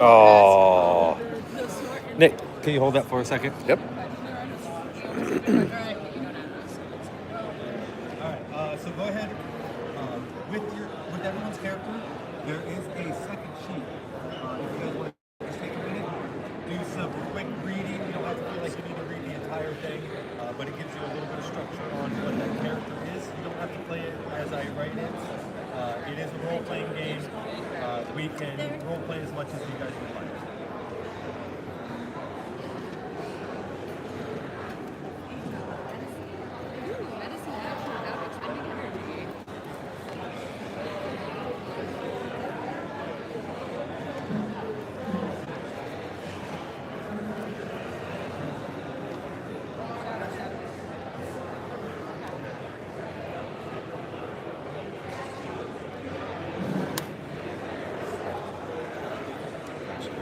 Oh. Nick, can you hold that for a second? Yep. Alright, so go ahead. With everyone's character, there is a second sheet. If you guys want to just take a minute, do some quick reading. You don't have to feel like you need to read the entire thing, but it gives you a little bit of structure on what that character is. You don't have to play it as I write it. It is a role-playing game. We can role-play as much as you guys would like.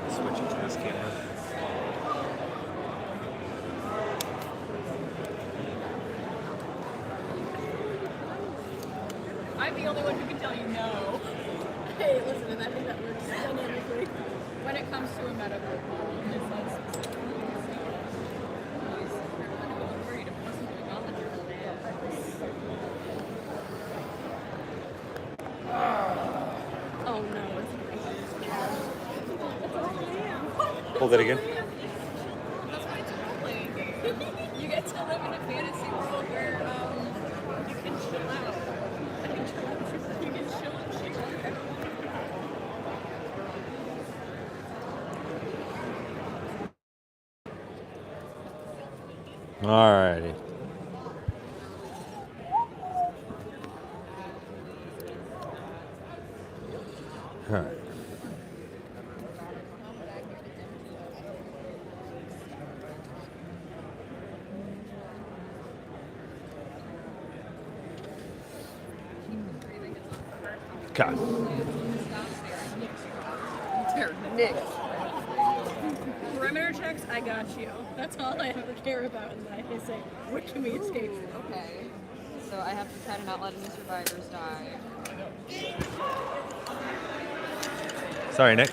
Switching to this camera. I'm the only one who can tell you no. Hey, listen, and I think that works dynamically. When it comes to a medical call, it's not specifically worried if it wasn't going on the whole day. Oh no, it's Hold it again. That's why it's a role-playing game. You get to live in a fantasy world where you can chill out. You can chill and shake. Alrighty. All right. Okay. Nick. Perimeter checks, I got you. That's all I ever care about in life. I say, what can we escape from? Okay. So I have to try to not let any survivors die. Sorry, Nick.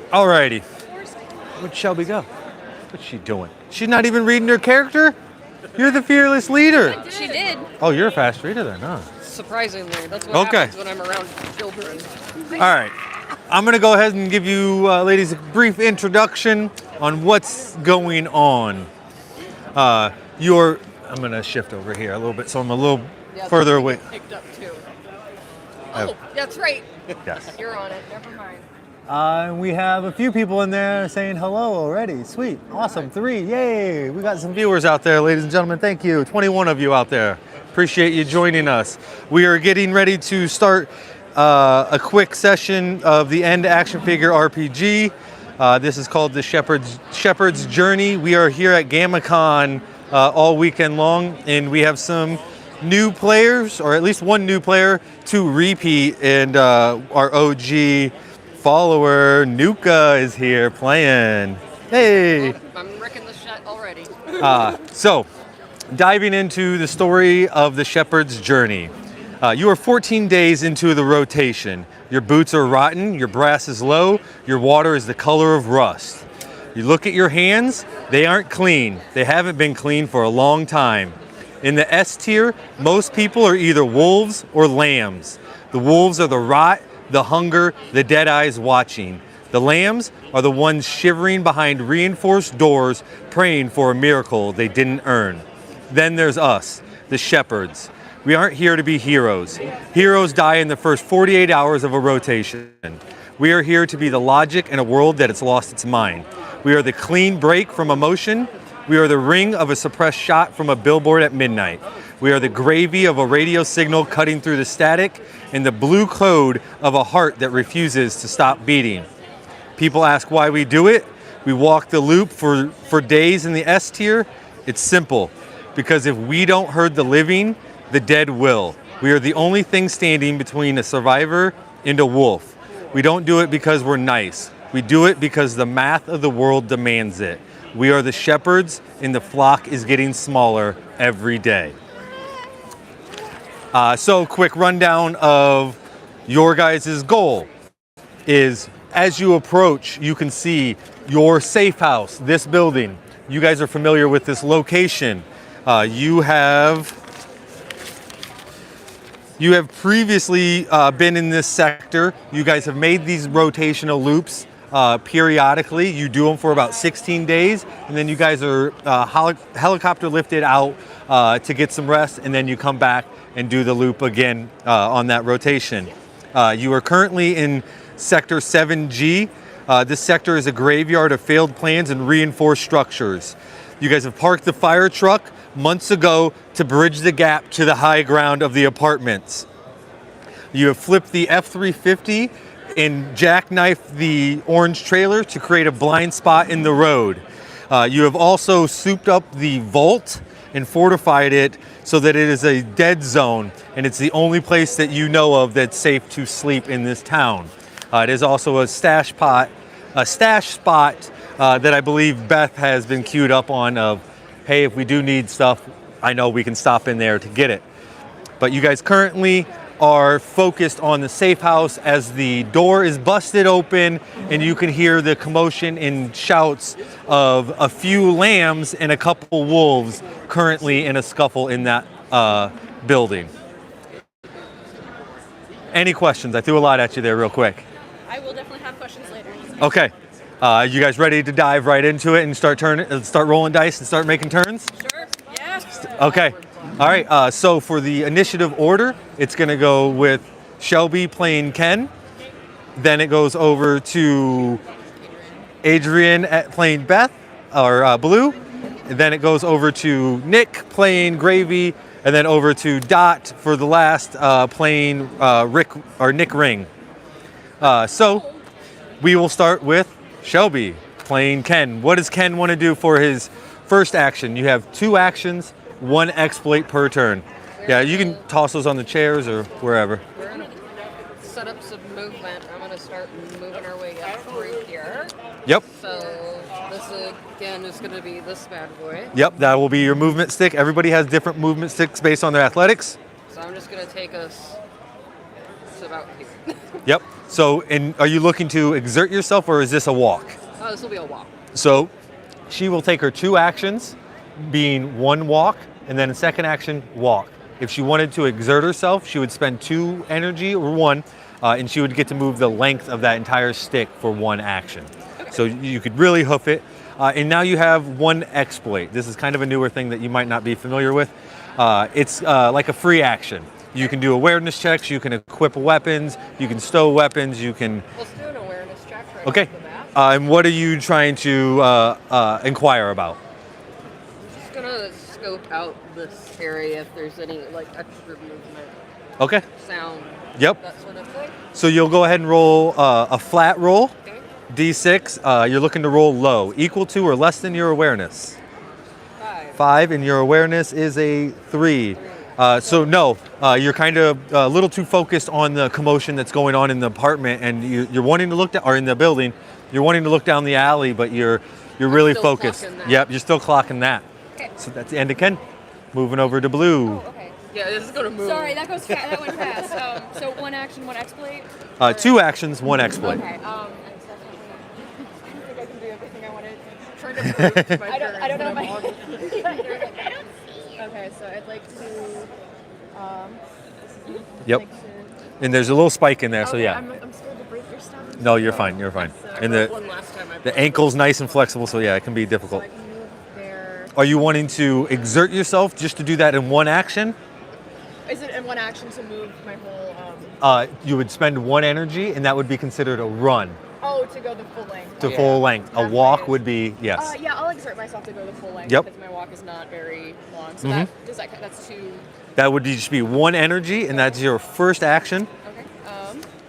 Alrighty. Which shall we go? What's she doing? She's not even reading her character? You're the fearless leader. She did. Oh, you're a fast reader then, huh? Surprisingly, that's what happens when I'm around children. All right. I'm going to go ahead and give you ladies a brief introduction on what's going on. I'm going to shift over here a little bit so I'm a little further away. Picked up too. Oh, that's right. Yes. You're on it. Never mind. We have a few people in there saying hello already. Sweet. Awesome. 3. Yay. We got some viewers out there, ladies and gentlemen. Thank you. 21 of you out there. Appreciate you joining us. We are getting ready to start a quick session of the End Action Figure RPG. This is called the Shepherd's Journey. We are here at Gamicon all weekend long, and we have some new players, or at least one new player to repeat, and our OG follower Nuka is here playing. Hey! I'm wrecking the shit already. So, diving into the story of the Shepherd's Journey. You are 14 days into the rotation. Your boots are rotten, your brass is low, your water is the color of rust. You look at your hands, they aren't clean. They haven't been clean for a long time. In the S tier, most people are either wolves or lambs. The wolves are the rot, the hunger, the dead eyes watching. The lambs are the ones shivering behind reinforced doors, praying for a miracle they didn't earn. Then there's us, the shepherds. We aren't here to be heroes. Heroes die in the first 48 hours of a rotation. We are here to be the logic in a world that has lost its mind. We are the clean break from emotion. We are the ring of a suppressed shot from a billboard at midnight. We are the gravy of a radio signal cutting through the static, and the blue code of a heart that refuses to stop beating. People ask why we do it. We walk the loop for days in the S tier. It's simple, because if we don't herd the living, the dead will. We are the only thing standing between a survivor and a wolf. We don't do it because we're nice. We do it because the math of the world demands it. We are the shepherds, and the flock is getting smaller every day. So quick rundown of your guys' goal is as you approach, you can see your safe house, this building. You guys are familiar with this location. You have previously been in this sector. You guys have made these rotational loops periodically. You do them for about 16 days, and then you guys are helicopter lifted out to get some rest, and then you come back and do the loop again on that rotation. You are currently in Sector 7G. This sector is a graveyard of failed plans and reinforced structures. You guys have parked the fire truck months ago to bridge the gap to the high ground of the apartments. You have flipped the F-350 and jackknifed the orange trailer to create a blind spot in the road. You have also souped up the vault and fortified it so that it is a dead zone, and it's the only place that you know of that's safe to sleep in this town. It is also a stash spot that I believe Beth has been queued up on of, hey, if we do need stuff, I know we can stop in there to get it. But you guys currently are focused on the safe house as the door is busted open and you can hear the commotion and shouts of a few lambs and a couple wolves currently in a scuffle in that building. Any questions? I threw a lot at you there real quick. I will definitely have questions later. Okay. You guys ready to dive right into it and start rolling dice and start making turns? Sure. Yes. Okay. All right. So for the initiative order, it's going to go with Shelby playing Ken. Then it goes over to Adrian playing Beth or Blue. And then it goes over to Nick playing Gravy, and then over to Dot for the last playing Rick or Nick Ring. So we will start with Shelby playing Ken. What does Ken want to do for his first action? You have 2 actions, 1 exploit per turn. Yeah, you can toss those on the chairs or wherever. We're gonna set up some movement. I'm gonna start moving our way up through here. Yep. So this again is gonna be this bad boy. Yep, that will be your movement stick. Everybody has different movement sticks based on their athletics. So I'm just gonna take us to about here. Yep. So, are you looking to exert yourself or is this a walk? Oh, this will be a walk. So, she will take her 2 actions, being 1 walk, and then a second action, walk. If she wanted to exert herself, she would spend 2 energy or 1, and she would get to move the length of that entire stick for 1 action. So you could really hoof it. And now you have 1 exploit. This is kind of a newer thing that you might not be familiar with. It's like a free action. You can do awareness checks, you can equip weapons, you can stow weapons, you can... Let's do an awareness check right Okay. off the bat. And what are you trying to inquire about? I'm just gonna scope out this area if there's any like extra movement, Okay. sound, Yep. that sort of thing. So you'll go ahead and roll a flat roll, Okay. D6. You're looking to roll low, equal to or less than your awareness. 5. 5, and your awareness is a 3. So no, you're kind of a little too focused on the commotion that's going on in the apartment, and you're wanting to look down, or in the building, you're wanting to look down the alley, but you're really still focused. clocking that. Yep, you're still clocking that. Okay. So that's the end of Ken. Moving over to Blue. Oh, okay. Yeah, this is gonna move. Sorry, that went fast. So 1 action, 1 exploit. 2 actions, 1 exploit. Okay. I don't think I can do everything I wanted. Trying to prove to my I don't know parents if that I'm I. Okay, so I'd like to. Yep. like to- And there's a little spike in there, so Okay, yeah. I'm scared to break your stuff. No, you're fine. You're fine. And one last time I the ankle's nice and flexible, so yeah, it can be So difficult. I can move there. Are you wanting to exert yourself just to do that in 1 action? Is it in 1 action to move my whole? You would spend 1 energy, and that would be considered a run Oh, to go the full length. to Okay. full length. A That's walk right. would be yes. Yeah, I'll exert myself to go the full length. Yep. Because my walk is not very long. So that's 2. That would just be 1 energy, and that's your first action. Okay.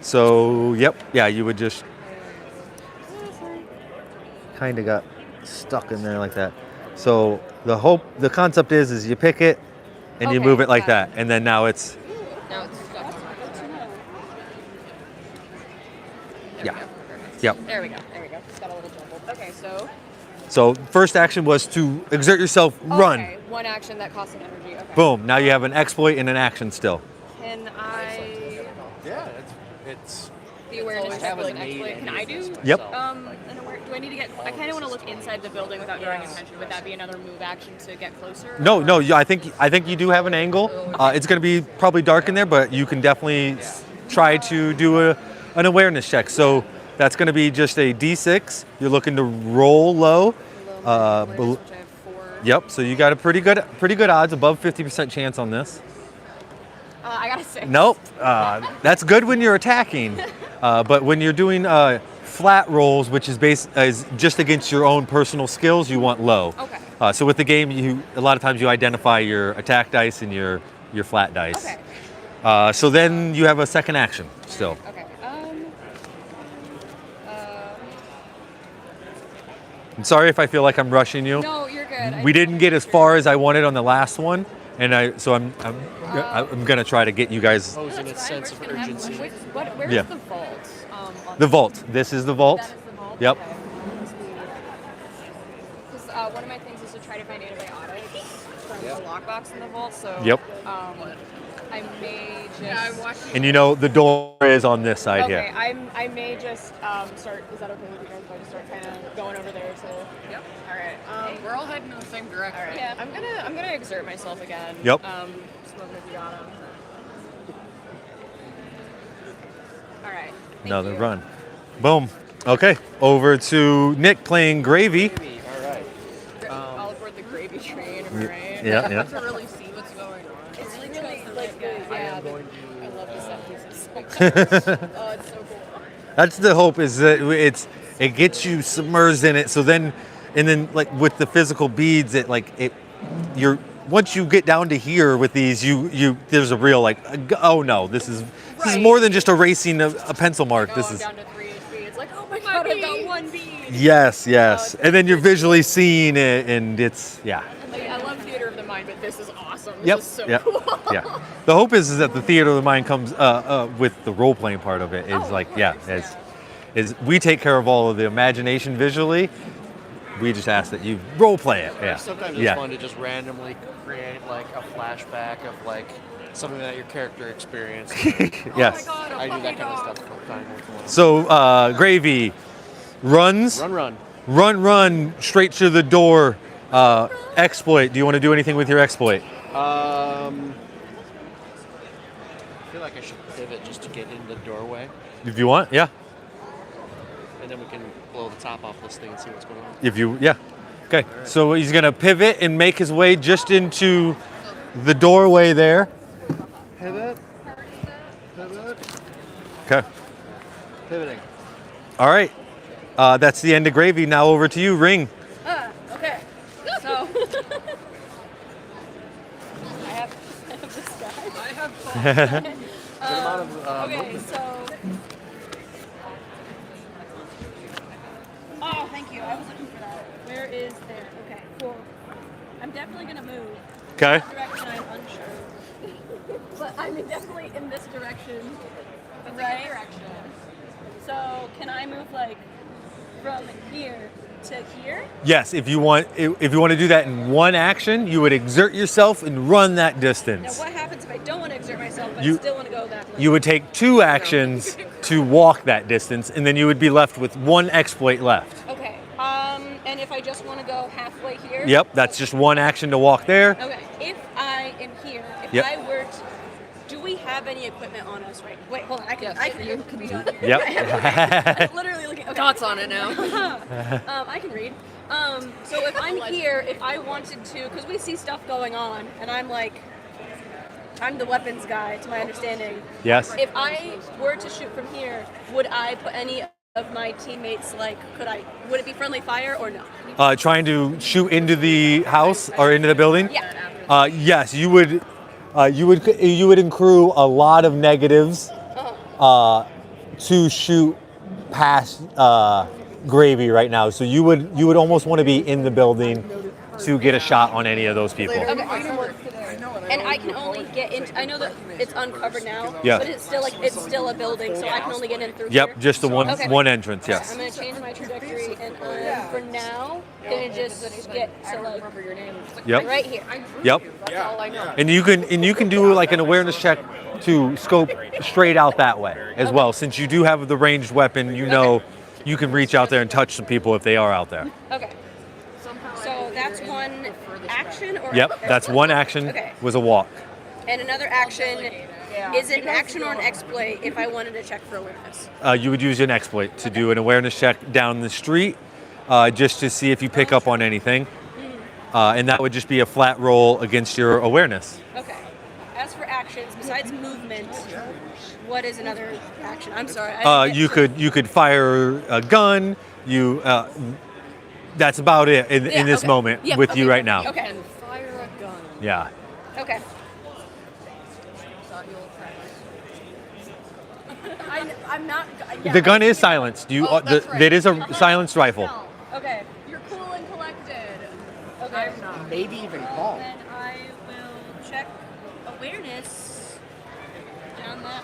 So yep, yeah, you would just kind of got stuck in there like that. So the concept is you pick it and you Okay, move it like got that, and then now it's Now it's stuck. yeah, yep. There we go. Just got a little jumbled. Okay, so So first action was to exert yourself, run. Okay, one action that costs an energy. Okay. Boom. Now you have an exploit and an action still. Can I? Yeah, it's The awareness always check have was a an need exploit. Can I do? Yep. Do I need to get? I kind of want to look inside the building without drawing attention. Would that be another move action to get closer? No, no. I think you do have an angle. It's going to be probably dark in there, but you can definitely try to do an awareness check. So that's going to be just a D6. You're looking to roll low. Awareness, which I have 4. Yep. So you got a pretty good odds, above 50% chance on this. I got a 6. Nope. That's good when you're attacking, but when you're doing flat rolls, which is just against your own personal skills, you want low. Okay. So with the game, a lot of times you identify your attack dice and your flat dice. Okay. So then you have a second action still. Okay. I'm sorry if I feel like I'm rushing you. No, you're good. We didn't get as far as I wanted on the last one, and I'm gonna try to get you guys. posing a sense of urgency. Where's Yeah. the vault? On The vault. This is the vault. That is the vault? Yep. Because one of my things is to try to find antibiotics from the lockbox in the vault, so Yep. I may just... And you know the door is on this side Okay, here. I may just start... Is that okay with you guys if I just start kind of going over there to... Yep. All right. We're all heading in the same direction. All right. Yeah, I'm gonna exert myself again. Yep. Smoking a Giada. All right. Thank Another you. run. Boom. Okay. Over to Nick playing Gravy. All right. All aboard the gravy train, am I right? Yeah, yeah. To really see what's going on. It's really like the, yeah, going I love the set pieces so much. Oh, it's so cool. That's the hope, is that it gets you submerged in it. So then, and then like with the physical beads, you're once you get down to here with these, there's a real like, oh no, this is Right. more than just erasing a pencil mark. This Going is down to 3 HP. It's like, oh my god, I got one bead. yes, Oh, and then you're visually seeing it, and it's yeah. Like, I love theater of the mind, but this is awesome. This Yep. is so Yep. cool. Yeah. The hope is that the theater of the mind comes with the role playing part of it. Is Oh, like of yeah, course, is we take care of all of the imagination visually. We just ask that you role play it. Yeah. Sometimes it's yeah. fun to just randomly create like a flashback of like something that your character experienced. Yes. Oh my god, a I do puppy that kind of dog. stuff from time to time. So Gravy runs, run straight to the door. Exploit. Do you want to do anything with your exploit? I feel like I should pivot just to get in the doorway, If you want, yeah. and then we can blow the top off this thing and see what's going on. If you, yeah. Okay. So he's gonna pivot and make his way just into the doorway there. Pivot. Pivot. Okay. Pivoting. All right. That's the end of Gravy. Now over to you, Ring. Okay. So I have this guy. I have Good amount of Okay, movement. so oh, thank you. I was looking for that. Where is there? Okay, cool. I'm definitely gonna move. Okay. What direction I'm unsure. But I'm definitely in this direction. Right? Direction. So can I move like from here to here? Yes. If you want to do that in one action, you would exert yourself and run that Now distance. what happens if I don't want to exert myself but You- I still want to go that way? You would take 2 actions to walk that distance, and then you would be left with 1 exploit left. Okay. And if I just want to go halfway here? Yep. That's just 1 action to walk there. Okay. If I am here, if Yep. I were to, do we have any equipment on us right? Wait, hold on. I can you can be on Yep. I'm literally looking. Okay. Dots on it now. I can read. So if I'm here, if I wanted to, because we see stuff going on, and I'm like, I'm the weapons guy, to my understanding. Yes. If I were to shoot from here, would I put any of my teammates, like, would it be friendly fire or no? Trying to shoot into the house or into the building. Yeah. Yes, you would. You would accrue a lot of negatives to shoot past Gravy right now. So you would almost want to be in the building to get a shot on any of those people. And I can only get in. I know that it's uncovered now, Yeah. but it's still a building, so I can only get in through Yep, here. just the one Okay. one entrance. Yes. I'm gonna change my trajectory and For now, gonna just get to like Your name. Yep. right here. Yep. That's all I know. And you can do like an awareness check to scope straight out that way as well. Since you do have the ranged weapon, you know you can reach out there and touch some people if they are out there. Okay. So that's one action, or Yep, that's one action. Okay. Was a walk. And another action is it an action or an exploit if I wanted to check for awareness? You would use an exploit to do an awareness check down the street, just to see if you pick up on anything, and that would just be a flat roll against your awareness. Okay. As for actions, besides movement, what is another action? I'm sorry. I didn't get You could fire a gun. That's about it in this okay. moment Yep, with okay. you right now. Okay. And fire a gun. Yeah. Okay. Thought you'll practice. I'm not. Yeah, The gun is silenced. that's right. It is a silenced rifle. Okay. You're cool and collected. Okay. I'm not. Maybe even calm. Then I will check awareness down that.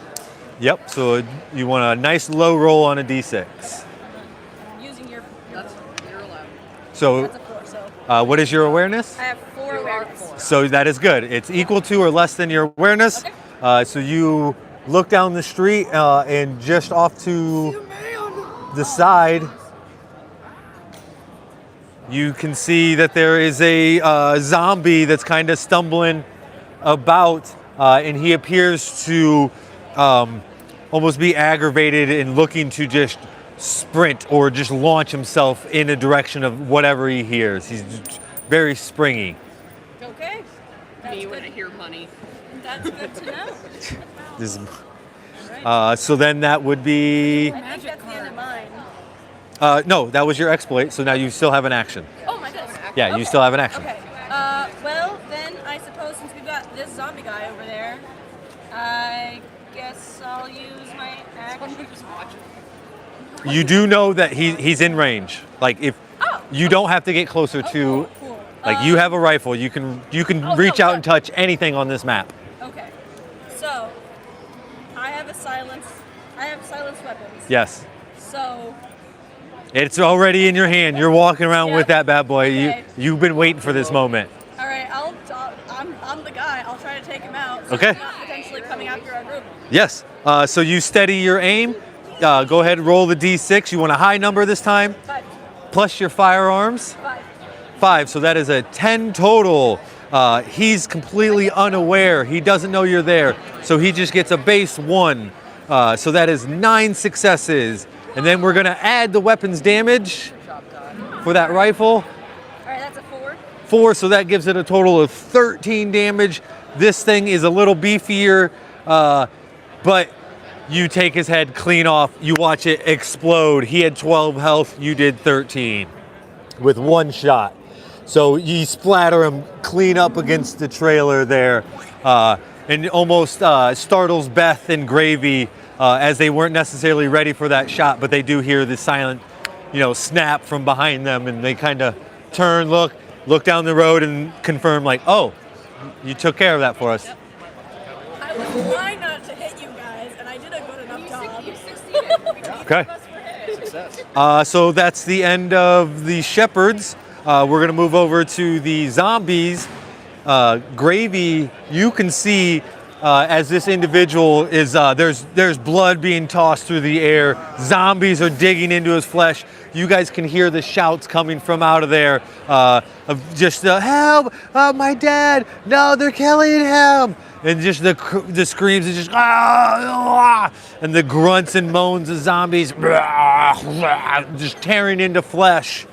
Yep. So you want a nice low roll on a d6. Using your That's you're allowed. So that's a 4, so what is your awareness? I have 4 awareness. So that is good. It's equal to or less than your awareness. Okay. So you look down the street and just off to the side, you can see that there is a zombie that's kind of stumbling about, and he appears to almost be aggravated and looking to just sprint or just launch himself in a direction of whatever he hears. He's very springy. Okay. That's Me when I good. hear money. That's good to know. This so then that would be I think that's the end of mine. no, that was your exploit. So now you still have an action. Oh my goodness. Yeah, you Okay. still have an action. Okay. Well, then I suppose since we've got this zombie guy over there, I guess I'll use my action. Just watch it. You do know that he's in range. Like if you don't have to get closer to, Cool. like you have a rifle, you can Oh, reach no, out good. and touch anything on this map. Okay. So I have silenced weapons. Yes, So it's already in your hand. You're walking around Yep. with that bad boy. Okay. You've been waiting for this moment. all right, I'm the guy. I'll try to take him out. So Okay. he's not potentially coming after our group. Yes. So you steady your aim. Go ahead and roll the d6. You want a high number this time, 5. plus your firearms. 5. 5, so that is a 10 total. He's completely unaware. He doesn't know you're there, so he just gets a base 1. So that is 9 successes. And then we're gonna add the weapons damage for that rifle. All right, that's a 4. 4, so that gives it a total of 13 damage. This thing is a little beefier, but you take his head clean off. You watch it explode. He had 12 health, you did 13 with one shot. So you splatter him clean up against the trailer there, and almost startles Beth and Gravy as they weren't necessarily ready for that shot, but they do hear the silent, snap from behind them, and they kind of turn, look down the road, and confirm like, "Oh, you took care of that for us." I was trying not to hit you guys, and I did a good enough job. You succeeded. Okay. Success. So that's the end of the shepherds. We're gonna move over to the zombies. Gravy, you can see as this individual is there's blood being tossed through the air. Zombies are digging into his flesh. You guys can hear the shouts coming from out of there of just help! My dad! No, they're killing him! And just the screams and just and the grunts and moans of zombies just tearing into flesh.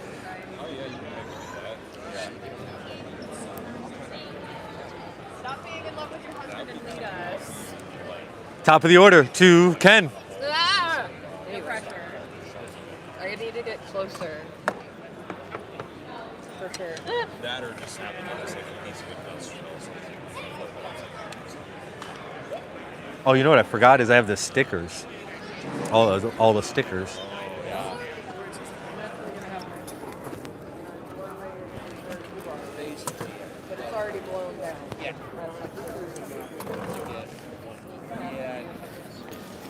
Stop being in love with your husband and lead us. Top of the order to Ken. Ah! I need to get closer. For sure. That or just have it on a second piece of industrial. Oh, you know what I forgot is I have the stickers. All the stickers. But it's already blown down. Yeah.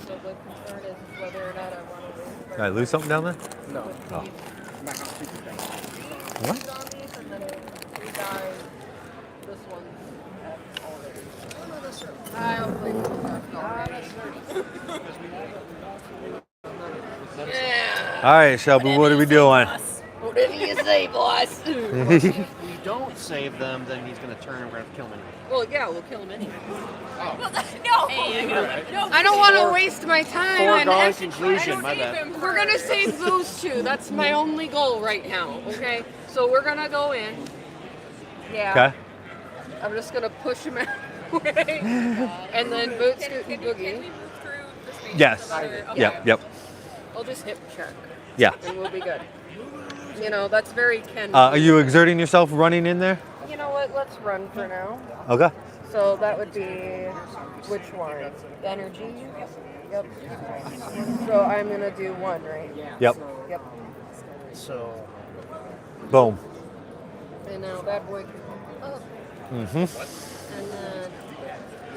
So the concern is whether or not I want to Did I lose something down there? No. Oh. What? Zombies, and then 3 died. This one's already. Oh no, that's true. I'll play Yeah. All right, Shelby, what are we doing? Whatever you say, boss. If we don't save them, then he's going to turn and we're going to have to kill him anyway. Well, yeah, we'll kill him anyway. No. I don't want to waste my time. Foregone And conclusion, my bad. we're gonna save those 2. That's my only goal right now. Okay, so we're gonna go in. Yeah. Okay. I'm just gonna push him out way, and then boot scoot and Can we boogie. move through the space? Yes. Okay. Yep. I'll just hip check, Yeah. and we'll be good. You know, that's very Ken. Are you exerting yourself running in there? You know what? Let's run for now. Okay. So that would be which one? Energy. Yep. So I'm gonna do 1, right? Yep. Yep. So, Boom. And now that boy can come up. And then,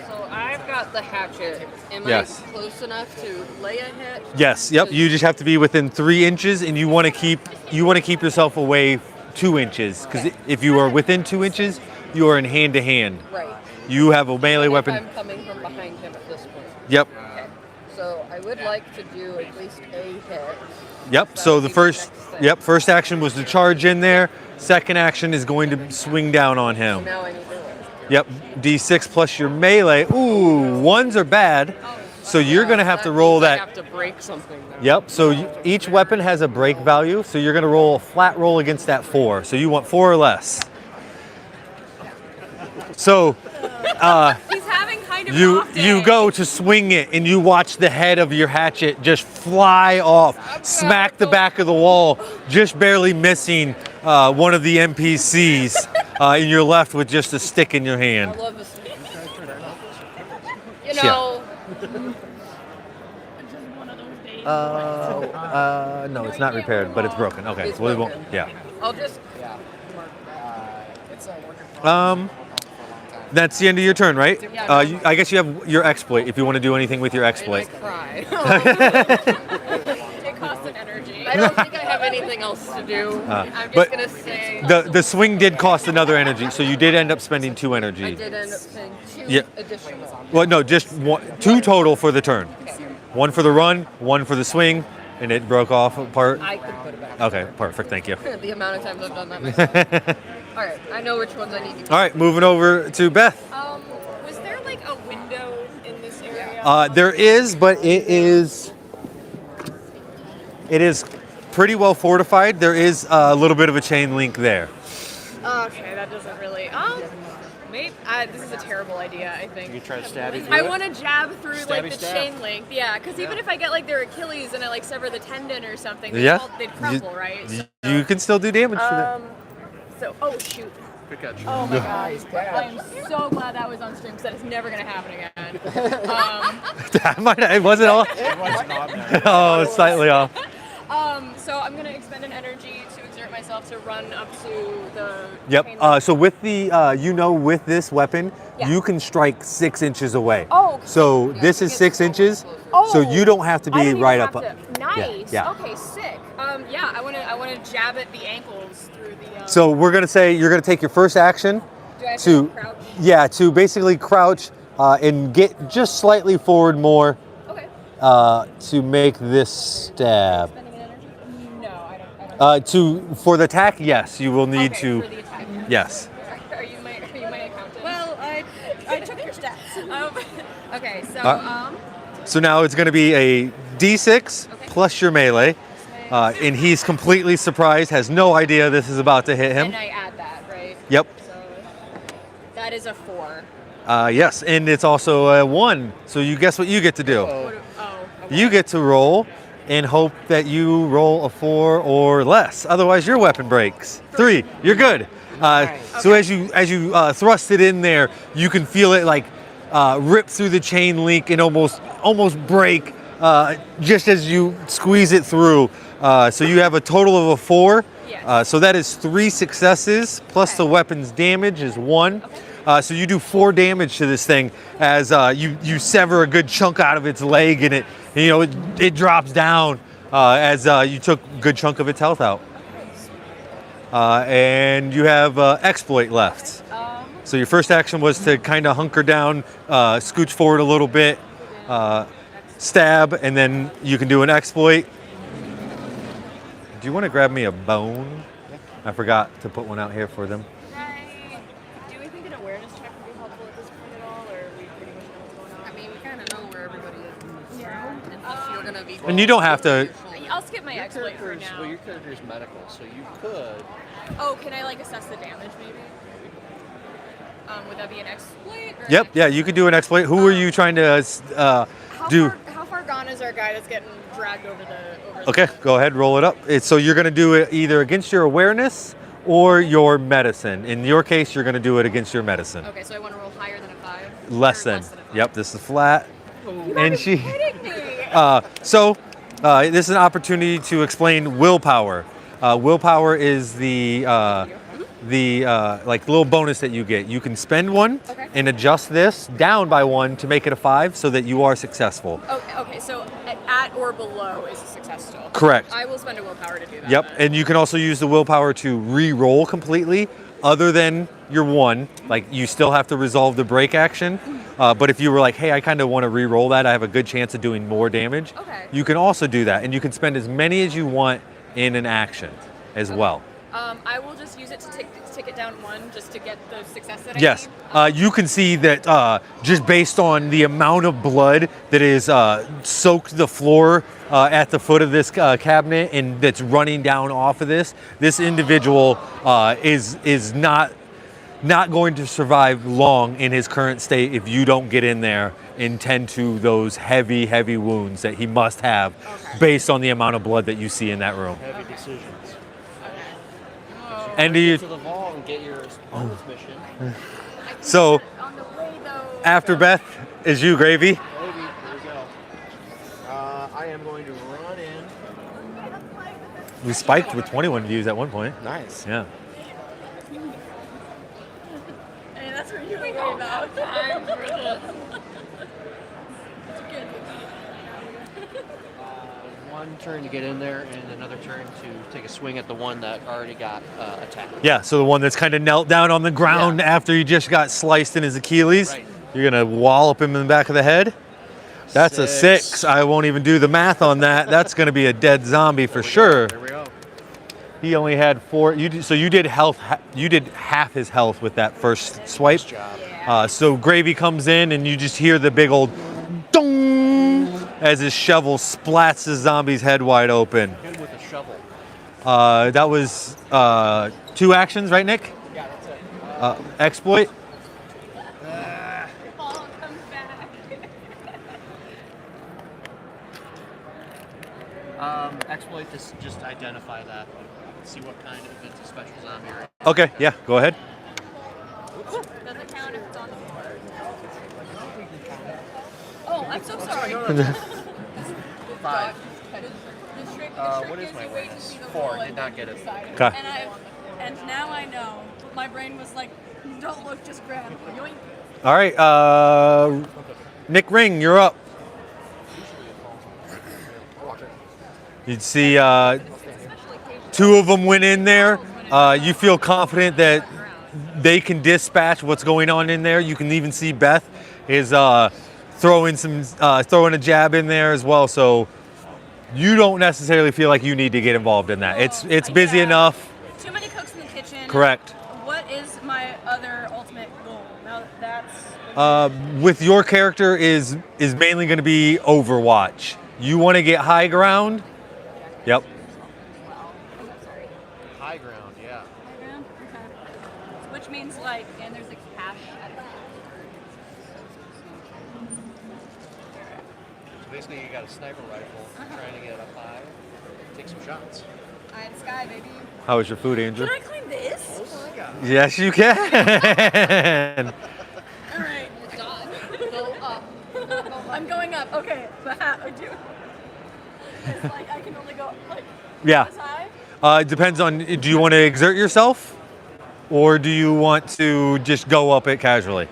so I've got the hatchet. Am Yes. I close enough to lay a hit? Yes. Yep. You just have to be within 3 inches, and you want to keep yourself away 2 inches, because if you are within 2 inches, you are in hand to hand. Right. You have a melee If weapon. I'm coming from behind him at this point. Yep. Okay. So I would like to do at least a hit. Yep. So the first action was to charge in there. Second action is going to swing down on So him. now I need to roll. Yep. D6 plus your melee. Ooh, 1s are bad. So you're going to have to roll means I that. have to break something now. Yep. So each weapon has a break value. So you're going to roll a flat roll against that 4. So you want 4 or less. So He's having kind of an you off day. go to swing it, and you watch the head of your hatchet just fly off, smack the back of the wall, just barely missing one of the NPCs, and you're left with just a stick in your I hand. love this. You know, No, it's not repaired, but it's broken. Okay, It's well, we won't. broken. Yeah. I'll just. it's a work in progress. That's the end of your turn, right? Yeah, no. I guess you have your exploit if you want to do anything with your I exploit. cry. It costs an energy. I don't think I have anything else to do. I'm just but gonna say The swing did cost another energy, so you did end up spending 2 I energy. did end up paying 2 Yeah. additional. Well, no, just 2 total for the turn. 1 for the run, 1 for the swing, and it broke off apart. I could put it back. Okay, perfect. Thank you. The amount of times I've done that myself. All right, I know which ones I need to. All right, moving over to Beth. Was there like a window in this area? There is, but it is pretty well fortified. There is a little bit of a chain link there. Okay, that doesn't really. Maybe this is a terrible idea. I think. You try to stab it through I it? want to jab through like the stab. chain link. Yeah, because even if I get like their Achilles and I like sever the tendon or something, Yeah. they'd crumble, right? You can still do damage to that. So, oh shoot. Good catch. Oh my god. I am so glad that was on stream because that is never going to happen again. It wasn't all. It wasn't on there. Oh, slightly off. So I'm going to expend an energy to exert myself to run up to the Yep. chain link. So with the, with this weapon, Yeah. you can strike 6 inches away. Oh, okay. So this is 6 inches. Oh, So you don't have to I be don't even right have up. to- Nice. Yeah. Okay, sick. Yeah, I want to jab at the ankles through the. So we're gonna say you're gonna take your first action Do I have to, crouch? to basically crouch and get just slightly forward more Okay. to make this stab. Spending an energy? No, I don't. For the attack, yes, you will need Okay, to. for the attack. Yes. Are you my accountant? Well, I took your stats. Okay, so So now it's gonna be a D6 Okay. plus your melee, and he's completely surprised, has no idea this is about to hit him. and I add that, right? Yep. So that is a 4. Yes, and it's also a 1. So you guess what you get to do? Okay. You get to roll and hope that you roll a 4 or less. Otherwise, your weapon breaks. 3. You're good. So as you thrust it in there, you can feel it like rip through the chain link and almost break just as you squeeze it through. So you have a total of a 4. Yes. So that is 3 successes plus the weapon's damage is 1. So you do 4 damage to this thing as you sever a good chunk out of its leg, and it drops down as you took a good chunk of its health out. and you have exploit left. So your first action was to kind of hunker down, scooch forward a little bit, stab, and then you can do an exploit. Do you want to grab me a bone? I forgot to put one out here for them. Do we think an awareness check would be helpful at this point at all, or we pretty much know what's going on? I mean, we kind of know where everybody is in this room, and Yeah. you're gonna be. And you don't have to. I'll skip my exploit for Well, now. your character's medical, so you could. Oh, can I like assess the damage maybe? Would that be an exploit? Or Yep, yeah, you could do an exploit. Who are you trying to do? How far gone is our guy that's getting dragged over the? Okay, go ahead, roll it up. So you're going to do it either against your awareness or your medicine. In your case, you're going to do it against your medicine. Okay, so I want to roll higher than a 5. Less Or than. a 5? Yep, this is flat. You And gotta she. be kidding me. This is an opportunity to explain willpower. Willpower is the like little bonus that you get. You can spend one Okay. and adjust this down by 1 to make it a 5 so that you are successful. Okay, so at or below is a success still. Correct. I will spend a willpower to do that. Yep, then. and you can also use the willpower to re-roll completely, other than your 1. Like you still have to resolve the break action. But if you were like, hey, I kind of want to re-roll that, I have a good chance of doing more damage. Okay. You can also do that, and you can spend as many as you want in an action as well. I will just use it to tick it down 1 just to get the success that Yes, I need. you can see that just based on the amount of blood that is soaked the floor at the foot of this cabinet and that's running down off of this individual is not going to survive long in his current state if you don't get in there and tend to those heavy, heavy wounds that he must have based on the amount of blood that you see in that room. Heavy decisions. And do you, To the vault and get your bonus mission. so On the way though. after Beth is you, Gravy. Maybe. There we go. I am going to run in. We spiked with 21 views at one point. Nice. Yeah. Hey, that's what you're worried about. One turn to get in there, and another turn to take a swing at the one that already got attacked. Yeah, so the one that's kind of knelt down on the ground Yeah. after he just got sliced in his Achilles. Right. You're going to wallop him in the back of the head. That's a 6. I won't even do the math on that. That's going to be a dead zombie for sure. There we go. He only had 4. So you did health. You did half his health with that first swipe. Nice job. So Gravy comes in, and you just hear the big old dong as his shovel splats the zombie's head wide open. Hit him with a shovel. That was 2 actions, right, Nick? Yeah, that's it. Exploit. Ball comes back. Exploit to just identify that. See what kind of events a special zombie are. Okay, yeah, go ahead. Doesn't count if it's on the board. Oh, I'm so sorry. 5. The trick What is is my you wait to awareness? see the 4. roll Did not get it. Okay. And now I know. My brain was like, don't look, just grab. Yoink. All right, Nick Ring, you're up. You'd see 2 of them went in there. You feel confident that they can dispatch what's going on in there. You can even see Beth is throwing a jab in there as well. So you don't necessarily feel like you need to get involved in that. It's busy Yeah. enough. Too many cooks in the kitchen. Correct. What is my other ultimate goal? Now that's With your character is mainly going to be Overwatch. You want to get high ground. Yep. High ground, yeah. background. Okay. Which means like, and there's a cache at the So basically, you got a sniper rifle, trying to get up high, take some shots. eye in the sky, baby. How was your food, Andrew? Can I climb this? Yes, you can. All right. Go up. I'm going up. Okay, but how do? It's like I can only go like Yeah. this high. It depends on, do you want to exert yourself or do you want to just go up it casually?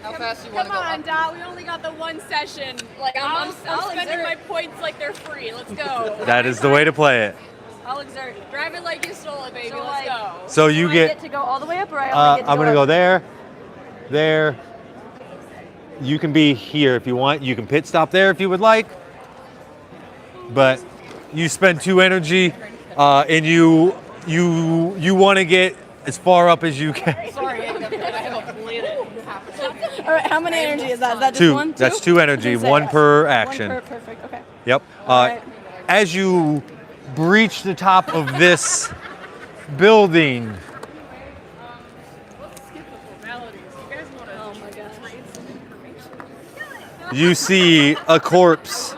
How fast you want Come to go on, up? Dot. We only got the one session. Like I'm I'll spending exert. my points like they're free. Let's go. That is the way to play it. I'll exert. Drive it like you stole it, baby. So, Let's like, go. So you Do I get. to go all the way up, or I only get to I'm gonna up? go there, there. You can be here if you want. You can pit stop there if you would like. But you spend 2 energy, and you want to get as far up as you can. Sorry, I have a planet. All right, how many energy is that? Is that just 2. one? Two? That's 2 energy. Didn't say 1 yes. per action. One per, perfect. Okay. Yep. right. As you breach the top of this building, Oh my gosh. you see a corpse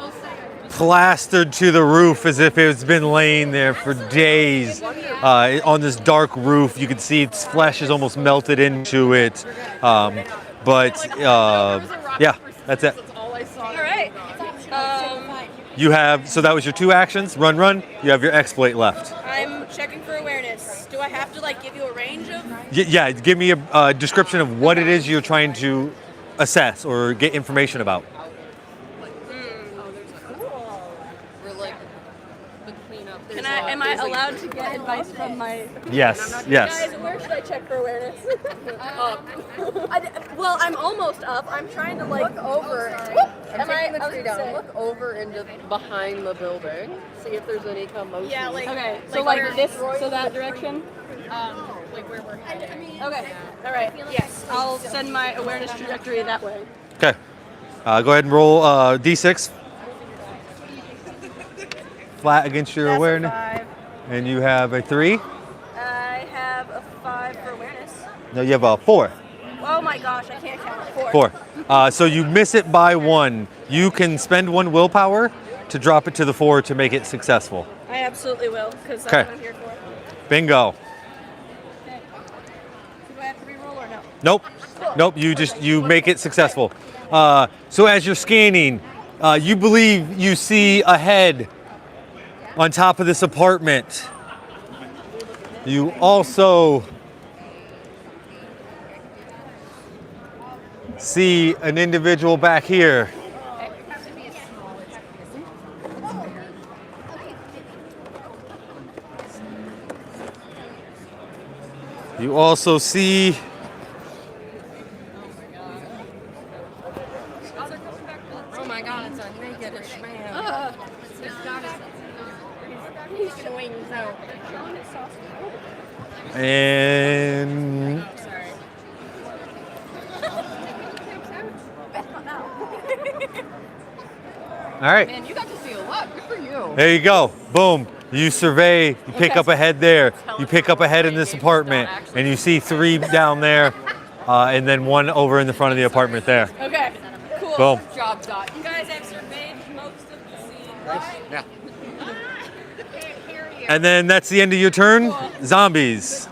plastered to the roof as if it's been laying there for days on this dark roof. You can see its flesh is almost melted into it. Yeah, that's it. All I saw. All right. You have, so that was your 2 actions, run. You have your exploit left. I'm checking for awareness. Do I have to like give you a range of? Yeah, give me a description of what it is you're trying to assess or get information about. We're like the cleanup. Am I allowed to get advice from my? Yes, yes. Guys, where should I check for awareness? Well, I'm almost up. I'm trying to like Look over. I'm Am I- taking the I was tree gonna down. say- Look over into behind the building. See if there's any commotion. Yeah, like Okay, so like where- this, so that direction. like where we're headed. Okay. All right. Yes, I'll send my awareness trajectory that way. Okay. Go ahead and roll D6. Flat against your That's a awareness. 5. And you have a 3. I have a 5 for awareness. No, you have a 4. Oh my gosh, I can't count. 4. So you miss it by 1. You can spend 1 willpower to drop it to the 4 to make it successful. I absolutely will, because Okay. that's what I'm here for. Bingo. Do I have to re-roll or no? Nope. You make it successful. So as you're scanning, you believe you see a head on top of this apartment. You also see an individual back here. You also see Oh my God, it's a naked-ish man. He's showing out. and all right. Man, you got to see a lot. Good for you. There you go. Boom. You survey, you pick up a head there, you pick up a head in this apartment, and you see 3 down there, and then 1 over in the front of the apartment there. Okay. Cool. Boom. Job done. You guys have surveyed most of the scene, right? Yeah. And then that's the end of your turn. Zombies.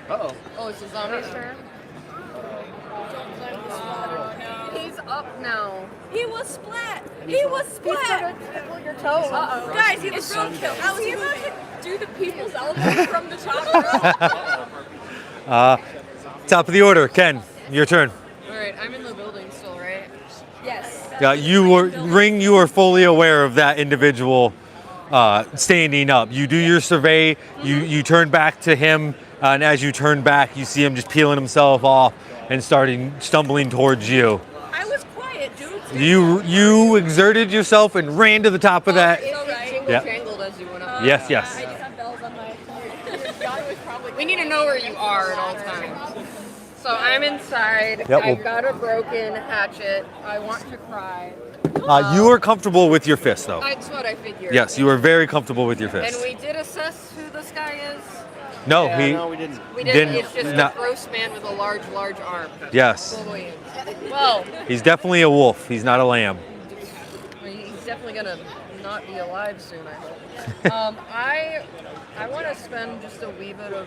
Uh-oh. Oh, it's the zombie's turn? He's up now. He was splat. He was splat. Tickle your toes. Guys, he was roadkill. How was he about to do the people's elbow from the top row? Top of the order. Ken, your turn. All right, I'm in the building still, right? Yes. You are fully aware of that individual standing up. You do your survey, you turn back to him, and as you turn back, you see him just peeling himself off and stumbling towards you. I was quiet, dude. You exerted yourself and ran to the top of that. It Yeah. jingled as you went up. Yes. I just have bells on my We need to know where you are at all times. So I'm inside. Yep, I've well- got a broken hatchet. I want to cry. You are comfortable with your fist, though. That's what I figured. Yes, you are very comfortable with your And fist. we did assess who this guy is. No, Yeah, he. no, we didn't. We didn't. Didn't- It's just no. a gross man with a large arm. Yes, Boy. Well, he's definitely a wolf. He's not a lamb. he's definitely gonna not be alive soon, I hope. I want to spend just a wee bit of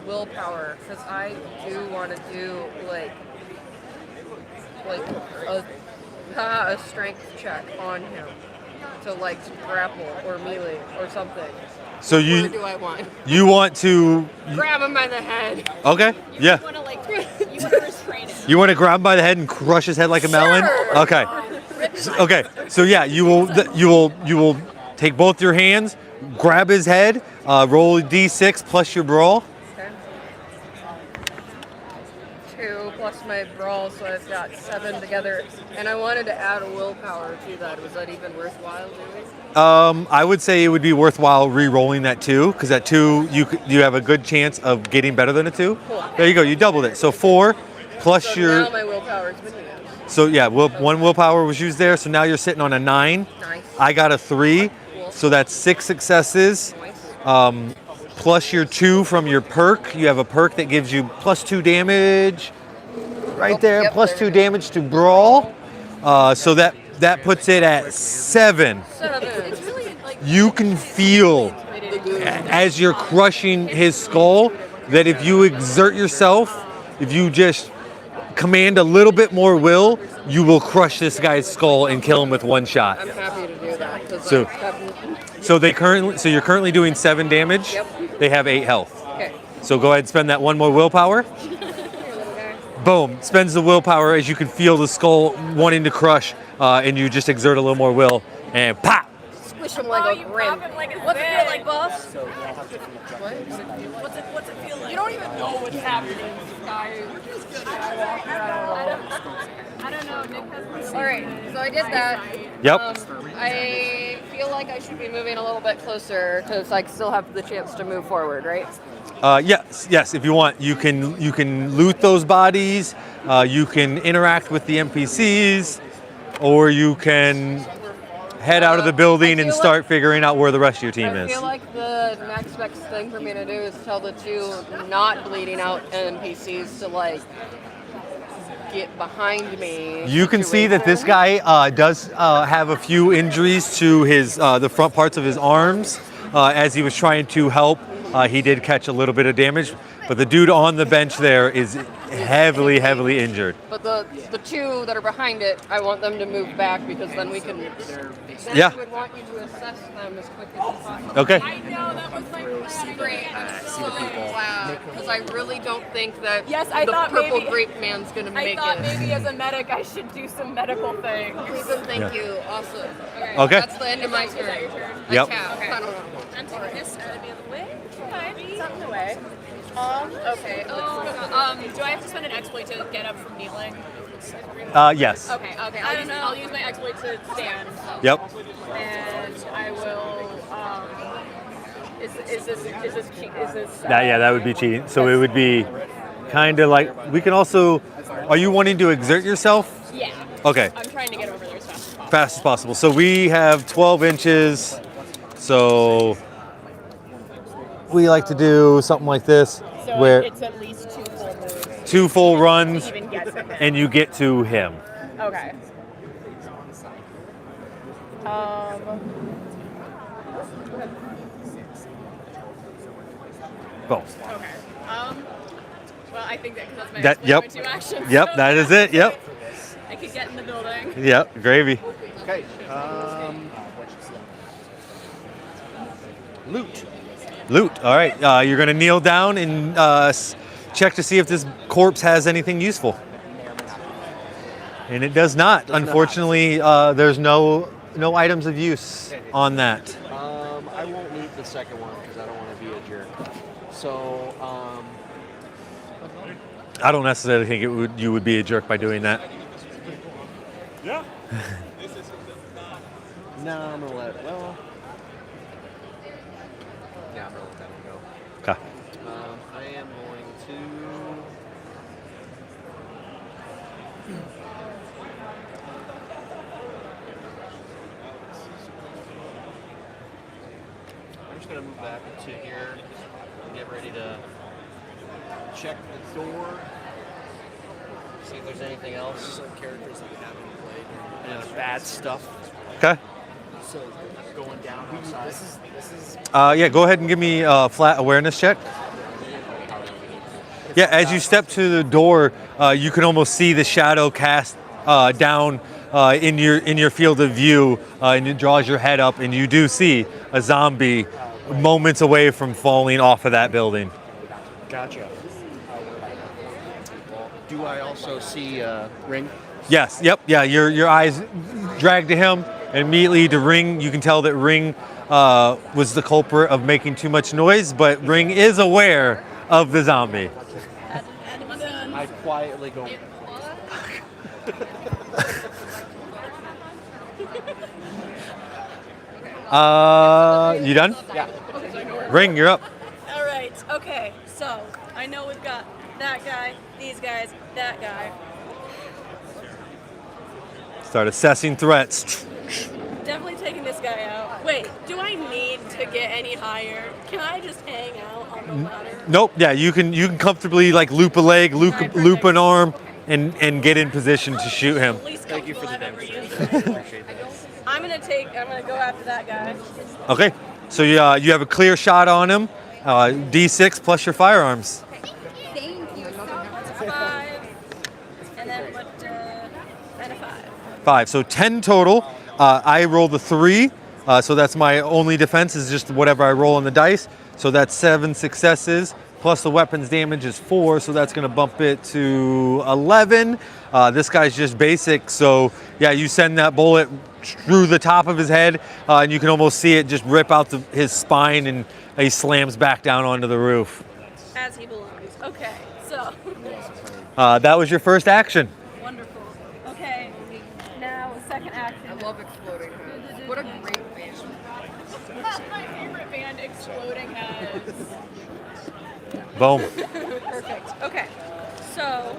willpower because I do want to do like a strength check on him to like grapple or melee or something. So Where you do I want? want to. Grab him by the head. Okay. Yeah. You want to restrain him. You want to grab him by the head and crush his head like a melon? Okay. Okay. So yeah, you will take both your hands, grab his head, Roll a d6 plus your brawl. Okay. 2 plus my brawl, so I've got 7 together. And I wanted to add a willpower to that. Was that even worthwhile doing? I would say it would be worthwhile re-rolling that 2, because that 2 you have a good chance of getting better than a 2. Cool. There you go. You doubled it. So 4 plus So your. now my willpower's been used. So yeah, one willpower was used there. So now you're sitting on a 9. Nice. I got a 3. Cool. So that's 6 successes. Nice. Plus your 2 from your perk. You have a perk that gives you plus 2 damage. Right Oh, there, yep, plus there 2 it is. damage to brawl. So that puts it at 7. 7. You can feel as you're crushing his skull that if you exert yourself, if you just command a little bit more will, you will crush this guy's skull and kill him with one shot. I'm happy to do that. 'Cause So- I've- So you're currently doing 7 damage. Yep. They have 8 health. Okay. So go ahead and spend that 1 more willpower. Boom, spends the willpower as you can feel the skull wanting to crush, and you just exert a little more will, and pop! Squish him like a grin. pop him like a What's it zig. feel like, boss? What's it feel like? You don't even know what's happening. I don't know. Nick has All right, so I did that. Yep. I feel like I should be moving a little bit closer because I still have the chance to move forward, right? Yes. If you want, you can loot those bodies. You can interact with the NPCs, or you can head out of the building I and feel start figuring out where the rest of your team I is. feel like the next best thing for me to do is tell the 2 not bleeding out NPCs to like get behind me. You can see that this guy does have a few injuries to his the front parts of his arms. As he was trying to help, he did catch a little bit of damage, but the dude on the bench there is heavily injured. But the 2 that are behind it, I want them to move back because then we can. Then Yeah. I would want you to assess them as quick as possible. Okay. I know that was my plan. Great. I'm so glad because I really don't think that Yes, I the thought purple maybe- grape man's gonna I make thought it. maybe as a medic I should do some medical things. Ethan, thank you. Awesome. Okay. That's the end of my Is that turn. your turn? Yep. Tap. Okay. I don't know. I'm taking this out of the way. Okay, it's out of the way. Okay. Do I have to spend an exploit to get up from kneeling? Yes. Okay. I don't know. I'll use my exploit to stand. Yep. And I will. Is this? That would be cheating. So it would be kind of like we can also. Are you wanting to exert yourself? Yeah. Okay. I'm trying to get over there as fast as possible. Fast as possible. So we have 12 inches. So we like to do something like this, So where it's at least 2 full moves 2 full runs to even get to him. and you get to him. Okay. Boom. Okay. Well, I think that's my That. Yep. 2 actions. Yep. so That is it. Yep. I could get in the building. Yep. Gravy. Okay. Loot. Loot. All right. You're gonna kneel down and check to see if this corpse has anything useful. And it does not. Unfortunately, there's no items of use on that. I won't loot the second one because I don't want to be a jerk. So, I don't necessarily think you would be a jerk by doing that. Yeah. no, I'm gonna let. Well, yeah, I'm gonna let that one go. Okay. I am going to. I'm just gonna move back into here and get ready to check the door. See if there's anything else. Some characters that we haven't played. Any other bad stuff. Okay. So going down outside. This is. Yeah. Go ahead and give me a flat awareness check. Yeah. As you step to the door, you can almost see the shadow cast down in your field of view, and it draws your head up, and you do see a zombie moments away from falling off of that building. Gotcha. Do I also see Ring? Yes. Yep. Yeah. Your eyes drag to him. And immediately to Ring, you can tell that Ring was the culprit of making too much noise, but Ring is aware of the zombie. I quietly go. You done? Yeah. Ring, you're up. All right. Okay. So I know we've got that guy, these guys, that guy. Start assessing threats. Definitely taking this guy out. Wait, do I need to get any higher? Can I just hang out on the ladder? Nope. Yeah, you can comfortably like loop a leg, loop, Alright, loop an perfect. arm, and get in position to shoot him. Least Thank you for the comfortable I've ever demonstration. used. I appreciate that. I'm gonna go after that guy. Okay. So you have a clear shot on him. D6 plus your firearms. Thank you so much. 5, and then what? And a 5. 5. So 10 total. I rolled a 3. So that's my only defense is just whatever I roll on the dice. So that's 7 successes. Plus the weapons damage is 4. So that's going to bump it to 11. This guy's just basic. So yeah, you send that bullet through the top of his head, and you can almost see it just rip out his spine, and he slams back down onto the roof. As he belongs. Okay, so That was your first action. wonderful. Okay, now second action. I love exploding heads. What a great band. That's my favorite band, Exploding Heads. Boom. Perfect. Okay, so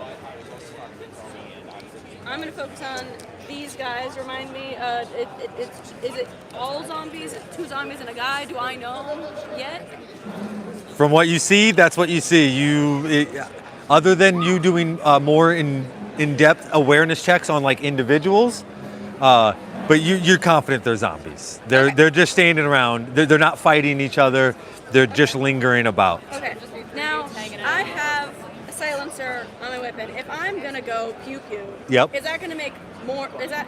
I'm gonna focus on these guys. Remind me, is it all zombies? 2 zombies and a guy? Do I know yet? From what you see, that's what you see. Other than you doing more in-depth awareness checks on like individuals, but you're confident they're zombies. They're just standing around. They're not fighting each other. They're just lingering about. Okay. Now I have a silencer on my weapon. If I'm gonna go pew pew, Yep. is that gonna make more? Is that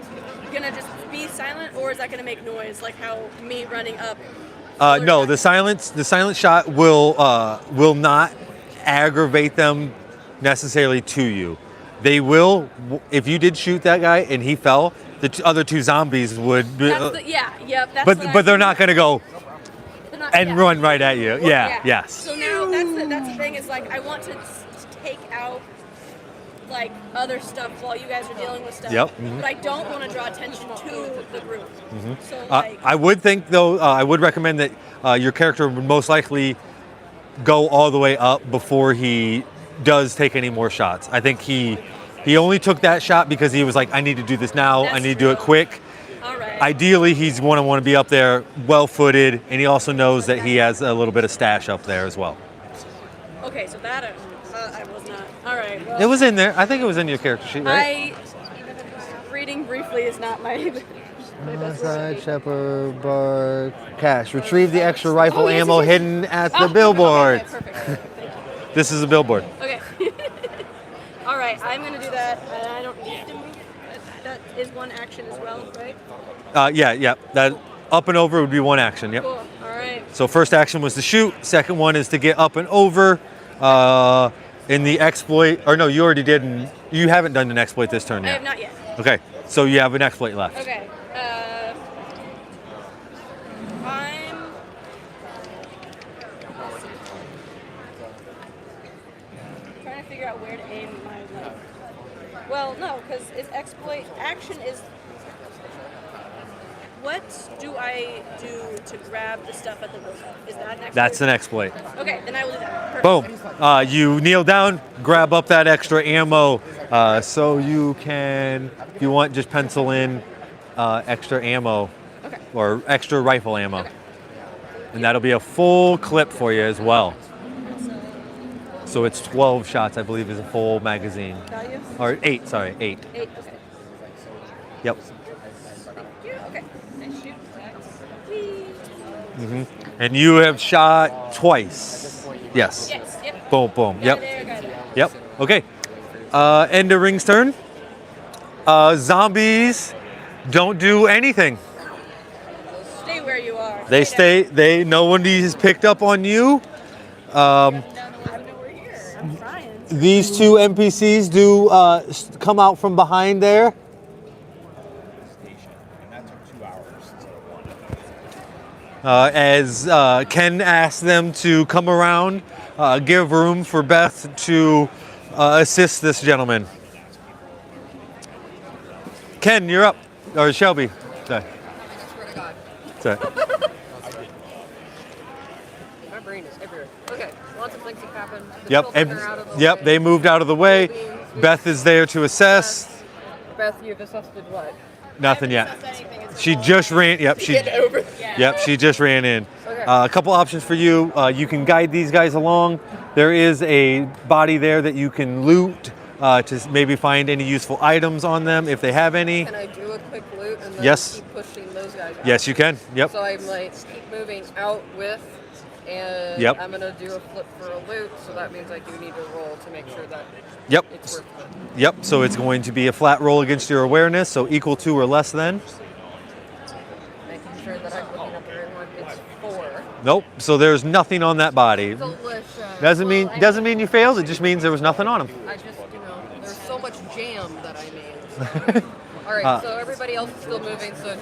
gonna just be silent, or is that gonna make noise, like how me running up? No, the silent shot will not aggravate them necessarily to you. They will, if you did shoot that guy and he fell, the other 2 zombies would. Yep. That's But they're not gonna go they're not- and yeah. run right at you. Yeah. Yes. So now that's the thing is like I want to take out like other stuff while you guys are dealing with stuff. Yep, mhm. But I don't want to draw attention to the group. So like I would think though, I would recommend that your character would most likely go all the way up before he does take any more shots. I think he only took that shot because he was like, I need to do this now. I That's need to do it true. quick. all right. Ideally, he's want to be up there well-footed, and he also knows that he has a little bit of stash up there as well. Okay, so that I was not. All right. Well, It was in there. I think it was in your character sheet, right? reading briefly is not my best word. Shepherd, bar, cash. Retrieve the extra rifle Oh, yes, ammo yes, yes. hidden at Oh, the billboard. Okay, perfect. Thank you. This is a billboard. Okay. All right, I'm gonna do that, and I don't need to move. That is one action as well, right? Yeah. That up and over would be one action. Yep. Cool. All right. So first action was to shoot. Second one is to get up and over. In the exploit, or no, you already did. You haven't done an exploit this turn I yet. have not yet. Okay, so you have an exploit left. Okay. I'm trying to figure out where to aim my light. Well, no, because it's exploit. Action is. What do I do to grab the stuff at the roof? Is that an exploit? That's an exploit. Okay, then I will do that. Perfect. Boom. You kneel down, grab up that extra ammo, so you can, if you want, just pencil in extra ammo Okay. or extra rifle ammo. And that'll be a full clip for you as well. So it's 12 shots, I believe, is a full magazine. Value? Or 8, sorry, 8. 8. Okay. Yep. Yeah, okay. I shoot. Whee. And you have shot twice. Yes. Yes. Yep. Boom, boom. Got Yep. it there, got it. Yep. Okay. End of Ring's turn. Zombies don't do anything. Stay where you are. They stay. No one has picked up on you. Down the window, we're here. I'm trying. These 2 NPCs do come out from behind there. Station, and that took 2 hours. as Ken asks them to come around, give room for Beth to assist this gentleman. Ken, you're up. Or Shelby. Sorry. I swear to God. Sorry. My brain is everywhere. Okay, lots of things have happened. The Yep, children and are out of the yep, way. they moved out of the way. Moving. Beth is there to assess. Beth, you've assessed what? Nothing yet. She just ran. Yep, she just ran in. Okay. A couple options for you. You can guide these guys along. There is a body there that you can loot to maybe find any useful items on them if they have any. Can I do a quick loot and then Yes. keep pushing those guys out? Yes, you can. Yep. So I'm like keep moving out with, and Yep. I'm gonna do a flip for a loot. So that means I do need to roll to make sure that Yep. it's worth it. Yep. So it's going to be a flat roll against your awareness, so equal to or less than. Making sure that I'm looking at the right one. It's 4. Nope. So there's nothing on that body. Delicious. Doesn't Well, mean you failed. It just means there was nothing on him. I just, there's so much jam that I made. All right, so everybody else is still moving. So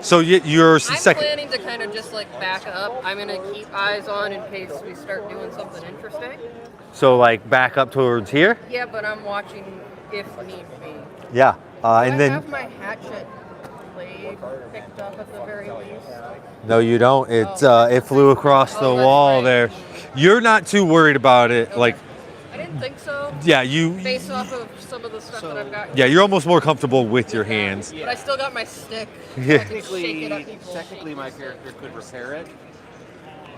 So you're I'm second. planning to kind of just like back up. I'm gonna keep eyes on in case we start doing something interesting. So like back up towards here. Yeah, but I'm watching if need be. Yeah. Do I And then have my hatchet blade picked up at the very least? no, you don't. It flew across the Oh, that's wall right. there. You're not too worried about it. Like, I didn't think so. yeah, you. Based off of some of the stuff that I've got. Yeah, you're almost more comfortable with your hands. But I still got my stick. So Yeah. I can shake it at people. Technically, my character could repair it.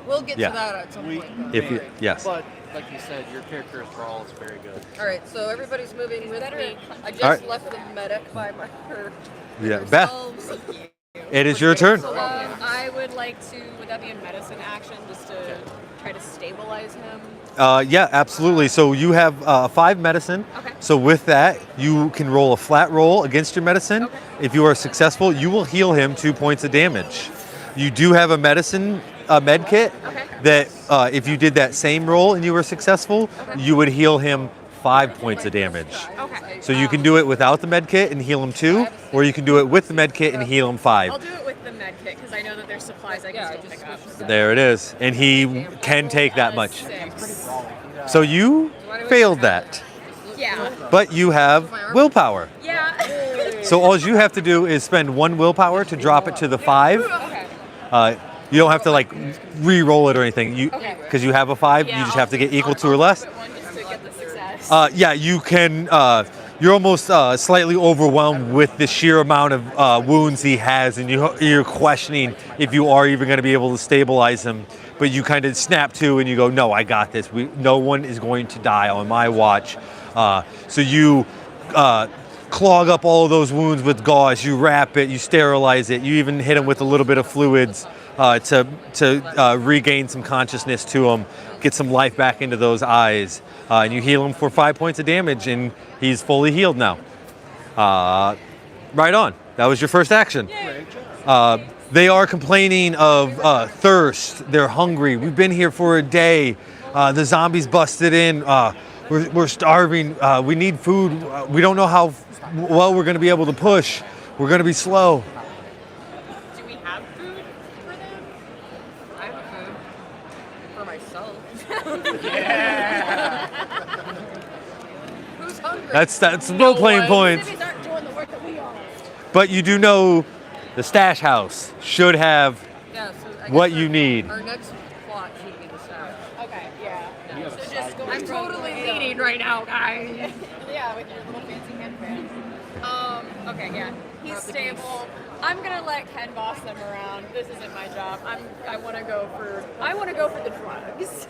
We'll get Yeah. to that at some point. Though. If you, yes. But like you said, your character's brawl is very good. All right, so everybody's moving with me. I just All right. left the medic by my her. Yeah, Beth, Elves. it is your turn. I would like to, would that be a medicine action just to try to stabilize him? Yeah, absolutely. So you have 5 medicine. Okay. So with that, you can roll a flat roll against your medicine. Okay. If you are successful, you will heal him 2 points of damage. You do have a medicine med kit Okay. that if you did that same roll and you were successful, you would heal him 5 points of damage. Okay. So you can do it without the med kit and heal him 2, or you can do it with the med kit and heal him 5. I'll do it with the med kit because I know that there's supplies I can still pick up. So. There it is. And he can take that much. 6. So you failed that. Yeah. But you have willpower. Yeah. So all you have to do is spend 1 willpower to drop it to the 5. Okay. You don't have to like re-roll it or anything. You Okay. because you have a 5, you just have to get equal to or less. One just to get the success. Yeah, you can. You're almost slightly overwhelmed with the sheer amount of wounds he has, and you're questioning if you are even going to be able to stabilize him. But you kind of snap to, and you go, "No, I got this. No one is going to die on my watch." So you clog up all of those wounds with gauze. You wrap it. You sterilize it. You even hit him with a little bit of fluids to regain some consciousness to him, get some life back into those eyes, and you heal him for 5 points of damage, and he's fully healed now. Right on. That was your first action. They are complaining of thirst. They're hungry. We've been here for a day. The zombies busted in. We're starving. We need food. We don't know how well we're going to be able to push. We're going to be slow. Do we have food for them? I have a food for myself. Who's hungry? That's role-playing points. Cities aren't doing the work that we are. But you do know the stash house should have Yeah, so I guess what you need. Our next plot should be the stash. Okay, yeah. So just go I'm totally leading right now, guys. Yeah, with your little fancy headband. Okay, yeah. He's stable. I'm gonna let Ken boss them around. This isn't my job. I wanna go for the drugs.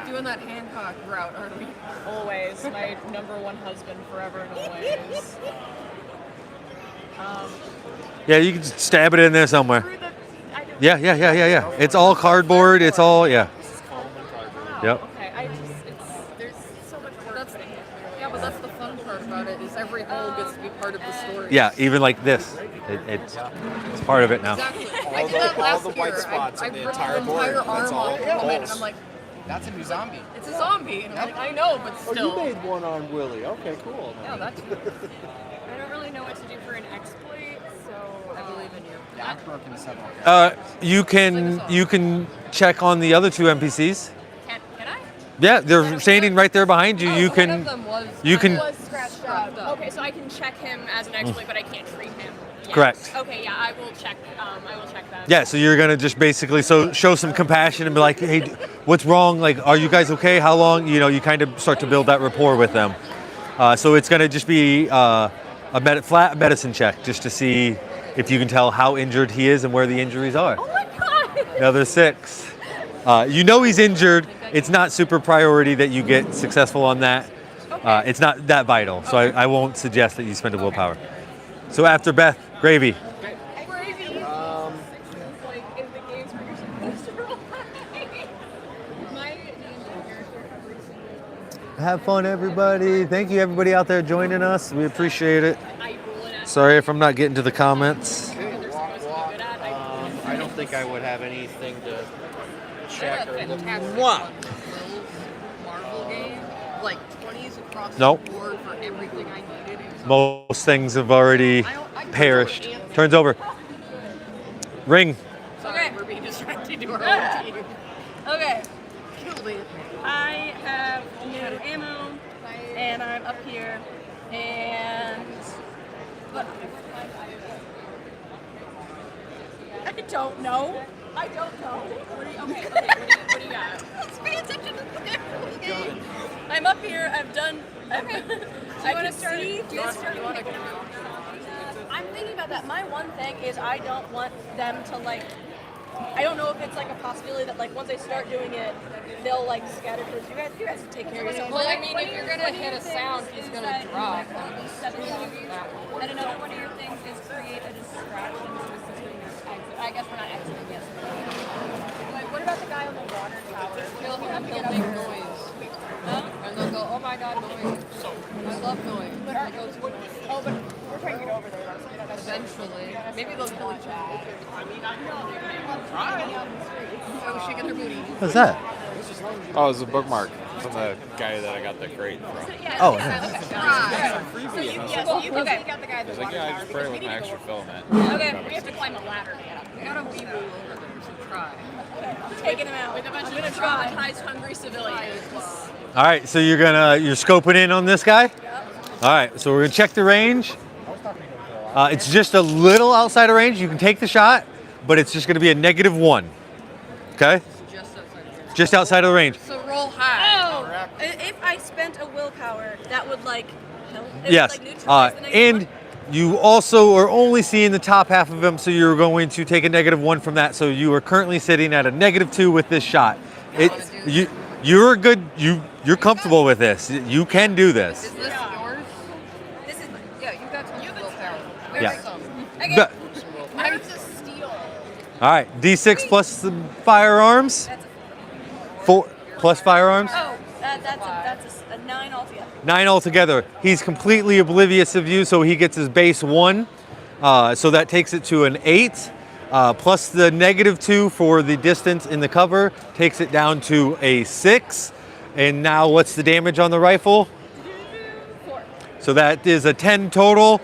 Doing that Hancock route, aren't we? Always. My number one husband forever and always. Yeah, you can just stab it in there somewhere. Through the Yeah. It's all cardboard. It's all, yeah. Yep. Okay, there's so much work. Yeah, but that's the fun part about it, is every hole gets to be part of the story. Yeah, even like this. It's part of it now. Exactly. I did that last the white year. spots I in the ripped entire the board. entire That's arm all. off of Yeah. a woman, and I'm like, That's a new zombie. it's a zombie. And I'm like, I know, but Oh, still. you made one on Willie. Okay, cool. Yeah, that's I don't really know what to do for an exploit, so I believe in you. I've broken several. You can check on the other 2 NPCs. Can I? Yeah, they're standing right there behind you. You One of can them was you can Was scratched up. Okay, so I can check him as an exploit, but I can't treat him. Yet. Correct. Okay, yeah, I will check. I will check that. yeah. So you're gonna just basically show some compassion and be like, hey, what's wrong? Like, are you guys okay? How long? You know, you kind of start to build that rapport with them. So it's gonna just be a flat medicine check just to see if you can tell how injured he is and where the injuries are. Oh my god! Another 6. You know he's injured. It's not super priority that you get successful on that. It's not that vital, so I won't suggest that you spend a willpower. So after Beth, Gravy. Crazy. Like in the games where you're supposed to roll. My character every single. Have fun, everybody. Thank you, everybody out there joining us. We appreciate it. I roll it. Sorry if I'm not getting to the comments. I don't think I would have anything to check or fantastic Mwah. Marvel game. Like 20s across Nope. the board for everything I needed. It was Most things have already perished. Turns over. Ring. sorry for being distracted to our own team. Okay. Killed it. I have no ammo, and I'm up here, and but I don't know. I don't know. What do you got? Let's pay attention to the game. I'm up here. I've done. Okay. I want to start. I'm thinking about that. My one thing is I don't want them to like. I don't know if it's like a possibility that like once I start doing it, they'll like scatter towards you guys. You guys can take care of yourselves. Well, I mean, if you're gonna hit a sound, he's gonna drop. And another one of your things is create a distraction between your exit. I guess we're not exiting yet. Like, what about the guy on the water tower? He'll make noise. And they'll go, oh my god, noise. I love noise. Oh, but we're trying to get over there. So Eventually. Maybe they'll kill each other. Oh, shaking their booty. What's that? Oh, it was a bookmark from the guy that I got the crate from. Oh, So you got the guy at the He's like, water yeah, I tower. just sprayed it with my extra filament. Okay, we have to climb a ladder to get up. We got a weevil over there. We should try. Taking him out with a bunch of traumatized, hungry civilians. All right, so you're scoping in on this guy? All right, so we're gonna check the range. It's just a little outside of range. You can take the shot, but it's just gonna be a -1. Okay? Just outside of the range. So roll high. Oh, if I spent a willpower, that would like help. It Yes. would, like, neutralize the negative And one? you also are only seeing the top half of him, so you're going to take a -1 from that. So you are currently sitting at a -2 with this shot. You're comfortable with this. You can do this. Is this yours? This is Yeah, you got some willpower. Yeah. There's some. okay. But- Mine's a steal. all right, D6 plus the firearms. 4 plus firearms. Oh, that's a 9 altogether. 9 altogether. He's completely oblivious of you, so he gets his base 1. So that takes it to an 8. Plus the -2 for the distance in the cover takes it down to a 6. And now what's the damage on the rifle? 4. So that is a 10 total.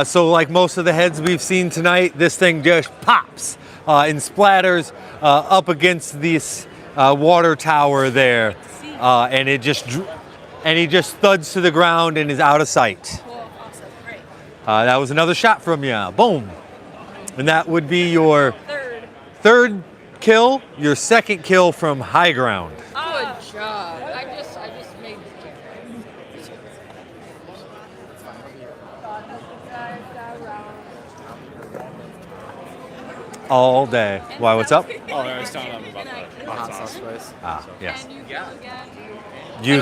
So like most of the heads we've seen tonight, this thing just pops and splatters up against this water tower there. And he just thuds to the ground and is out of sight. Cool. Awesome. Great. That was another shot from you. Boom. And that would be your third kill, your second kill from high ground. Good job. I just made All day. Why, what's up? Oh, I was telling them about the hot sauce place. Ah, yes. Can you kill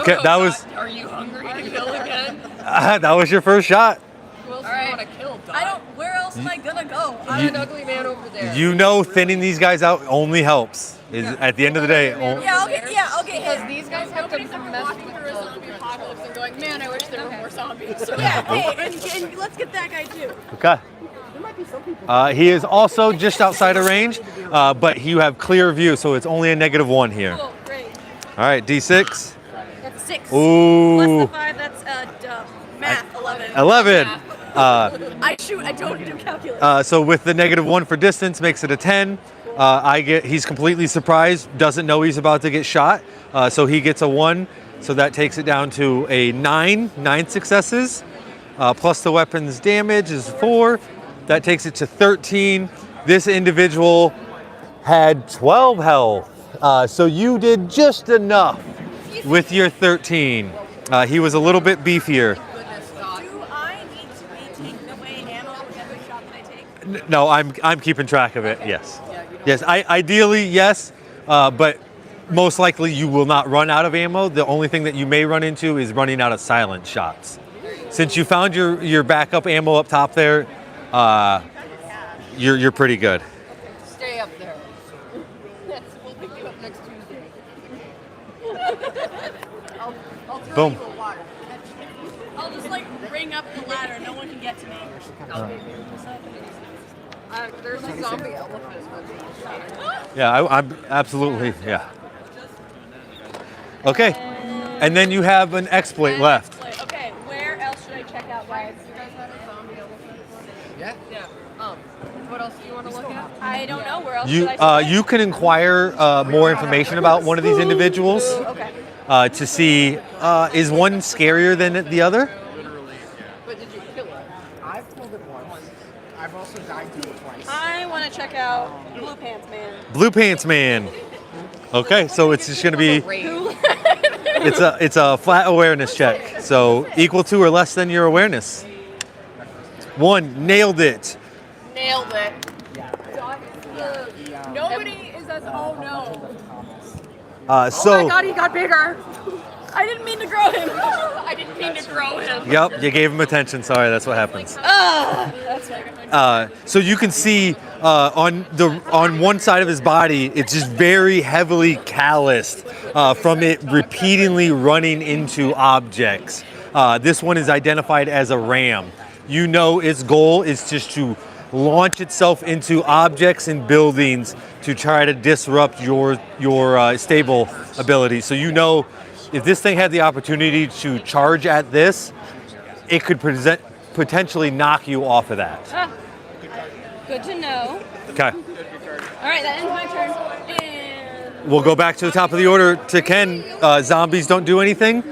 again? That was Are you hungry to kill again? that was your first shot. Who else All do you right. want to kill, dog? I don't. Where else am I gonna go? I'm an ugly man over there. You know thinning these guys out only helps. At the end of the day, Yeah. Okay. Yeah. Okay. Because these guys have to Nobody's ever mess walking with through a zombie apocalypse and going, man, I wish there were more zombies. So Yeah, hey, and let's get that guy too. okay. He is also just outside of range, but you have clear view, so it's only a -1 here. Cool. Great. All right, D6. That's 6. Ooh. Plus the 5. That's math. 11. 11. I shoot. I don't do calculus. So with the -1 for distance makes it a 10. He's completely surprised, doesn't know he's about to get shot. So he gets a 1. So that takes it down to a 9 successes. Plus the weapon's damage is 4. That takes it to 13. This individual had 12 health. So you did just enough with your 13. He was a little bit beefier. Do I need to be taking away ammo with every shot that I take? No, I'm keeping track of it. Yes. Yes. Ideally, yes. But most likely you will not run out of ammo. The only thing that you may run into is running out of silent shots. Since you found your backup ammo up top there, you're pretty good. Stay up there. We'll pick you up next Tuesday. I'll throw Boom. you a water. I'll just like ring up the ladder. No one can get to me. There's a zombie elephant. Yeah, I'm absolutely, yeah. Okay. And then you have an exploit left. Okay, where else should I check out, guys? You guys have a zombie elephant? Yeah. Yeah. What else do you want to look at? I don't know. Where else should I check? You can inquire more information about one of these individuals Okay. to see is one scarier than the other? But did you kill it? I've killed it once. I've also died to it twice. I want to check out Blue Pants Man. Blue Pants Man. Okay, so it's just gonna be it's a flat awareness check. So equal to or less than your awareness. 1, nailed it. Nailed it. Nobody is as oh no. Oh So my god, he got bigger. I didn't mean to grow him. I didn't mean to grow him. yep, you gave him attention. Sorry, that's what happens. That's right. So you can see on one side of his body, it's just very heavily calloused from it repeatedly running into objects. This one is identified as a ram. You know its goal is just to launch itself into objects and buildings to try to disrupt your stable ability. So you know if this thing had the opportunity to charge at this, it could potentially knock you off of that. Good to know. Okay. All right, that ends my turn. And We'll go back to the top of the order to Ken. Zombies don't do anything.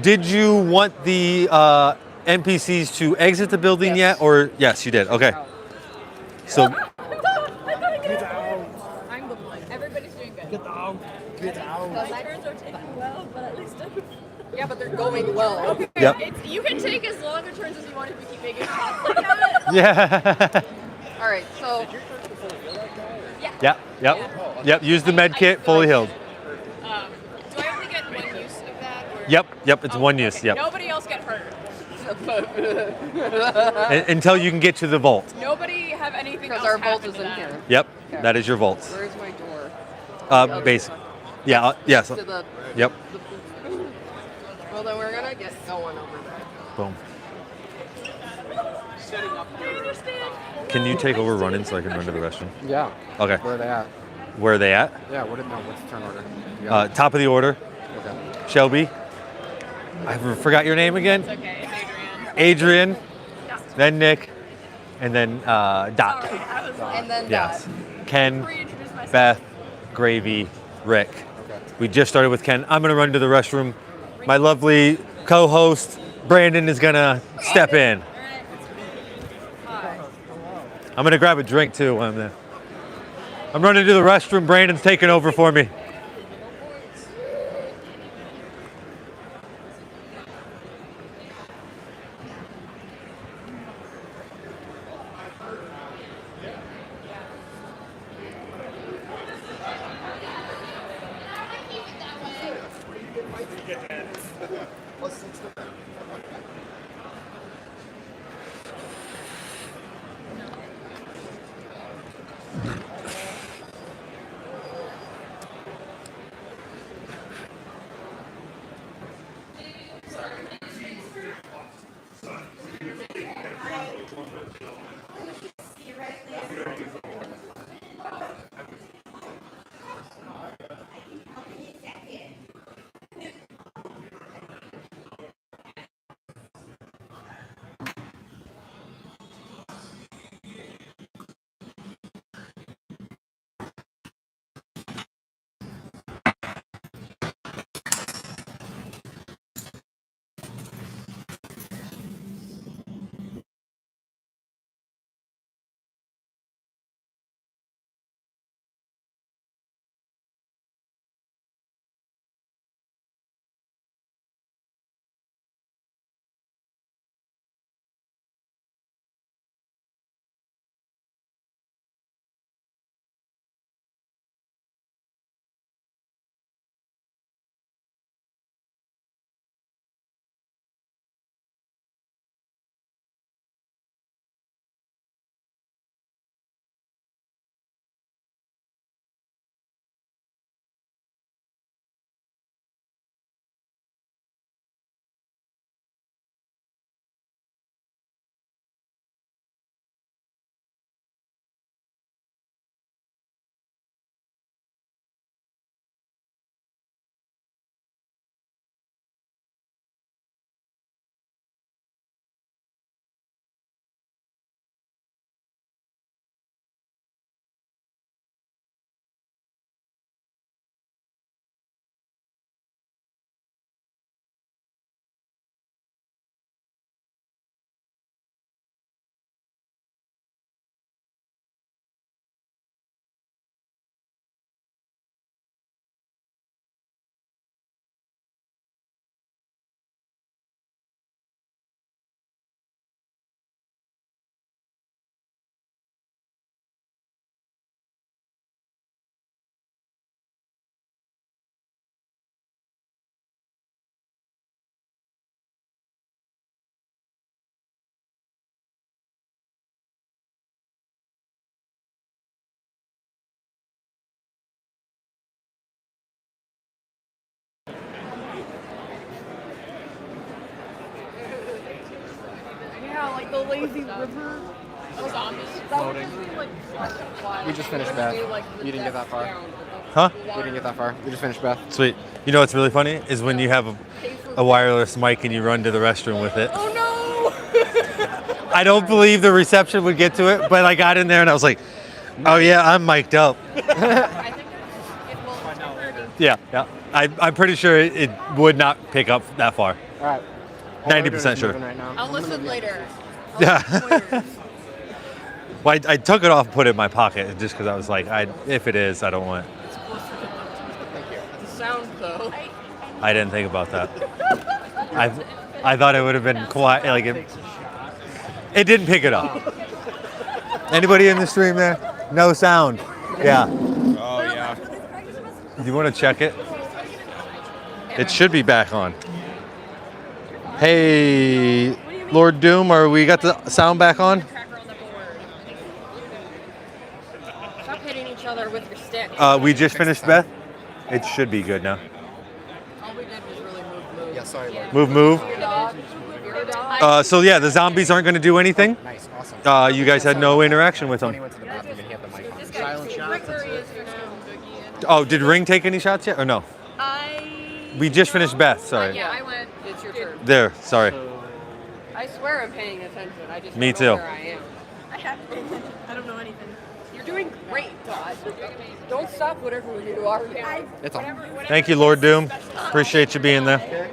Did you want the NPCs to exit the building yet? Or yes, you did. Okay. So Get out. I'm the one. Everybody's doing good. Get out. Get out. My turns are taking well, but at least Yeah, but they're going well. yep. you can take as long a turns as you want if you keep making shots like that. Yeah. All right, so Yep. Use the med kit, fully healed. Do I only get one use of that? Or? Yep. It's one use. Yep. Nobody else get hurt. Until you can get to the vault. Nobody have anything else because our vault happen is to in them. here. Yep. That is your vault. Where's my door? Basic. Yeah. Yes. To the. Yep. Well, then we're gonna get going over there. Boom. I understand. Can you take over running so I can run to the restroom? Yeah. Okay. Where are they at? Where are they at? Yeah. What's the turn order? You got it? Top of the order. Okay. Shelby. I forgot your name again. It's okay. It's Adrian. Adrian. Then Nick. And then Dot. Sorry, I was And then Yes. that. Ken, reintroduce myself. Beth, Gravy, Rick. Okay. We just started with Ken. I'm gonna run to the restroom. My lovely co-host Brandon is gonna step in. Hi. I'm gonna grab a drink too when I'm there. I'm running to the restroom. Brandon's taking over for me. the lazy river. Zombies. We just finished Beth. You didn't get that far. Huh? We didn't get that far. We just finished Beth. Sweet. You know what's really funny is when you have a wireless mic and you run to the restroom with it. Oh no! I don't believe the reception would get to it, but I got in there and I was like, oh yeah, I'm mic'd up. I think it will temporarily. Yeah, yeah. I'm pretty sure it would not pick up that far. All right. 90% sure. Right now. I'll listen later. Yeah. Well, I took it off and put it in my pocket just because I was like, if it is, I don't want it. The sound though. I didn't think about that. I thought it would have been quiet. Like it didn't pick it up. Anybody in the stream there? No sound. Yeah. Oh yeah. Do you want to check it? It should be back on. Hey, Lord Doom, are we got the sound back on? Tracker on the board. Stop hitting each other with your stick. We just finished Beth. It should be good now. All we did was really move. Yeah, sorry. Lord. Move. Your dog. Your dog. So yeah, the zombies aren't going to do anything. Nice, awesome. You guys had no interaction with Tony them. went to the bathroom and he had the mic on. This guy is right where he is for now. Oh, did Ring take any shots yet or no? We just finished Beth. Sorry. Yeah, I went. It's your turn. There. Sorry. I swear I'm paying attention. I just Me don't know too. where I am. I have to pay attention. I don't know anything. You're doing great, Todd. Don't stop whatever you are doing. It's on. Thank you, Lord Doom. Appreciate you being there.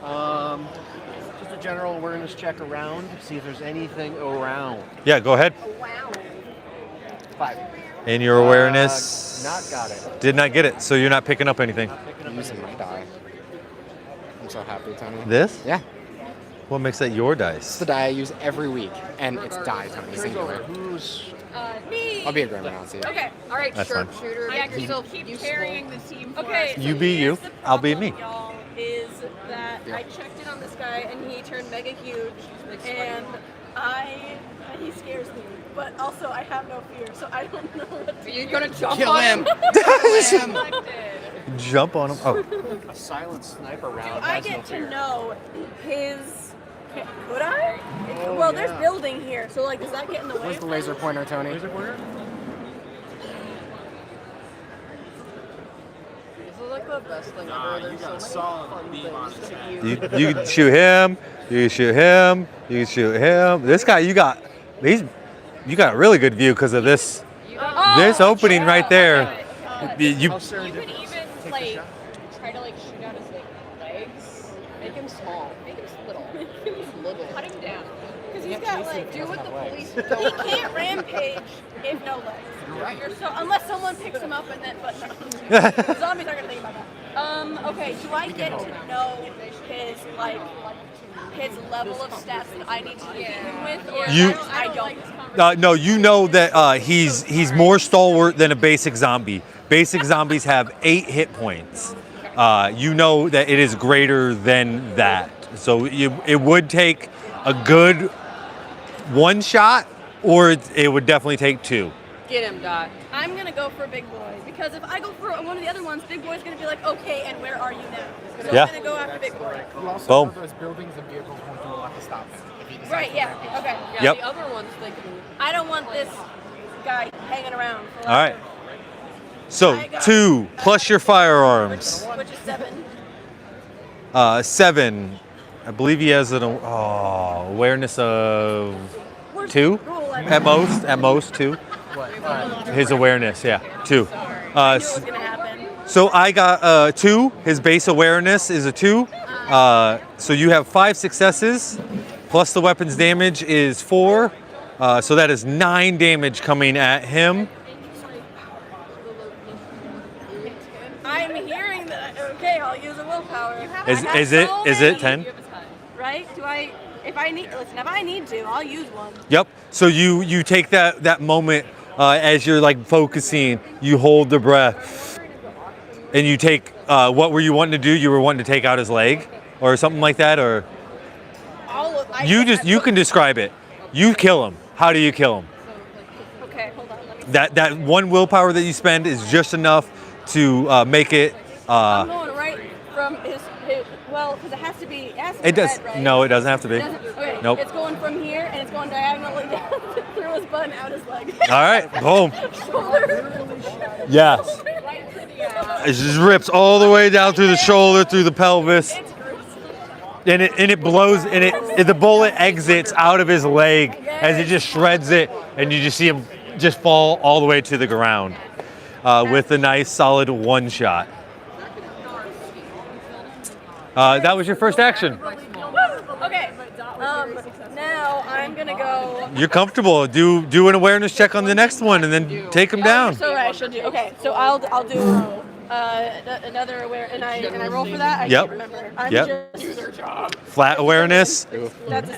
Just a general awareness check around, see if there's anything around. Yeah, go ahead. Wow. 5. In your awareness. Not got it. Did not get it, so you're not picking up anything. I'm using my die. I'm so happy, Tony. This? Yeah. What makes that your It's dice? the die I use every week, and it's die, Tony. Singular. Who's Me. I'll be a grandma now, see. Okay. All right, That's fine. sharpshooter. I Make actually yourself keep useful. carrying the team. For Okay, us. You be you, here's the I'll be problem, me. Y'all, is that Yeah. I checked in on this guy and he turned mega huge, and he scares me. But also, I have no fear, so I don't know what Are to you do. gonna jump Kill on him! Jump on him. Oh, a silent sniper round? I has no get fear. to know his. Could I? Well, there's building here, so like, does that get in the way? Where's the laser pointer, Tony? This is like the best thing ever. There's so many fun things to use. you can shoot him. You can shoot him. You can shoot him. This guy, you got a really good view because of this opening right there. You You could even like try to like shoot out his like legs. Make him small. Make him little. Little. Cut him down. Because he's got like. Do what the police He don't. can't rampage if no legs. So unless someone picks him up and then, but no. Zombies aren't gonna think about that. Okay. Do I get to know his like his level of stats that I need to beat him with, or You- I don't? no, you know that he's more stalwart than a basic zombie. Basic zombies have 8 hit points. You know that it is greater than that. So it would take a good 1 shot, or it would definitely take 2. Get him, Dot. I'm gonna go for Big Boy because if I go for one of the other ones, Big Boy's gonna be like, okay, and where are you now? So Yeah. I'm gonna go after Big Boy. You also Boom. know those buildings and vehicles won't do a lot to stop him. If he decides Right? to Yeah. rampage. Okay. Yeah, Yep. the other ones they can. I don't want this guy hanging around. For All right. So 2 plus your firearms. Which is 7. 7. I believe he has an awareness of Where's 2 the rule? at most 2. His awareness, yeah, 2. I knew it was gonna happen. So I got 2. His base awareness is a 2. So you have 5 successes, plus the weapon's damage is 4. So that is 9 damage coming at him. I'm hearing that. Okay, I'll use a willpower. Is I have is it so is it many. 10? Right? Do I? If I need, listen. If I need to, I'll use one. Yep. So you take that moment as you're like focusing, you hold the breath, and you take. What were you wanting to do? You were wanting to take out his leg, or something like that, or you can describe it. You kill him. How do you kill him? Okay, hold on. Let me. That 1 willpower that you spend is just enough to make it. I'm going right from his Well, because it has to be It does. red, right? No, it doesn't have to be. It doesn't? Okay. Nope. It's going from here and it's going diagonally down through his butt and out his leg. All right, boom. Shoulder. Yes. It just rips all the way down through the shoulder, through the pelvis, It's gruesome. and it blows, and the bullet exits out of his leg as it just shreds it, and you just see him just fall all the way to the ground with a nice solid one shot. That was your first action. Okay. Now I'm gonna go. You're comfortable. Do an awareness check on the next one, and then take him down. So I should do. Okay. So I'll do another aware, and I roll for that. I Yep. can't remember. I'm Yep. just. Flat awareness. That's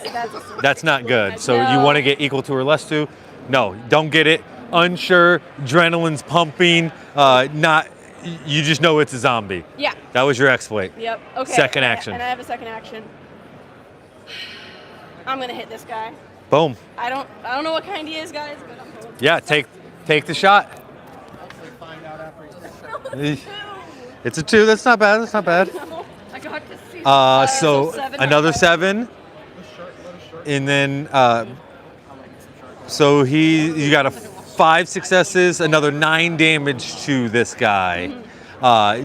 That's not good. So you No. want to get equal to or less to? No, don't get it. Unsure, adrenaline's pumping. Not. You just know it's a zombie. Yeah. That was your exploit. Yep. Okay. Second action. And I have a second action. I'm gonna hit this guy. Boom. I don't know what kind he is, guys, but I'm going. Yeah, take the shot. Find out after he's It's a 2. That's not bad. That's not bad. I got to see. So seven. another 7, and then so you got 5 successes, another 9 damage to this guy.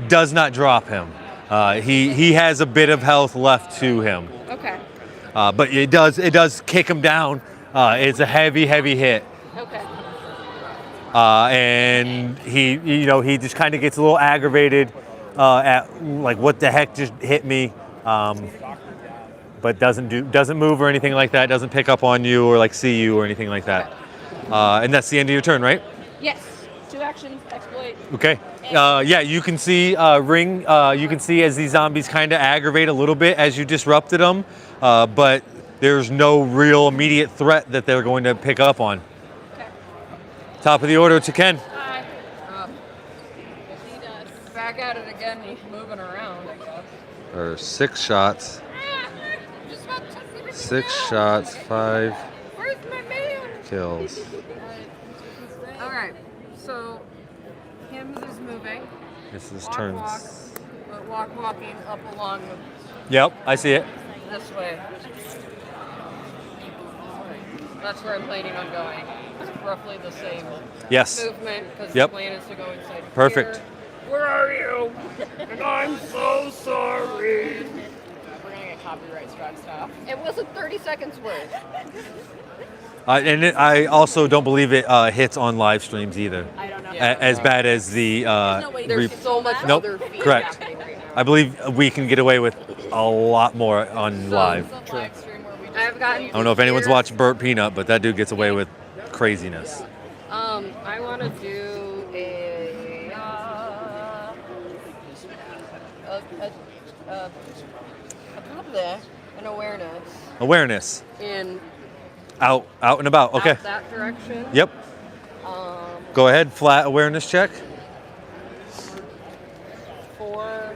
Does not drop him. He has a bit of health left to him, Okay. but it does kick him down. It's a heavy hit. Okay. And he just kind of gets a little aggravated at like, what the heck just hit me, but doesn't move or anything like that. Doesn't pick up on you or like see you or anything like that. And that's the end of your turn, right? Yes. 2 actions. Exploit. Okay. Yeah, you can see Ring. You can see as these zombies kind of aggravate a little bit as you disrupted them, but there's no real immediate threat that they're going to pick up on. Okay. Top of the order to Ken. Hi. Back at it again. He's moving around, I guess. Or 6 shots. Just about 10 minutes 6 now. shots, 5 Where's my man? kills. All right. So, Hims is moving. This is Walking up along Yep, I see it. this way. That's where I'm planning on going. It's roughly the same Yes. movement because Yep. the plan is to go inside. Perfect. Here. Where are you? And I'm so sorry. We're gonna get copyright struck stuff. It wasn't 30 seconds worth. I also don't believe it hits on live streams either. I don't know. As bad as the. no way There's re- so much Nope, other feed correct. happening right now. I believe we can get away with a lot more on live. I've gotten. I don't know if anyone's watched Burt Peanut, but that dude gets away with craziness. I want to do an awareness Awareness. in Out and about. Okay. out that direction. Yep. Go ahead. Flat awareness check. 4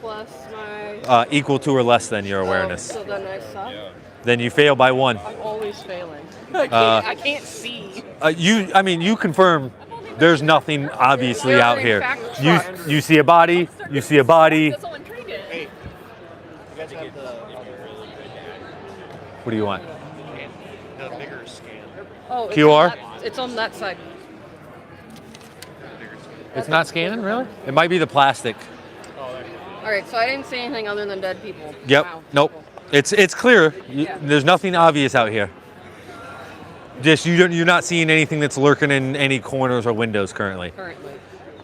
plus my Equal to or less than your awareness. So then I suck. Then you fail by 1. I'm always failing. I can't see. You confirm there's nothing obviously There out are, in here. fact, You trucks. you see a body. You see a body. That's so intriguing. You guys have the What do you want? bigger scan. Oh, it's QR? It's on that side. It's not scanning, really? It might be the plastic. All right, so I didn't see anything other than dead people. Yep. Wow. Nope. It's clear. Yeah. There's nothing obvious out here. Just you're not seeing anything that's lurking in any corners or windows currently. Currently.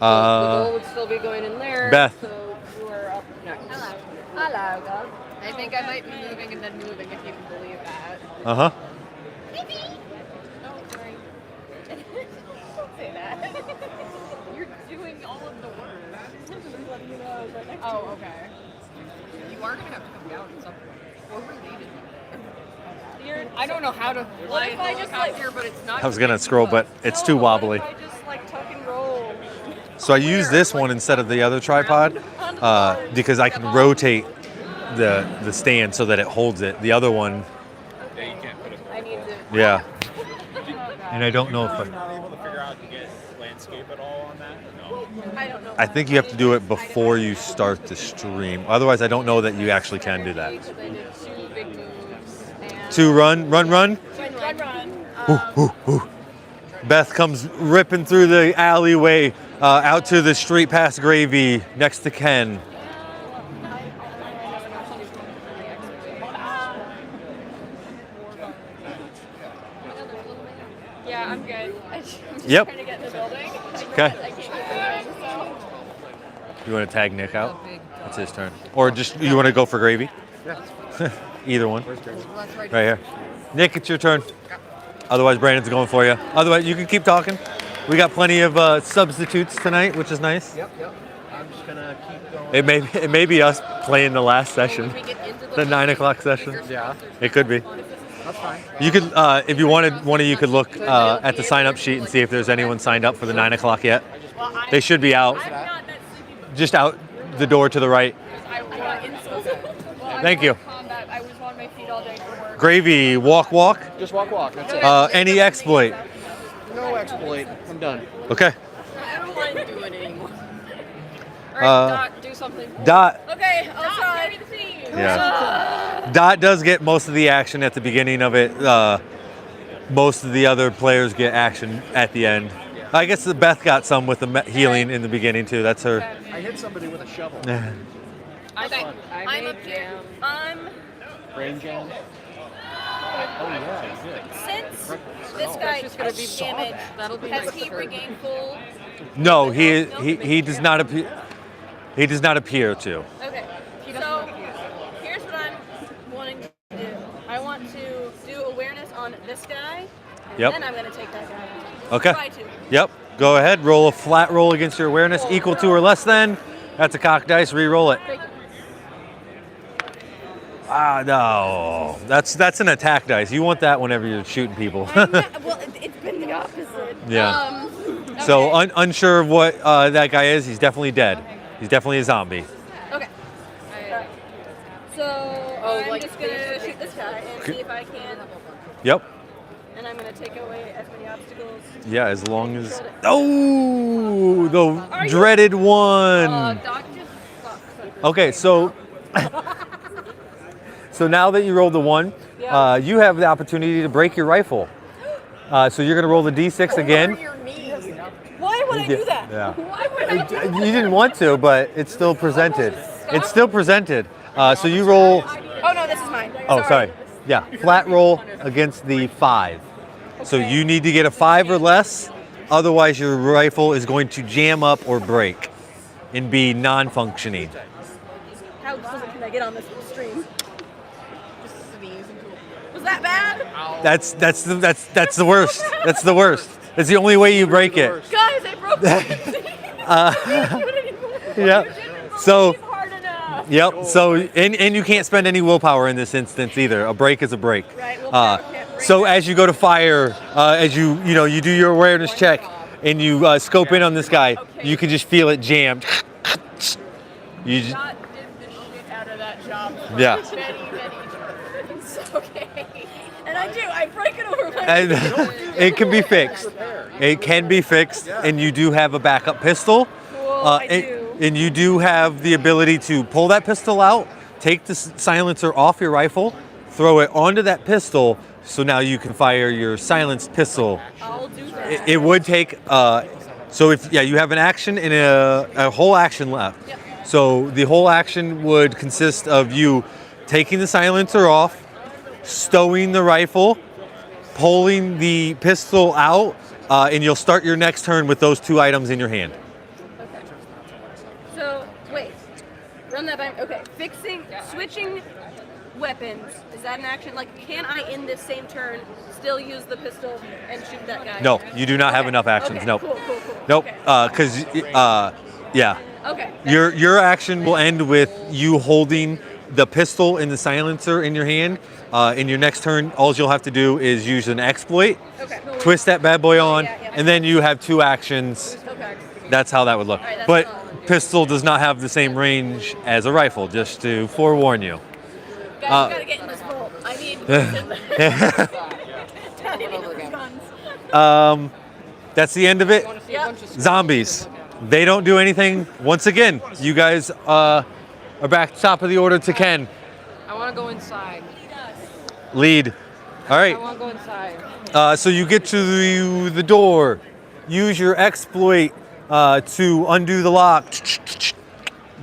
So the goal would still be going in there. Beth. So you are up next. Hello, God. I think I might be moving and then moving, if you can believe that. Uh huh. Don't say that. You're doing all of the work. Oh, okay. You are going to have to come down at some point. Or we're leaving. I don't know how to fly if I a just, helicopter, but it's not. I was gonna scroll, but it's too wobbly. What if I just like tuck and roll? So I use this one instead of the other tripod because I can rotate the stand so that it holds it. The other one, I need to. yeah. And I don't know if Not able to figure out to get landscape at all on that? No. I don't know. I think you have to do it before you start the stream. Otherwise, I don't know that you actually can do that. I did 2 big moves. And 2 run. run. Beth comes ripping through the alleyway out to the street past Gravy next to Ken. Yeah, I'm good. I'm just Yep. trying to get in the building. Okay. I can't keep moving, so. You want to tag Nick out? It's his turn. Or just you want to go for Gravy? Yeah. Either one. Right here. Nick, it's your turn. Otherwise, Brandon's going for you. Otherwise, you can keep talking. We got plenty of substitutes tonight, which is nice. Yep. I'm just gonna keep going. It may be us playing the last session, the 9 o'clock session. Yeah. It could be. That's fine. You could, if you wanted, one of you could look at the sign-up sheet and see if there's anyone signed up for the 9 o'clock yet. They should be out, I'm not that sleepy. just out the door to the right. I got insulted. Thank you. Combat. I was on my feet all day for work. Gravy, walk. Just walk. That's it. Any exploit. No exploit. I'm done. Okay. I don't want to do it anymore. All Uh, right, Dot, do something. Dot. Okay, I'll try. Yeah. Dot does get most of the action at the beginning of it. Most of the other players get action at the end. I guess the Beth got some with the healing in the beginning too. That's her. I hit somebody with a shovel. Okay, I I'm made up here. jam. Brain jam. Oh yeah, you did. Since this guy just gonna be took damage, That'll be has nice he for her. regained full? No, he does not appear. He does not appear to. Okay. So here's what I'm wanting to do. I want to do awareness on this guy, and Yep. then I'm gonna take that guy out. Okay. Try to. Yep. Go ahead. Roll a flat roll against your awareness, equal to or less than. That's a cock dice. Re-roll it. Thank you. Ah, no. That's an attack dice. You want that whenever you're shooting people. Well, it's been the opposite. Yeah. Okay. So unsure of what that guy is. He's definitely dead. He's definitely a zombie. Okay. Alright. So I'm like just gonna shoot this guy and see if I can, Yep. and I'm gonna take away as many obstacles. Yeah, as long as. Oh, the Are you- dreaded one. Doc just sucks. Okay, so. So now that you rolled the 1, you have the opportunity to break your rifle. So you're gonna roll the d6 again. Why would I do that? Yeah. Why would I do that? You didn't want to, but it's still presented. It's still presented. So you roll. Oh no, this is mine. Oh, sorry. Yeah, flat roll against the 5. So you need to get a 5 or less, otherwise your rifle is going to jam up or break and be non-functioning. How explicit can I get on this stream? Was that bad? That's the worst. That's the worst. That's the only way you break it. Guys, I broke it. Yep. So. Hard enough. Yep. So and you can't spend any willpower in this instance either. A break is a break. Right, willpower can't break So that. as you go to fire, as you do your awareness check and you scope in on this guy, you can just feel it jammed. You just, Dot did the shit out of that job. For Yeah. Many times. Okay. And I do. I break it over my and it can be fixed. It can be fixed, and you do have a backup pistol. I do. And you do have the ability to pull that pistol out, take the silencer off your rifle, throw it onto that pistol, so now you can fire your silenced pistol. I'll do that. It would take. So if you have an action and a whole action left. Yep. So the whole action would consist of you taking the silencer off, stowing the rifle, pulling the pistol out, and you'll start your next turn with those 2 items in your hand. Okay. So wait. Run that by. Okay. Switching weapons. Is that an action? like, can I in this same turn still use the pistol and shoot that guy? No, you do not have enough actions. Okay, Nope. Cool. Nope. Okay. Because yeah, Okay. your action will end with you holding the pistol and the silencer in your hand. In your next turn, all you'll have to do is use an exploit, Okay. twist that bad boy on, Yeah. and then you have 2 actions. Okay. That's how that would look. All right, that's But solid. pistol does not have the same range as a rifle, just to forewarn you. Guys, you gotta get in this vault. I need guns. That's the end of it. Want to see a bunch of Zombies. They don't do anything. Once again, you guys are back top of the order to Ken. I want to go inside. Lead. All I right. want to go inside. So you get to the door. Use your exploit to undo the lock.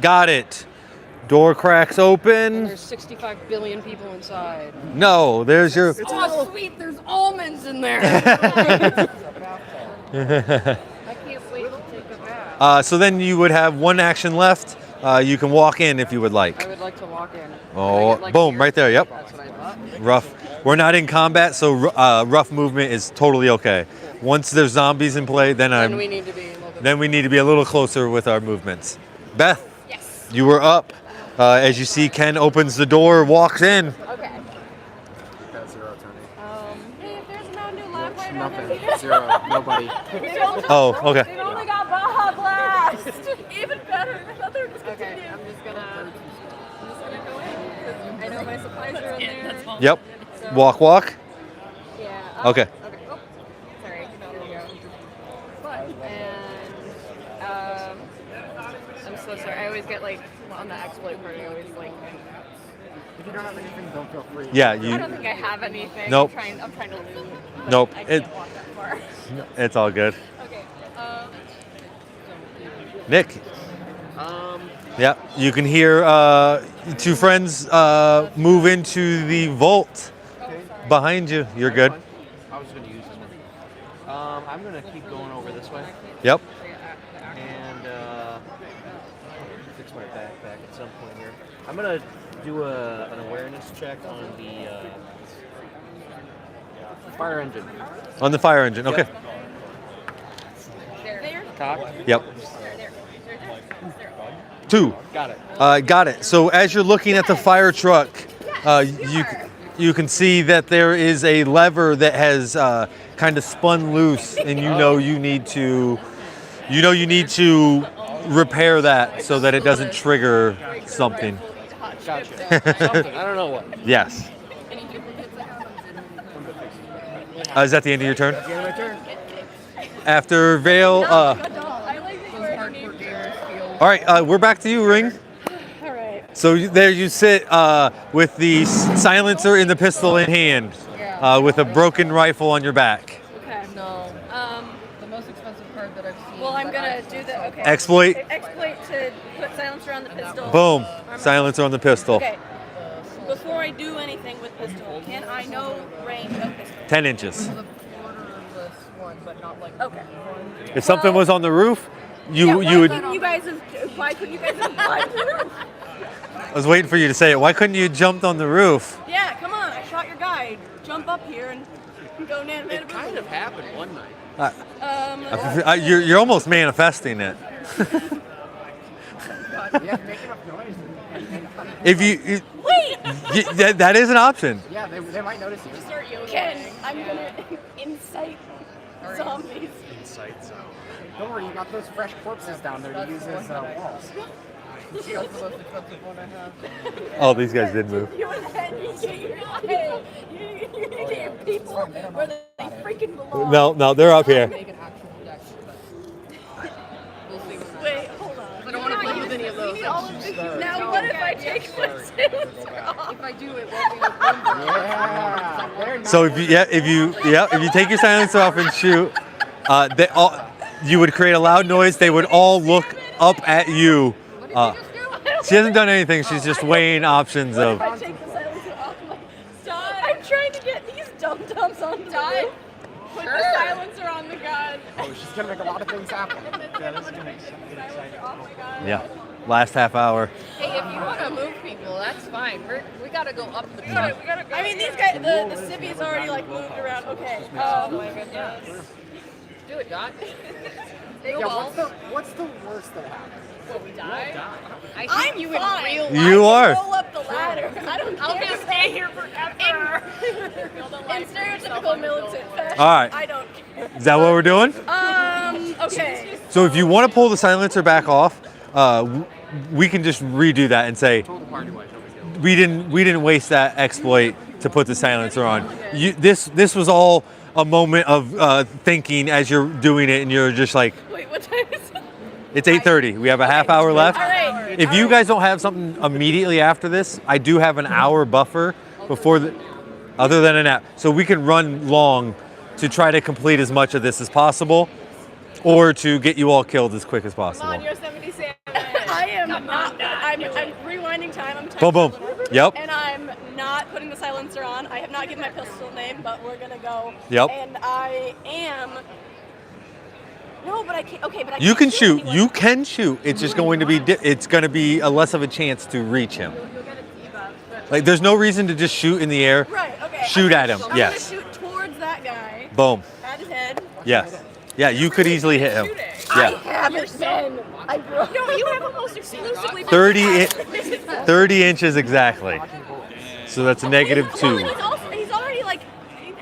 Got it. Door cracks open. There's 65 billion people inside. No, there's your. Oh, sweet, there's almonds in there. I can't wait to take a bath. So then you would have one action left. You can walk in if you would like. I would like to walk in. Oh, Can I get, like, boom, a right there. Yep. That's what I thought. Rough. We're not in combat, so rough movement is totally okay. Once there's zombies in play, then Then we need to be a little bit. then we need to be a little closer with our movements. Beth, Yes. you were up. As you see, Ken opens the door, walks in. Okay. Got 0, Tony. Hey, if there's no new lab right now, then Nothing. 0. Nobody. Oh, okay. they've only got Baja Blast. Even better. I thought they were just Okay, continue. I'm just gonna Go in. I know my supplies are in there. Yep. Walk. Yeah. Okay. Okay. Oh, sorry. There we go. And I'm so sorry. I always get like on the exploit part. I always like. If you don't have anything, don't feel free. Yeah, I don't you. think I have anything. Nope. I'm trying to loot. but Nope. I can't walk that far. It's all good. Okay. Nick. Um, Yeah, you can hear two friends move into the vault behind you. You're good. I was going to use this one. I'm going to keep going over this way Yep. and fix my backpack at some point here. I'm going to do an awareness check on the fire engine. On the fire engine. Okay. There. Cocked. Yep. There. 2. Got it. Got it. So as you're looking at the fire truck, you can see that there is a lever that has kind of spun loose, and you know you need to repair that so that it doesn't trigger something. Gotcha. Something. I don't know what. Yes. Is that the end of your turn? That's the end of my turn. After Vale. I like that you already named it. All right, we're back to you, Ring. All right. So there you sit with the silencer and the pistol in hand, with a broken rifle on your back. Okay. No. Um. The most expensive card that I've seen. Well, I'm but gonna I've do sold the so okay. far. Exploit. Exploit to put silencer on the pistol. Boom. Armor. Silencer on the pistol. Okay. Before I do anything with pistol, can I know range of pistol? 10 inches. The order of this one, but not like. Okay. If something was on the roof, you why would. couldn't you guys have? Why couldn't you guys have climbed the roof? I was waiting for you to say it. Why couldn't you jumped on the roof? Yeah, come on! I shot your guy. Jump up here and go nan It kind of happened one night. You're almost manifesting it. Yeah, make enough noise. If you, Wait. that is an option. Yeah, they might notice you. Ken, I'm gonna incite zombies. Insight zone. Don't worry, you got those fresh corpses down there to use as walls. That's the most expensive one I have. Oh, these guys did move. You need to get your people where they freaking belong. No, they're up here. Make an actual deck. We'll see what Wait, hold on. I don't want to play with any of those. Now, what if I take my silencer off? If I do, it won't be a number. Yeah, they're not. So if you take your silencer off and shoot, you would create a loud noise. They would all look up at you. She hasn't done anything. She's just weighing options What of. if I take the silencer off? I'm trying to get these dum-dums on die. Put the silencer on the gun. Oh, she's gonna make a lot of things happen. Yeah, last half hour. Hey, if you want to move people, that's fine. We gotta go up the tree. We gotta go. I mean, these guys, the civvies already like moved around. Okay. Oh my goodness. Do it, Dot. Yeah, what's the worst that happens? Will we die? I think I'm you would fine. real You I are. can roll up the ladder. I don't care. I'll just stay here forever. In stereotypical militant fashion. All right. I don't care. Is that what we're doing? Okay. So if you want to pull the silencer back off, we can just redo that and say Total party wise, we didn't waste that exploit to put the silencer on. This was all a moment of thinking as you're doing it, and you're just like, Wait, what time is it? It's 8:30. We have a half hour left. All right. If you guys don't have something immediately after this, I do have an hour buffer before the, other than a nap. So we can run long to try to complete as much of this as possible or to get you all killed as quick as possible. Come on, Yosemite Sam. I am not. I'm rewinding time. I'm Boom, boom. Yep. And I'm not putting the silencer on. I have not given my pistol name, but we're gonna go. Yep. And I am. No, but I can't. Okay, but I You can't can shoot. anyone. You can shoot. It's just going to be. It's going to be a less of a chance to reach him. Like, there's no reason to just shoot in the air. Right. Okay. Shoot at him. I'm Yes. gonna shoot towards that guy. Boom. At his head. Yes. Yeah. You could easily hit him. I Yeah. haven't been. I grew up. No, you have almost exclusively. 30 inches exactly. So that's a negative Well, 2. he's already like.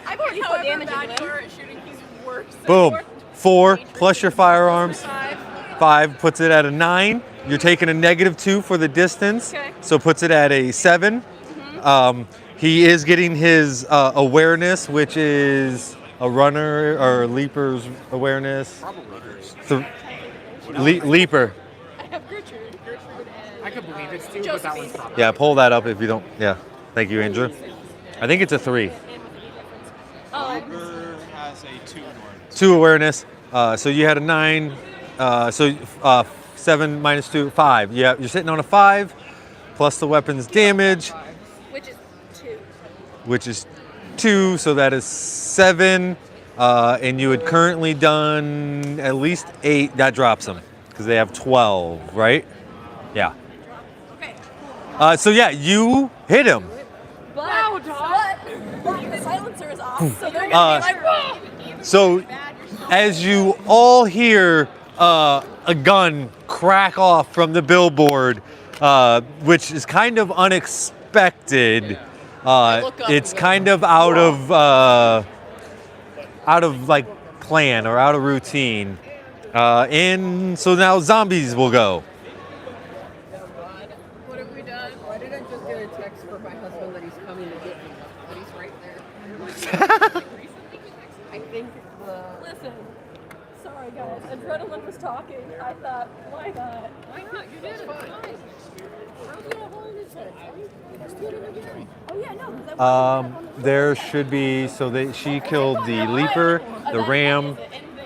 I've already put However damage bad into you him. are at shooting, he's worse. than Boom. you are. 4 plus your firearms. 5. 5 puts it at a 9. You're taking a negative 2 for the distance. Okay. So puts it at a 7. He is getting his awareness, which is a runner or leaper's awareness. Leaper. I have Gertrude. Gertrude and I could believe it's two, but that one's probably. Yeah, pull that up if you don't. Yeah. Thank you, Andrew. I think it's a 3. River has a 2 in awareness. 2 awareness. So you had a 9. So 7 minus 2, 5. Yeah, you're sitting on a 5 plus the weapon's damage, Which is 2. which is 2. So that is 7. And you had currently done at least 8. That drops them because they have 12, right? Yeah. Okay. So yeah, you hit him. But the silencer is off, so they're gonna be like, whoa! So as you all hear a gun crack off from the billboard, which is kind of unexpected, it's kind of out of like plan or out of routine, and so now zombies will go. what have we done? Why did I just get a text from my husband that he's coming to get me? That he's right there. I think the. Listen, sorry guys, adrenaline was talking. I thought, why not? Why not? You did it. Fine. How's he a hole in his head? Oh yeah, no. 'Cause I wasn't on the- There should be, she killed the leaper, the ram. In the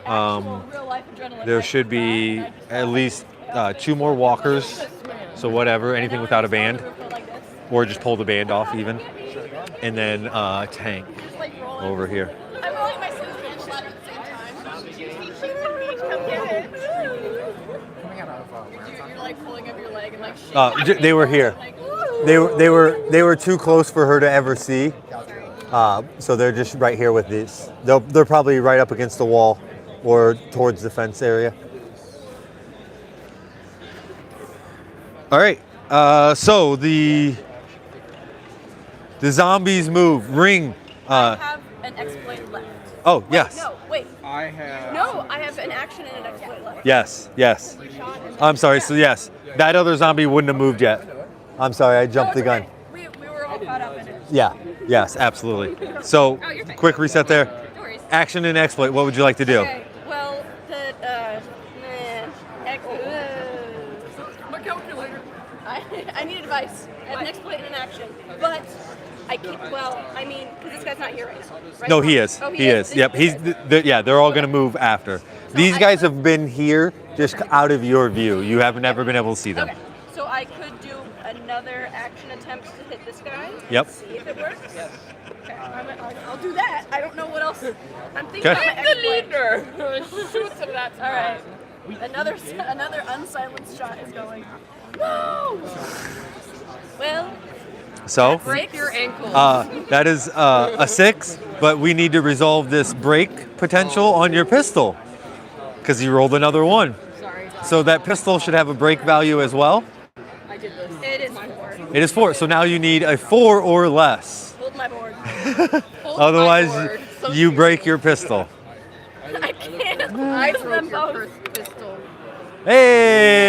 actual real life adrenaline, There I should be forgot. I just at least 2 more walkers. So whatever, anything without a band, or just pull the band off even, and then tank over here. I'm rolling my sleeves and shot at the same time. Come get it. Coming out of You're like pulling up your leg and like shaking. They were here. Like, They were too close for her to ever see. So they're just right here with these. They're probably right up against the wall or towards the fence area. All right. So the zombies move. Ring. I have an exploit left. Oh yes. No, wait. I have. No, I have an action and an exploit left. Yes. Yes. I'm sorry. So yes, that other zombie wouldn't have moved yet. I'm sorry. I jumped the gun. We were all caught up in it. Yeah. Yes. Absolutely. So you're fine. quick reset there. No worries. Action and exploit. What would you like to do? Okay, well, My calculator. I need advice. I have an exploit and an action, but I keep. Well, I mean, because this guy's not here right now. Right? No, he is. Oh, He is. Yep. Okay. Yeah. They're all gonna move after. These guys have been here, just out of your view. You have never been able to see them. Okay, so I could do another action attempt to hit this guy. Yep. See if it works. Okay, I'll do that. I don't know what else. I'm thinking Okay. about my The exploit. leader. Shoot some of that. All right. Another unsilenced shot is going. No. Well, So Break your ankle. that is a 6, but we need to resolve this break potential on your pistol because you rolled another 1. Sorry. So that pistol should have a break value as well. I did this. it is 4. It is 4. So now you need a 4 or less. Hold my board. Hold Otherwise, my word. So you break your pistol. I can't. I Both of them broke both. your pistol.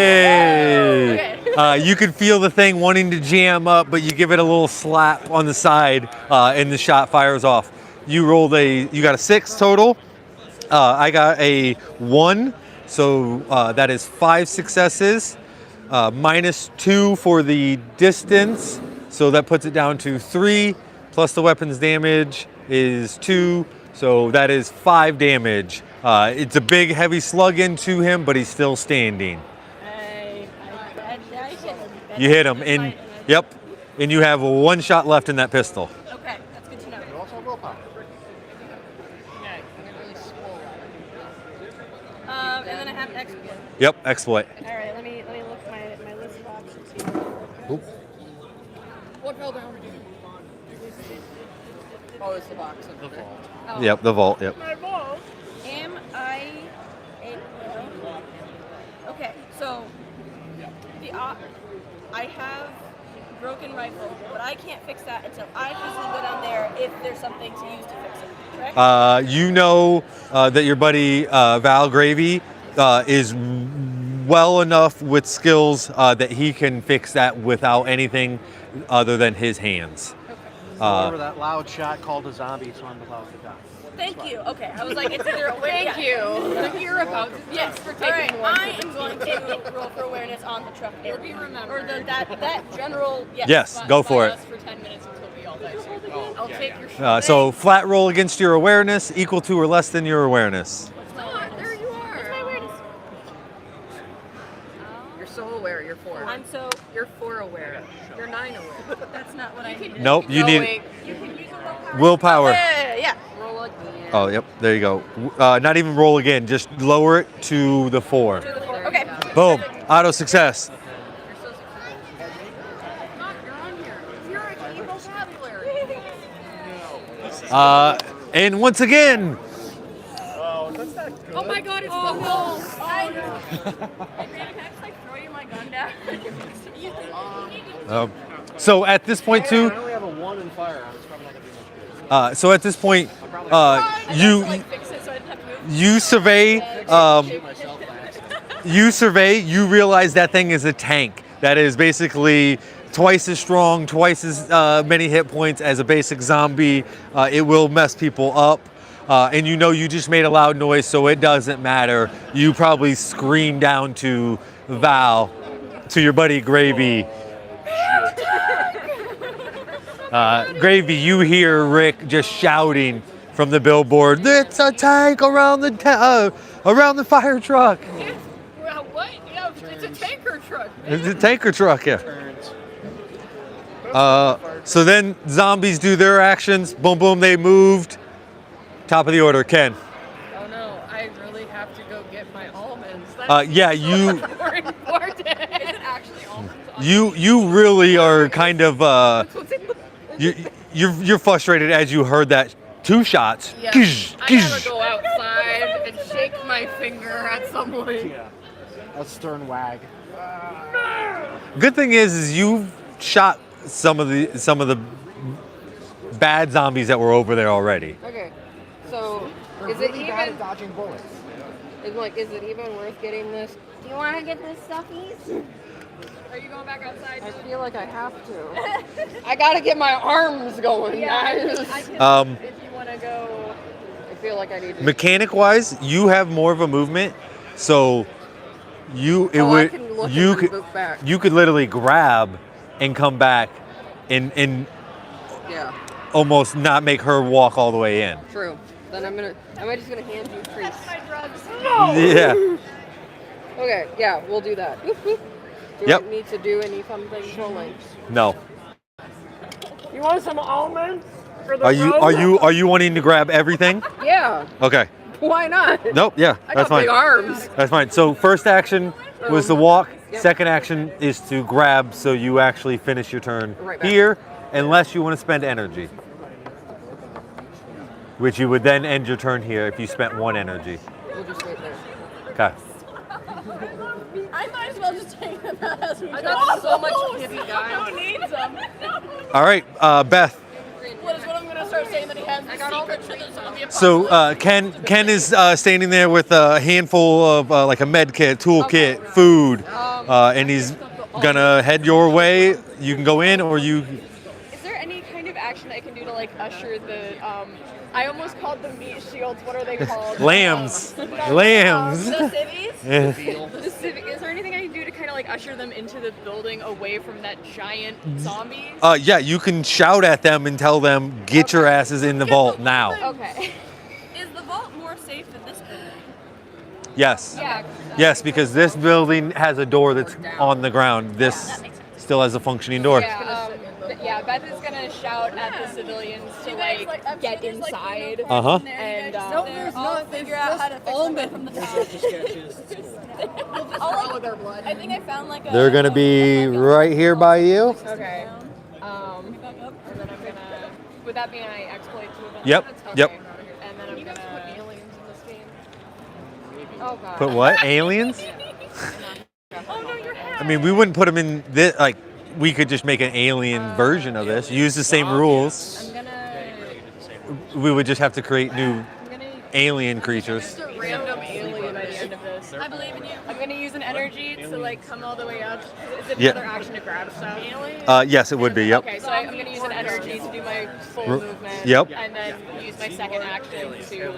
Hey! Okay. You can feel the thing wanting to jam up, but you give it a little slap on the side, and the shot fires off. You got a 6 total. I got a 1, So that is 5 successes, -2 for the distance. So that puts it down to 3, plus the weapon's damage is 2. So that is 5 damage. It's a big, heavy slug into him, but he's still standing. You hit him, and yep, and you have 1 shot left in that pistol. Okay, that's good to know. You also have willpower. And then I have exploit. Yep, exploit. All right, let me look my list of options here. Oop. What fell down? Oh, it's the box. The vault. Oh. Yep, the vault. Yep. My vault. Am I okay, so I have broken rifle, but I can't fix that until I physically go down there if there's something to use to fix it, correct? You know that your buddy Val Gravy is well enough with skills that he can fix that without anything other than his hands. However, that loud shot called a zombie, so I'm allowed to die. Thank you. Okay, I was like, it's either Thank you. You're about to. Yes, for all right. taking one. I am going to roll for awareness on the truck. It'll be remembered. Or that general. Yes. Yes, go for it. Us for 10 minutes until we all die too. I'll take your shot. So flat roll against your awareness, equal to or less than your awareness. There you are. What's my awareness? You're so aware. You're 4. I'm so. You're 4 aware. You're 9 aware. That's not what I need. Nope, you Oh, need wait. You can use a willpower. willpower. Yeah. Roll again. Oh, yep, there you go. Not even roll again, just lower it to the 4. Okay. Boom, auto success. You're so successful. Not, you're on here. You're a key vocabulary. And once again, Oh my god, it's the whole. I know. Hey, baby, can I just like throw you my gun down? so at this point too, I only have a 1 in firearms. It's probably not going to be much good. so at this point, You fix it so I didn't have to move. you survey, Shoot myself by accident. you realize that thing is a tank that is basically twice as strong, twice as many hit points as a basic zombie. It will mess people up. And you know you just made a loud noise, so it doesn't matter. You probably scream down to Val, to your buddy Gravy. Gravy, you hear Rick just shouting from the billboard, "It's a tank around the fire truck." Well, what? Yeah, it's a tanker truck. It's a tanker truck, yeah. Turns. So then zombies do their actions. Boom, boom, they moved. Top of the order, Ken. Oh no, I really have to go get my almonds. That's Yeah, you more important. Is it actually almonds? you really are kind of you're frustrated as you heard that 2 shots. Yeah. Kish, I kish. gotta go outside and shake my finger at someone. Yeah. A stern wag. Good thing is you've shot some of the bad zombies that were over there already. Okay, so They're is it really bad even? at dodging bullets. Is it even worth getting this? Do you want to get this stuffies? Are you going back outside? I feel like I have to. I gotta get my arms going, guys. I can, if you want to go. I feel like I need to. Mechanic wise, you have more of a movement, so you it Oh, I would can look you and could move back. you could literally grab and come back and Yeah, almost not make her walk all the way in. true. Then I'm just gonna hand you treats. My drugs. Yeah. Okay, yeah, we'll do that. Do Yep. I need to do any something rolling? No. You want some almonds? For the Are you wanting to grab everything? Yeah, Okay. why not? Nope. Yeah, I that's got fine. big arms. That's fine. So first action was the walk. Yep. Second action is to grab, so you actually finish your turn Right back. here, unless you want to spend energy, which you would then end your turn here if you spent 1 energy. We'll just wait there. Okay. I might as well just take them out as we I go. got so much hippie guys. Who needs them? All right, Beth. What I'm going to start saying that he has the got all secret to the zombie apocalypse. So Ken is standing there with a handful of like a med kit, toolkit, food, and he's gonna head your way. You can go in, or you. Is there any kind of action I can do to like usher the. I almost called them meat shields. What are they called? Lambs. No, Lambs. the civvies. Yeah. The civic. Is there anything I can do to kind of like usher them into the building away from that giant zombies? Yeah, you can shout at them and tell them, get your asses in the vault now. Okay. Is the vault more safe than this building? Yes. Yeah. Yes, because this building has a door that's on the ground. This still has a functioning door. Yeah, Beth is gonna shout at the civilians to like get inside. Uh-huh. And I'll figure out how to fix them from the top. Follow their blood. I think I found like a. They're going to be right here by you. Okay. And then I'm gonna. Would that be an exploit too? Then? Yep, Okay. yep. And then I'm gonna. Put aliens in this game. Oh god. Put what? Aliens? Oh no, your hat. I mean, we wouldn't put them in this, like, we could just make an alien version of this. Use the same rules. I'm gonna. We would just have to create new I'm gonna. alien creatures. Just a random alien by the end of this. I believe in you. I'm gonna use an energy to like come all the way up. Is it Yeah. another action to grab stuff? Yes, it would be. Yep. Okay, so I'm gonna use an energy to do my full movement. Yep. And then use my second action to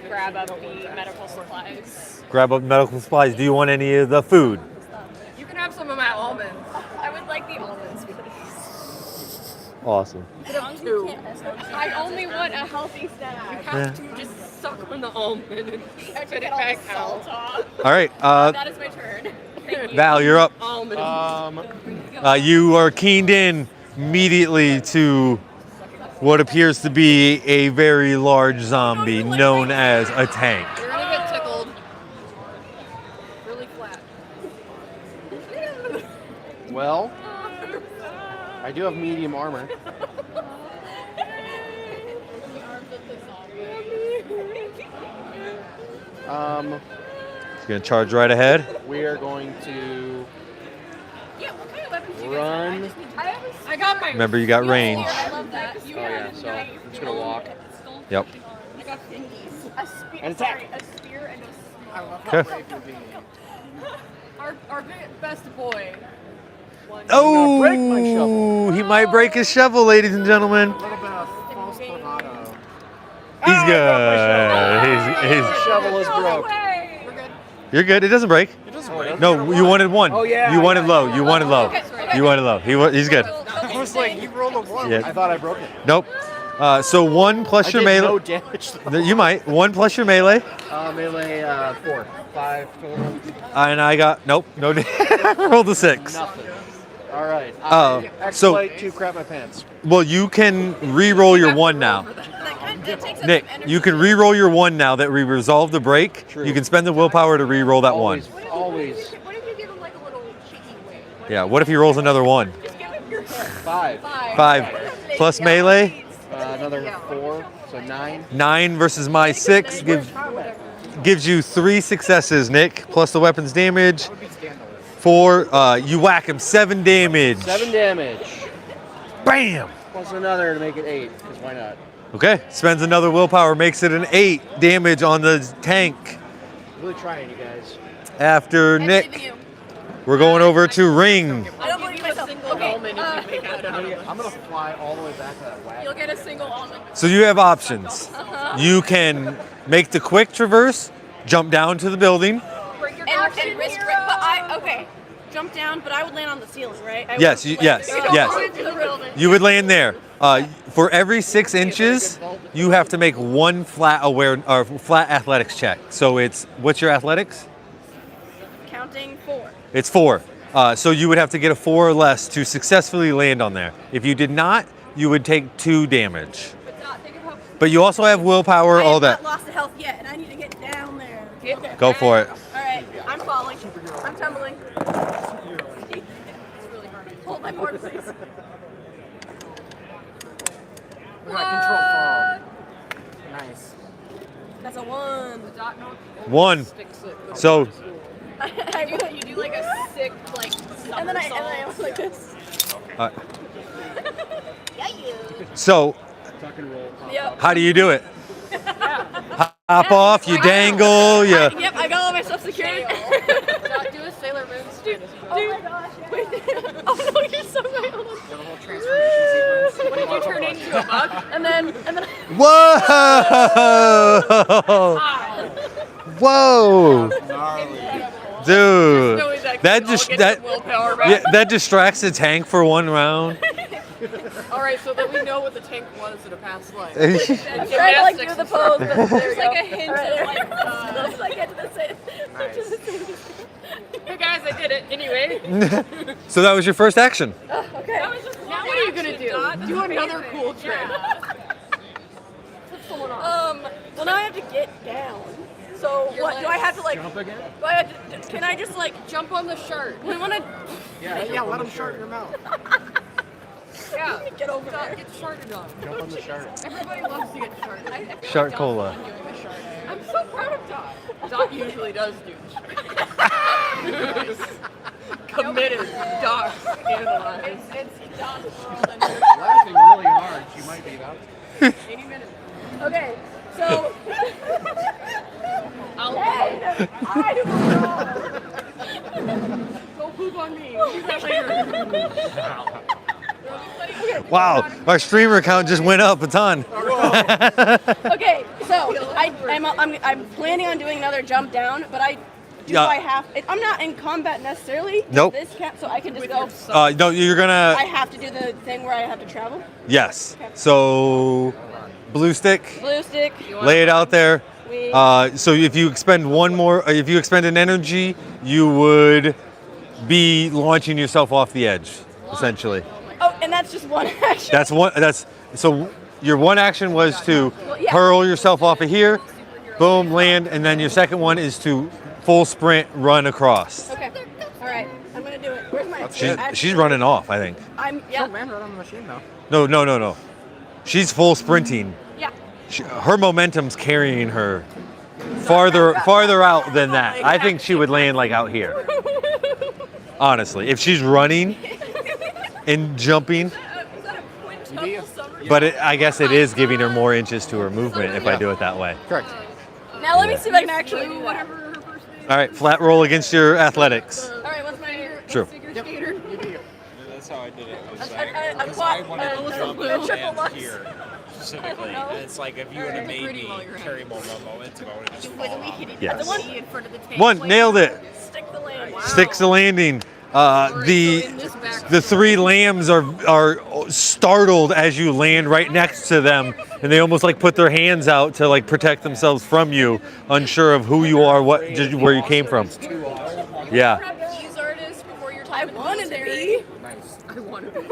grab up the medical supplies. Grab up medical supplies. Do you want any of the food? You can have some of my almonds. I would like the almonds, please. Awesome. I only want a healthy snack. You have to just suck on the almond and spit it back out. All right. That is my turn. Thank you. Val, you're up. Almond. You are keened in immediately to what appears to be a very large zombie known as a tank. You're gonna get tickled. Really flat. Well, I do have medium armor. He's gonna charge right ahead. We are going to Yeah, what kind of weapons do you run. guys have? I got my. Remember, you got range. I love that. Oh yeah, so I'm just gonna walk. Yep. I got thingies. A spear. And attack. Sorry, a spear and a spear. I love how Okay. brave you're being. Our best boy. Oh, break my shovel. he might break his shovel, ladies and gentlemen. A little bit of false bravado. He's good. He's, Shovel is broke. We're good. you're good. It doesn't break. It doesn't break. No, you wanted one. Oh, yeah, You wanted yeah, low. yeah. You wanted low. You wanted low. He's good. I was like, you rolled a 1. Yeah. I thought I broke it. Nope. So 1 plus I your did melee. no damage. You might. 1 plus your melee. Melee 4, 5 total. And I got nope. No. Rolled a 6. Nothing. All right. Oh, so- Exploit to crap my pants. Well, you can re-roll your 1 now. That takes up Nick, some energy. you can re-roll your 1 now that we resolved the break. True. You can spend the willpower to re-roll that Always, 1. always. What if you give him like a little cheeky wing? Yeah. What if he rolls another 1? 5. 5 plus melee. Another 4, so 9. 9 versus my 6 gives you 3 successes, Nick, plus the weapon's damage. 4, you whack him 7 damage. 7 damage. Bam! Plus another to make it 8, because why not? Okay, spends another willpower, makes it an 8 damage on the tank. Really trying, you guys. After I believe in Nick, you. we're going over to Ring. I don't believe myself. Okay, Almond if you make that out of it. I'm going to fly all the way back to that You'll wagon. get a single almond. So you have options. You can make the quick traverse, jump down to the building. Bring your and action risk it. hero. But okay. Jump down, but I would land on the ceiling, right? I Yes, would, yes, go yes. onto the building. You would land there. For every 6 inches, you have to make 1 flat athletics check. So it's what's your athletics? Counting 4. It's 4. So you would have to get a 4 or less to successfully land on there. If you did not, you would take 2 damage. But you also have willpower, I all have that. not lost a health yet, and I need to get down there. Okay. Go for it. All right, I'm falling. I'm tumbling. Hold my board, please. We got control fall. Nice. That's a 1. 1. So You do like a sick like And then I was like this. uh, Yeah, you. so Tuck and roll. Yep. how do you do it? Hop off, you dangle, you. Yep, I got all my stuff secured. Do a Sailor Moon spin. Oh my gosh. Wait. Oh no, you're so right. Hold on. The whole transformation sequence. What did you turn into? and then Whoa! Whoa! Dude, that that distracts the tank for one round. All right, so that we know what the tank was in a past life. I'm trying to like do the pose, but there's like a hint of like, looks like it's the same. hey guys, I did it anyway. So that was your first action. Okay. That was just Now what are you gonna do? Do another cool trick. Well, now I have to get down. So what do I have to like? Jump again? Do I have to, can I just like Jump on the shark. we want to? Yeah, let him shart your mouth. Yeah. Get over Dot there. gets sharted on. Jump on the shark. Everybody loves to get sharted. I feel Shark like cola. Dot's doing the shark. I'm so proud of Dot. Dot usually does do the shark. Committed. Dot. Analyze. It's Dot's world and Laughing really hard. She might be about to. 80 minutes. Okay. So. I'll go poop on me. Do that later. Wow, our streamer count just went up a ton. Okay. So I'm planning on doing another jump down, but I have. I'm not in combat necessarily. Nope. This can't. So I can just go. No, you're gonna. I have to do the thing where I have to travel. Yes. So, blue stick. Blue stick. Lay it out there. We. So if you expend if you expend an energy, you would be launching yourself off the edge, essentially. Oh, and that's just one action. So your one action was to yeah. hurl yourself off of here, boom, land, and then your second one is to full sprint run across. Okay. All right. I'm gonna do it. Where's my? She's running off, I think. Yeah. Don't land right on the machine though. No. She's full sprinting. Yeah. Her momentum's carrying her farther out than that. I think she would land like out here. Honestly, if she's running and jumping, is that a quintuple summer? but I guess it is giving her more inches to her movement if I do it that way. Correct. Now let me see if I can actually do that. Whatever her first name All right, flat roll against your athletics. All right. What's my? True. figure skater. That's how I did it. A triple lux. Specifically, and it's like if you would have made me carry more momentum, I would have just fallen off. Yes. The one In front of the tank. One, nailed it. stick the landing. Sticks the landing. The three lambs are startled as you land right next to them, and they almost like put their hands out to like protect themselves from you, unsure of who you are, where you came from. Yeah. These artists before your I time. wanted to be. I want to be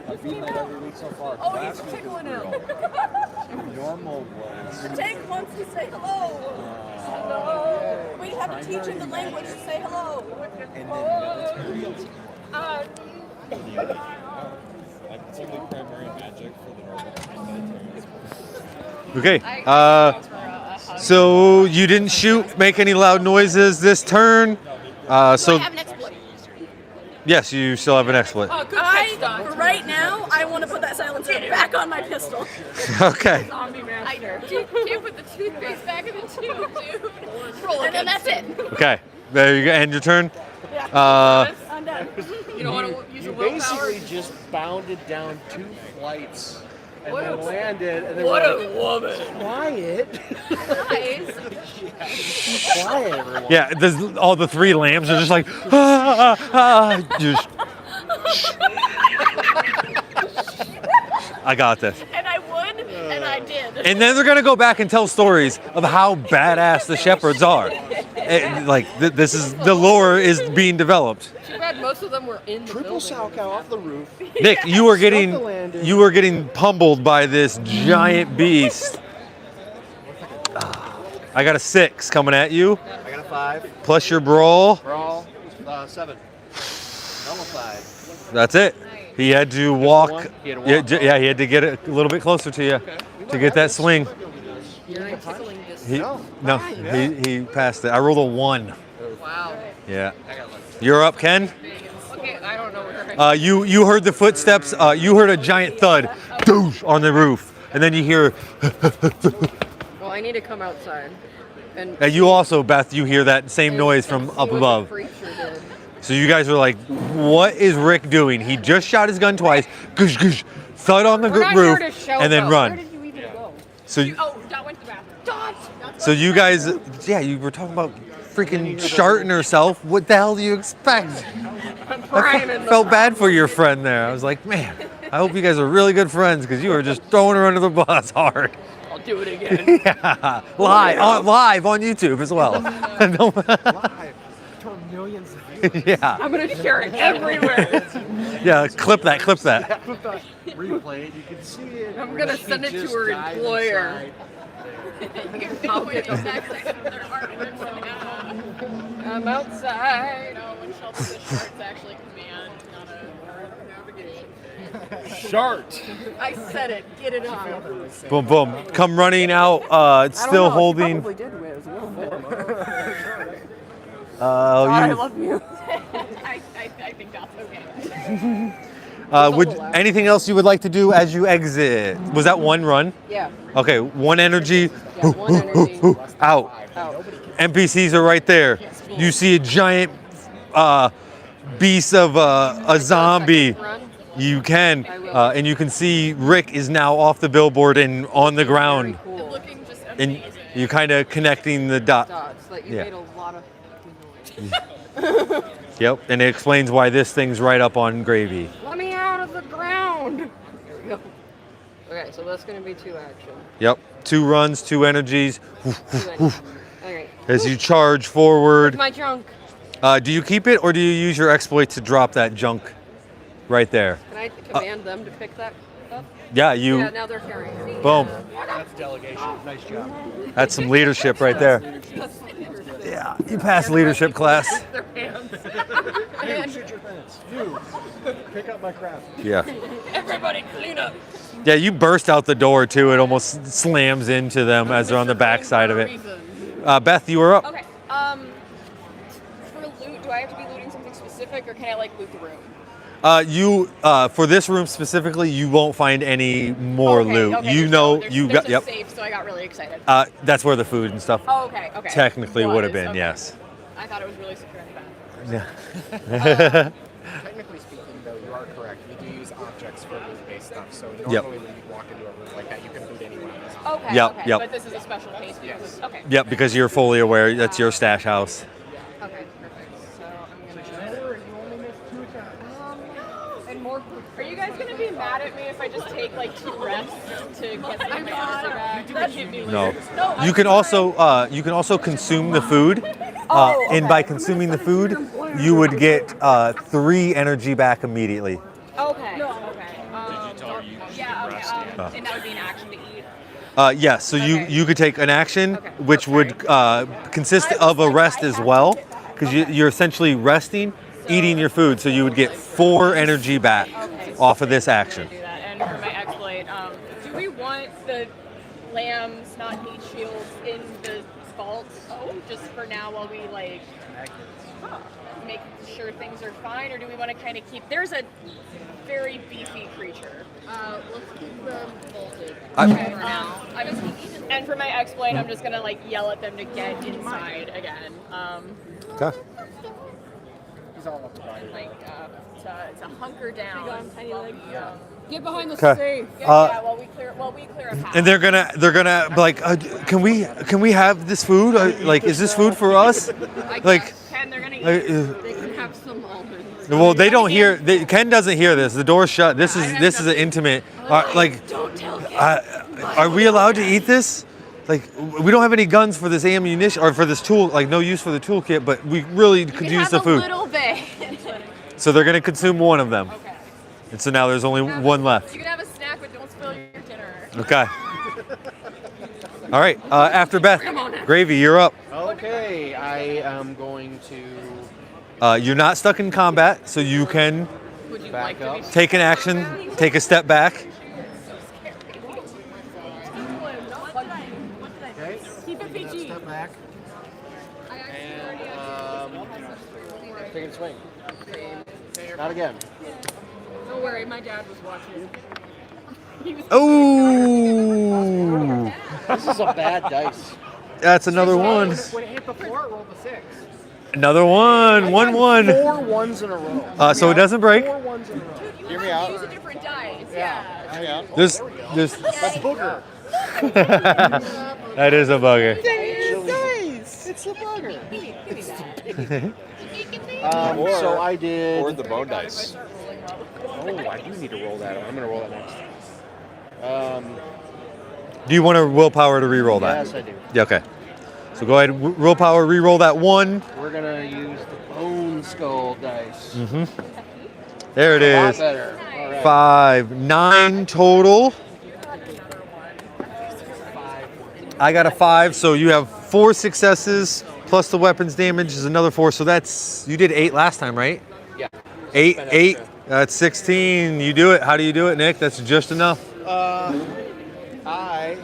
I've beaten that every week so far. Oh, he's tickling him. Normal was. The tank wants to say hello. Hello. We have to teach him the language to say hello. And then military. It's only primary magic for the normal military. Okay. So you didn't make any loud noises this turn. So I have an exploit. Yes, you still have an exploit. Oh, good catch, Dot. For right now, I want to put that silencer back on my pistol. Okay. Zombie master. Can't put the toothpaste back in the tube, dude. Roll And then that's it. Okay. There you go. End your turn. Yeah. I'm done. You don't want to use You a willpower? basically just bounded down 2 flights and What then a- landed, and then What we're a woman. quiet. Guys, Quiet, everyone. Yeah. All the three lambs are just like just. I got this. And I would, and I did. And then they're gonna go back and tell stories of how badass the shepherds are. This is the lore is being developed. Too bad most of them were in the Triple building. sow cow off the roof. Nick, you were getting Stuck the landing. pummeled by this giant beast. I got a 6 coming at you, I got a 5. plus your brawl. Brawl, 7. Nullified. That's it. He had to walk. one? He had to walk? Yeah, he had to get a little bit closer to you to get that swing. You're not tickling this. No, he passed it. I rolled a 1. Wow. Yeah. You're up, Ken. Okay, I don't know where You heard the footsteps. You heard a giant thud doosh, on the roof, and then you hear. Well, I need to come outside. And You also, Beth, you hear that same noise from up see what above. the creature did. So you guys are like, what is Rick doing? He just shot his gun twice, goosh, goosh, thud on the We're not roof, here to show and then though. run. Where did you even go? So, Oh, Dot went to the bathroom. Dot! so you guys, yeah, you were talking about freaking sharting herself. What the hell do you expect? I felt bad for your friend there. I was like, man, I hope you guys are really good friends because you were just throwing her under the bus hard. I'll do it again. Yeah, live on YouTube as well. Live. For millions of views. Yeah, I'm gonna share it everywhere. yeah, clip that. Replay it, you can see it. I'm gonna She send it to just her died employer. inside. I'm outside. No, when Shelby says short, it's actually command, not a navigation. Shart. I said it. Get it on. Boom, boom. Come running out. It's still holding. Probably did win. It was a little more. I love you. I think that's okay. would anything else you would like to do as you exit? Was that one run? Yeah. Okay, one energy. Yeah, one energy. Out. Out. NPCs are right there. You see a giant beast of a zombie. Run. You can, I will. and you can see Rick is now off the billboard and on the ground, Very cool. Looking just and amazing. you kind of connecting the dots. Dots. Like you Yeah. made a lot of noise. Yep, and it explains why this thing's right up on Gravy. Let me out of the ground. There we go. Okay, so that's gonna be 2 action. Yep, 2 runs, 2 energies. 2 action. Okay. As you charge forward. My junk. Do you keep it or do you use your exploit to drop that junk right there? Can I command them to pick that up? Yeah, you. Yeah, now they're carrying it. Boom. That's delegation. Nice job. That's some leadership right there. Yeah, you passed leadership class. Their hands. Shoot your pants. You. Pick up my crap. Yeah. Everybody clean up. Yeah, you burst out the door too. It almost slams into them as they're on the back side of it. Beth, you were up. Okay. For loot, do I have to be looting something specific, or can I like loot the room? For this room specifically, you won't find any more loot. Okay, You there's know, there's you a got. Yep. safe, so I got really excited. That's where the food and stuff Oh, okay. Okay. technically would have Was, been. okay. Yes. I thought it was really secure in the back. Yeah. Technically speaking, though, you are correct. We do use objects for loot-based stuff. So Yep. normally when you walk into a room like that, you can loot anyone else. Okay. Yep, Okay. yep. But this is a special case. Because, okay. Yep, because you're fully aware that's your stash house. Okay. Perfect. So I'm gonna. And more. Are you guys gonna be mad at me if I just take like 2 rests to get some master back? That hit me No. later. No. You can also consume the food, and by consuming the food, you would get 3 energy back immediately. Okay. Okay. Yeah. Okay. And that would be an action to eat. Yes, so you could take an action, Okay. which would consist of a rest as well, because you're essentially resting, eating your food, so you would get 4 energy back off of this action. Do that. And for my exploit, do we want the lambs, not meat shields, in the vault just for now while we like make sure things are fine, or do we want to kind of keep? There's a very beefy creature. Let's keep them bolted. Okay, for now. And for my exploit, I'm just gonna like yell at them to get inside again. Okay. He's all up to body. Like to hunker down. Tiny leg. Get behind the Okay. safe. Yeah, while we clear a path. And they're gonna be like, can we have this food? Like, is this food for us? Like, Ken, they're gonna eat. They can have some almonds. well, they don't hear. Ken doesn't hear this. The door's shut. This is an intimate. Like, Don't tell Ken. are we allowed to eat this? Like, we don't have any guns for this ammunition or for this tool. Like, no use for the toolkit, but we really could You use can the food. have a little bit. So they're gonna consume 1 of them, Okay. and so now there's only 1 left. You can have a snack, but don't spill your dinner. Okay. All right. After Beth, Gravy, you're up. Okay, I am going to You're not stuck in combat, so you can Would you back like to up. be? take an action, take a step back. Okay, Keep it PG. step back. And take a swing. Not again. Don't worry, my dad was watching. Oh, This is a bad dice. that's another one. When it hit the floor, it rolled a 6. Another one. 1-1. 4 ones in a row. So it doesn't break. 4 ones in a row. Hear me out. Use a different dice. Yeah. Hang on. There's That's booger. that is a bugger. It's a bugger. So I did. Or the bone dice. Oh, I do need to roll that. I'm going to roll that next. Do you want a willpower to re-roll that? Yes, I do. Yeah, okay. So go ahead, willpower, re-roll that 1. We're going to use the bone skull dice. There it A lot is. better. All right. 5, 9 total. I got a 5, so you have 4 successes plus the weapons damage is another 4. So that's, you did 8 last time, right? Yeah. 8, Spend 8. extra. That's 16. You do it. How do you do it, Nick? That's just enough. I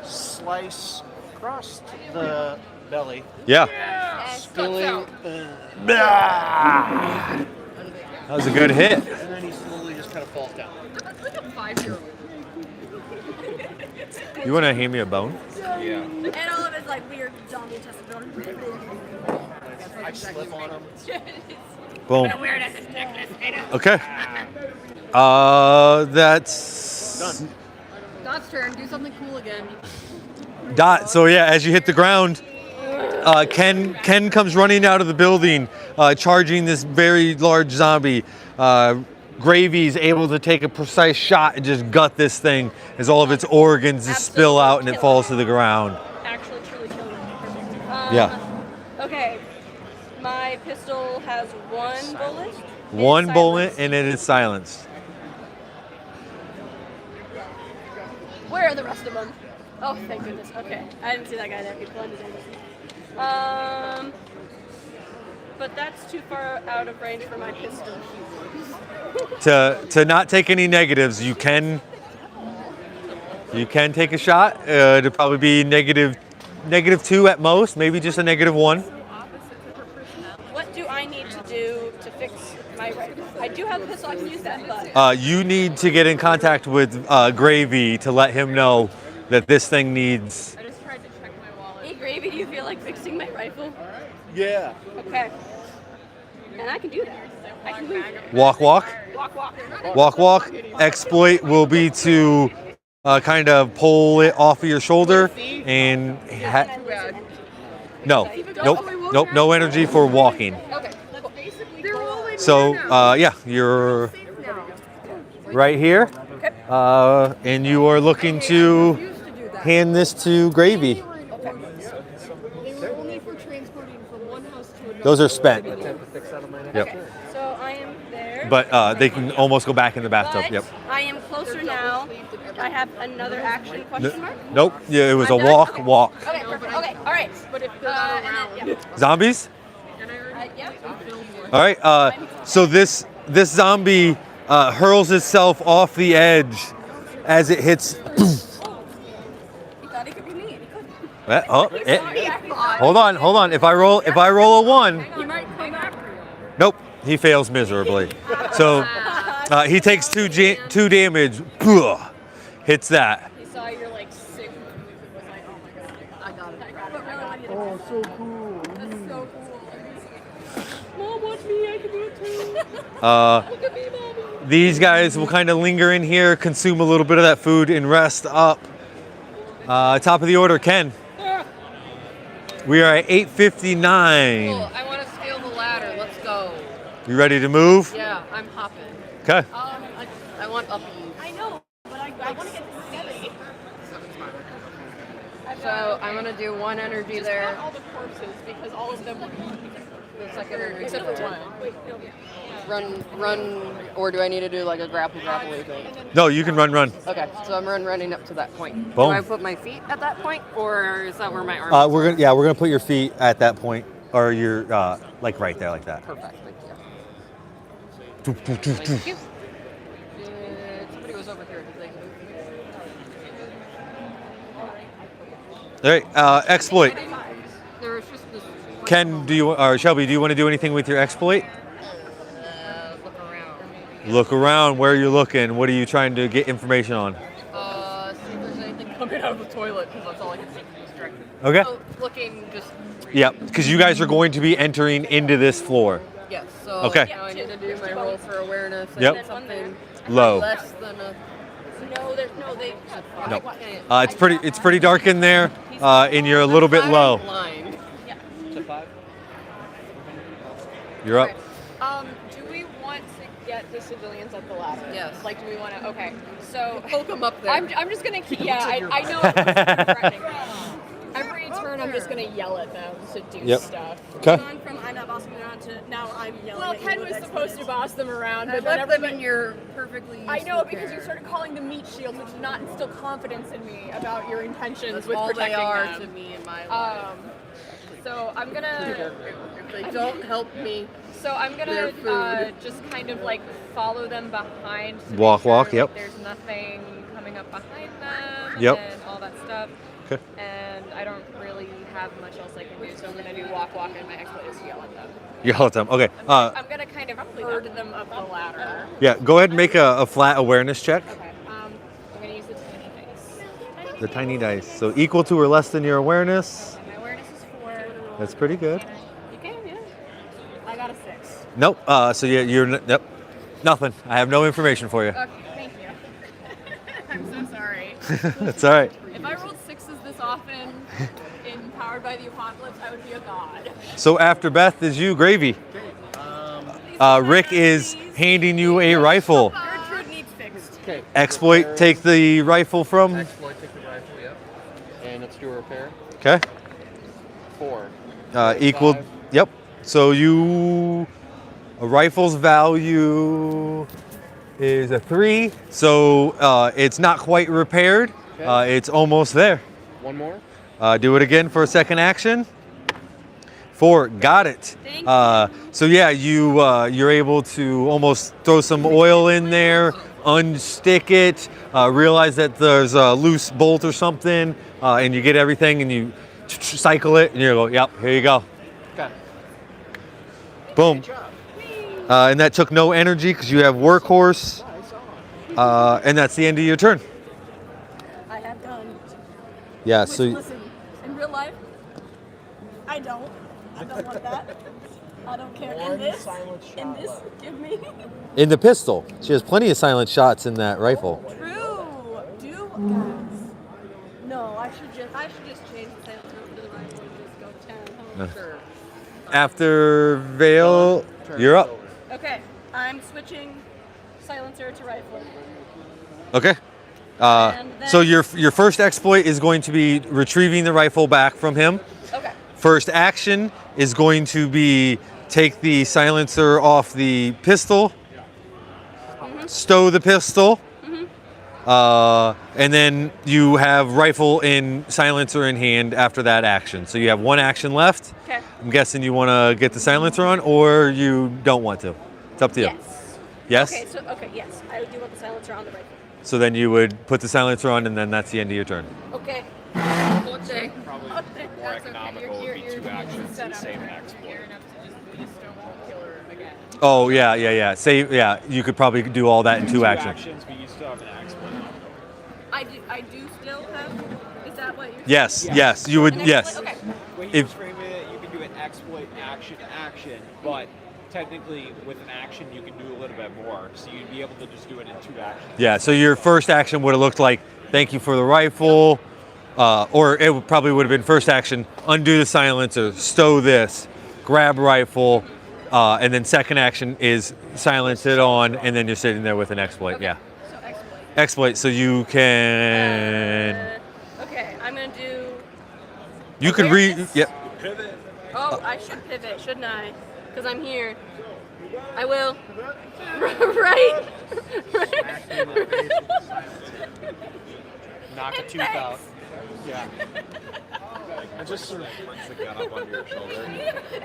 slice across the belly, Yeah. spilling, That was a good hit. and then he slowly just kind of falls down. Like a 5-year-old. You want to hand me a bone? Yeah. And all of his like weird zombie testimony. I slip on him. Boom. Weird as his necklace. Okay. That's Done. Dot's turn. Do something cool again. Dot. So yeah, as you hit the ground, Ken comes running out of the building, charging this very large zombie. Gravy's able to take a precise shot and just gut this thing as all of its organs just spill out and it falls to the ground. Actually, truly killed him. Yeah. Okay. My pistol has 1 bullet. One It's bullet silenced. and it is silenced. Where are the rest of them? Oh, thank goodness. Okay. I didn't see that guy there. He blended in. But that's too far out of range for my pistol. To not take any negatives, you can take a shot. It'll probably be -2 at most, maybe just a -1. What do I need to do to fix my rifle? I do have a pistol. I can use that, but You need to get in contact with Gravy to let him know that this thing needs. I just tried to check my wallet. hey, Gravy, do you feel like fixing my rifle? Yeah. Okay. And I can do that. I can move. Walk. Walk. Exploit will be to kind of pull it off of your shoulder and no, nope, no energy for walking. Okay. Let's basically go. So yeah, you're right here, and you are looking to hand this to Gravy. They were only for transporting from one house to another. Those are spent. Yep. So I am there. But they can almost go back in the bathtub. But Yep. I am closer now. I have another action question mark. Nope. Yeah, it was a I'm done? walk. Okay. Walk. Okay, perfect. Okay, all right. But if they're not And around, then, yeah. Zombies. Yeah. All right. So this zombie hurls itself off the edge as it hits. He thought he could be me, and he couldn't. Hold on. If I roll a 1, He might come after you. nope, he fails miserably. So he takes 2 damage. Hits that. he saw your like sick move and was like, oh my god, I got it. But really, what do you think? Oh, so cool. That's so cool. Mom, watch me, I can do it too. Look at me, mommy. These guys will kind of linger in here, consume a little bit of that food, and rest up. Top of the order, Ken. We are at 8:59. Cool. I want to scale the ladder. Let's go. You ready to move? Yeah, I'm hopping. Okay. I want up. I know, but I want to get to 70. So I'm gonna do 1 energy Just there. count all the corpses because all of them were The second energy except for there. one. Wait, no. Run, or do I need to do like a grapple thing? No, you can run. Okay, so I'm running up to that point. Boom. Do I put my feet at that point, or is that where my arm? We're gonna put your feet at that point, or your like right there, like that. Perfect. Thank you. Thank you. Somebody was over here. Did they move? All right. Exploit. There was just this. Ken, or Shelby, do you want to do anything with your exploit? Look around. Look around. Where are you looking? What are you trying to get information on? See if there's anything coming out of the toilet, because that's all I can see from this direction. Okay. So looking just. Yep, because you guys are going to be entering into this floor. Yes. So Okay. now I need to do my roll for awareness. And Yep. Something Low. less than a. No, there's no, they. No. I It's pretty dark in there, and you're a little bit low. Blind. Yeah. To 5. You're up. Do we want to get the civilians up the ladder? Yes. Like, do we want to? Okay. So Poke them up there. I'm just gonna keep. Yeah, I know. It's threatening. Every turn, I'm just gonna yell at them to do Yep. stuff. Okay. Gone from I'm not bossing around to now I'm yelling. Well, at you Ken with was supposed to expletives. boss them around, I but then left them in everybody. your perfectly I useful know because you care. started calling them meat shields, which did not instill confidence in me about your intentions That's with all they protecting are them. to me in my life. So I'm gonna. If they don't help me, So I'm Their gonna food. just kind of like follow them behind. To make Walk, sure, walk, like, yep. There's nothing coming up behind them. Yep. And all that stuff. Okay. And I don't really have much else I can do, so I'm gonna do walk, walk, and my exploit is yell at them. Yell at them. Okay. I'm gonna kind of herd them up the ladder. Yeah. Go ahead and make a flat awareness check. Okay. I'm gonna use the tiny dice. The tiny dice. So equal to or less than your awareness. My awareness is 4. That's pretty good. You can, yeah. I got a 6. Nope. So yeah, yep. Nothing. I have no information for you. Okay, thank you. I'm so sorry. That's all right. If I rolled 6s this often in Powered by the Apocalypse, I would be a god. So after Beth is you, Gravy. Rick is handing you a rifle. Gertrude needs fixed. Okay. Exploit, take the rifle from. Exploit, take the rifle, yep. And let's do a repair. Okay. 4. Equal. 5. Yep. So a rifle's value is a 3. So it's not quite repaired. Okay. It's almost there. One more. Do it again for a second action. 4, got it. Thank So yeah, you're able to almost throw some oil in there, unstick it, realize that there's a loose bolt or something, and you get everything and you cycle it, and you go, yep, here you go. Okay. Boom. And that took no energy because you have workhorse, and that's the end of your turn. I have done. Yeah. So. Listen, in real life, I don't want that. I don't care. One In this, silent in shot this, left. give me. In the pistol, she has plenty of silent shots in that rifle. True. Do guys. No, I should just change the silencer over to the rifle and just go 10. sure. After Vale, you're up. Okay, I'm switching silencer to rifle. Okay. And then- So your first exploit is going to be retrieving the rifle back from him. Okay. First action is going to be take the silencer off the pistol, stow the pistol, and then you have rifle and silencer in hand after that action. So you have one action left. Okay. I'm guessing you want to get the silencer on, or you don't want to. It's up to you. Yes. Yes? Okay, yes. I do want the silencer on the rifle. So then you would put the silencer on, and then that's the end of your turn. Okay. Okay. Probably Okay. more economical would be 2 actions and save an exploit. Near enough to just be a stonewall killer again. Oh yeah. Say you could probably do all that in 2 actions. But you still have an exploit. I do still have. Is that what you're? Yes, you would. An Yes. exploit? Okay. When you If- just frame it, you can do an exploit, action, but technically with an action you can do a little bit more. So you'd be able to just do it in 2 actions. Yeah. So your first action would have looked like thank you for the rifle, or it probably would have been first action undo the silencer, stow this, grab rifle, and then second action is silence it on, and then you're sitting there with an exploit. Yeah. So exploit. Exploit. So you can. Okay, I'm gonna do. You could read. awareness. Yep. Oh, I should pivot, shouldn't I? Because I'm here. I will. Right. Knock a And tooth out. thanks. Yeah. I just sort of brings the gun up on your shoulder.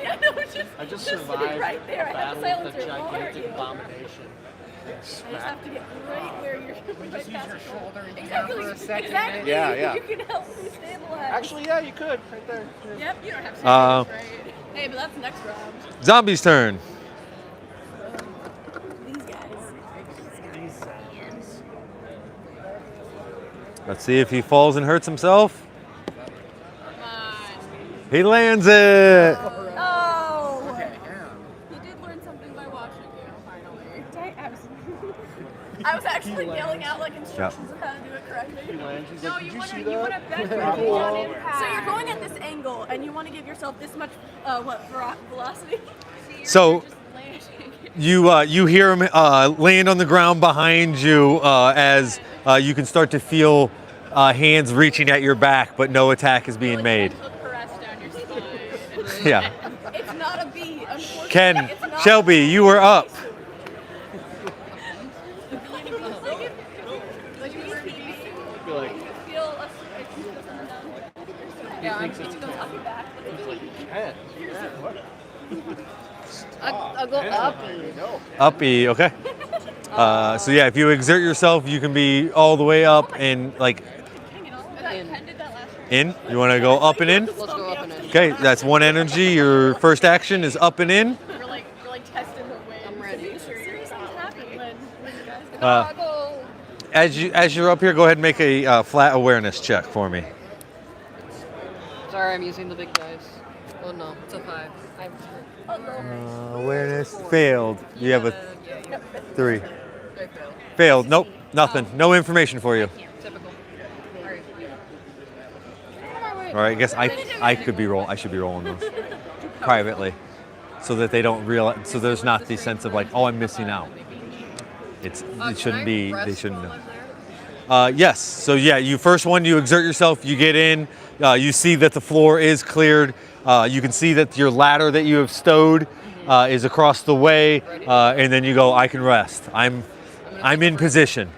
Yeah, no, it's just, I just sitting survived right there. I have battle the with silencer. a Won't hurt gigantic you. abomination. I just have to get right where you're. Right Just use past your it. shoulder and Exactly. down for a second. Exactly. Yeah. You can help me stabilize. Actually, yeah, you could right there. Yep. You don't have to. Uh, right? Hey, but that's next round. Zombie's turn. These guys. Let's see if he falls and hurts himself. Come on. He lands it. Oh! You did learn something by watching you, finally. I was actually yelling out like instructions of how to do it correctly. No, you want to bet for on impact. So you're going at this angle, and you want to give yourself this much velocity. So you hear him land on the ground behind you as you can start to feel hands reaching at your back, but no attack is being made. Caress down your spine. Yeah. It's not a bee, unfortunately. Ken, It's not Shelby, you were up. I'll go uppy. Uppy, okay. So yeah, if you exert yourself, you can be all the way up and like in. You want to go up and in? Let's go up and in. Okay, that's one energy. Your first action is up and in. You're like testing the wind. I'm ready. As you're up here, go ahead and make a flat awareness check for me. Sorry, I'm using the big dice. Oh no, it's a 5. Awareness failed. You have a 3. I failed. Failed. Nope. Nothing. No information for you. Typical. All right. I guess I should be rolling those privately, so that they don't realize. So there's not the sense of like, oh, I'm missing out. It shouldn't be. They shouldn't know. Yes. So yeah, you exert yourself. You get in. You see that the floor is cleared. You can see that your ladder that you have stowed is across the way, and then you go. I can rest. I'm in position.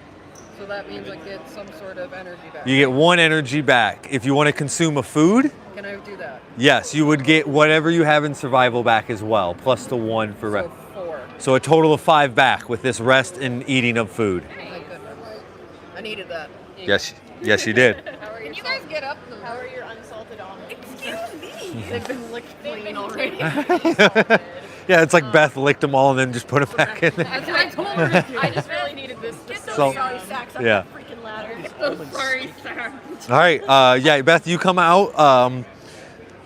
So that means I get some sort of energy back. You get 1 energy back. If you want to consume a food, Can I do that? yes, you would get whatever you have in survival back as well, plus the 1 for rest. So 4. So a total of 5 back with this rest and eating of food. Thank goodness. I needed that. Yes, you did. Can you guys get up? How are your unsalted almonds? Excuse me. They've been licked clean already. Yeah, it's like Beth licked them all and then just put it back in there. That's what I told her. I just really needed this. Get those So- sorry sacks up yeah. that freaking ladder. So sorry, Sarah. All right, yeah, Beth, you come out.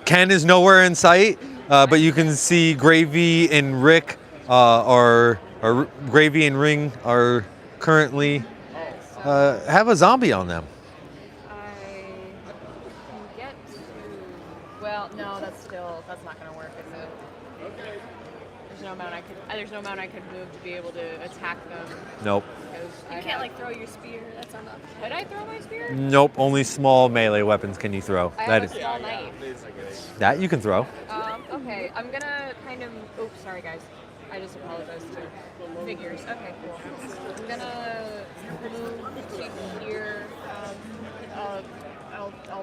Ken is nowhere in sight, but you can see Gravy and Rick Gravy and Ring are currently have a zombie on them. I can get to. Well, no, that's not gonna work, is it? There's no amount I could move to be able to attack them. Nope. You can't like throw your spear. That's not enough. Could I throw my spear? Nope. Only small melee weapons can you throw. I That have is a small knife. that you can throw. Okay, I'm gonna kind of. Oops, sorry guys. I just apologize to figures. Okay, cool. I'm gonna move to here. I'll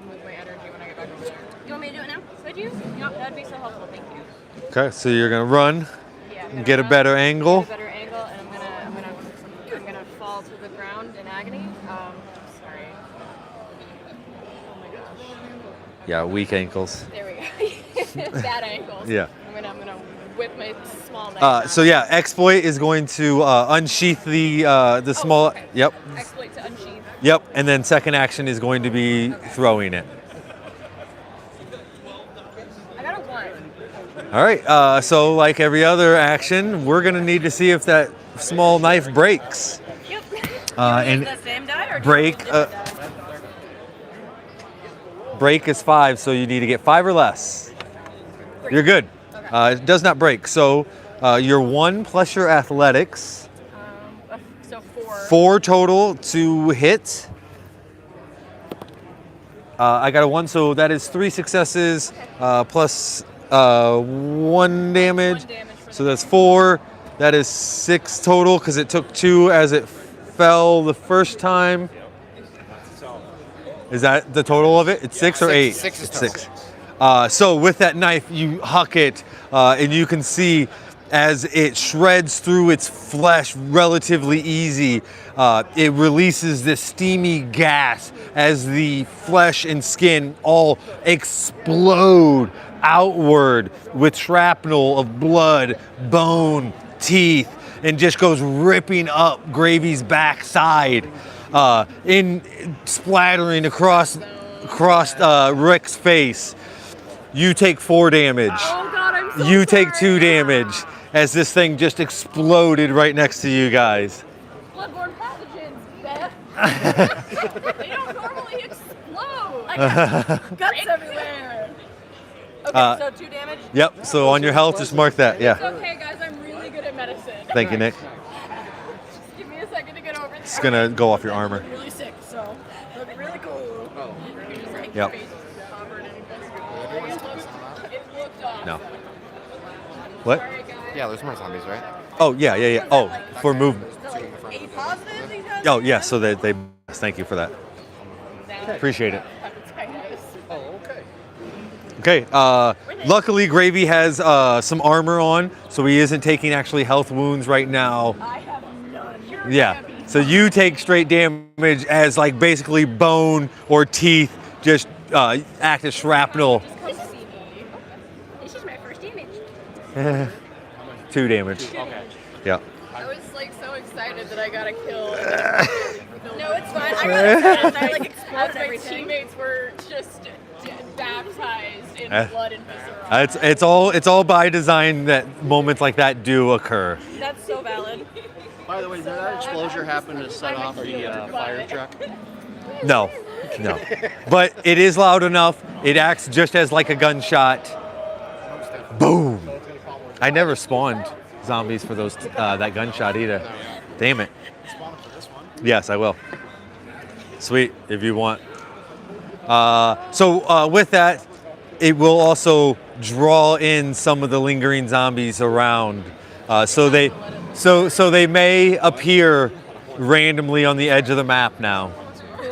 move my energy when I get back over there. You want me to do it now? Could you? Yeah, that'd be so helpful. Thank you. Okay, so you're gonna run, Yeah. I'm and gonna get a run, better angle. Get a better angle, and I'm gonna fall to the ground in agony. Sorry. Oh my gosh. Yeah, weak ankles. There we go. Bad angles. Yeah. I'm gonna whip my small knife. So yeah, exploit is going to unsheath the small. Okay. Yep. Exploit to unsheath. Yep. And then second action is going to be throwing it. I got a 1. All right. So like every other action, we're gonna need to see if that small knife breaks. Yep. And the same die or break. do you roll different die? Break is 5, so you need to get 5 or less. You're good. It does not break. So your 1 plus your athletics. So 4. 4 total to hit. I got a 1, so that is 3 successes plus 1 damage. 1 damage for So that's 4. That is 6 total because it took 2 as it fell the first time. Is that the total of it? It's 6 or 8? 6 is It's total. 6. So with that knife, you huck it, and you can see as it shreds through its flesh relatively easy, it releases this steamy gas as the flesh and skin all explode outward with shrapnel of blood, bone, teeth, and just goes ripping up Gravy's backside, splattering across Rick's face. You take 4 damage. Oh God, I'm so You take sorry. 2 damage as this thing just exploded right next to you guys. Bloodborne pathogens, Beth. They don't normally explode. I got guts everywhere. Okay, so 2 damage. Yep, so on your health, just mark that. It's Yeah. okay, guys. I'm really good at medicine. Thank you, Nick. Just give me a second to get over It's there. gonna go off your armor. I'm really sick, so it'll be really cool. Oh, Yep. It looked awesome. No. What? Sorry, guys. Yeah, there's more zombies, right? Oh, yeah. Oh, for movement. Is that like A positive these guys? Oh, yeah, so they thank you for that. Appreciate it. oh, okay. Okay, luckily Gravy has some armor on, so he isn't taking actually health wounds right now. I have none. Yeah, so you take straight damage as like basically bone or teeth just act as shrapnel. This is my first damage. 2 damage. Okay. Yeah. I was like so excited that I got a kill. No, it's fine. I got excited. I like As exploded my everything. teammates were just baptized in blood and viscera. It's all by design that moments like that do occur. That's so valid. By the way, did that explosion happen to set off the fire truck? No. But it is loud enough. It acts just as like a gunshot. Boom. I never spawned zombies for those that gunshot either. Damn it. Yes, I will. Sweet, if you want. So with that, it will also draw in some of the lingering zombies around. So they may appear randomly on the edge of the map now.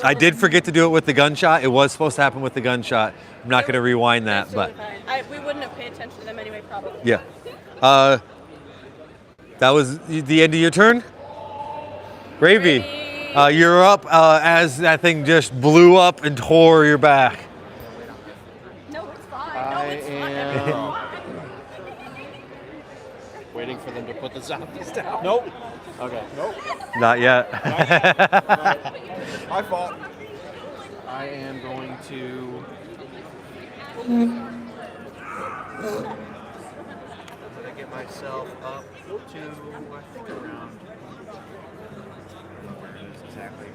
I did forget to do it with the gunshot. It was supposed to happen with the gunshot. I'm not going to rewind that, That's but totally fine. We wouldn't have paid attention to them anyway, probably. yeah. That was the end of your turn? Gravy. You're up as that thing just blew up and tore your back. No, it's fine. I No, it's am waiting for them to put the zombies down. Nope. Okay. Nope. Not yet. I fought. I am going to. I'm gonna get myself up to I think around. Exactly.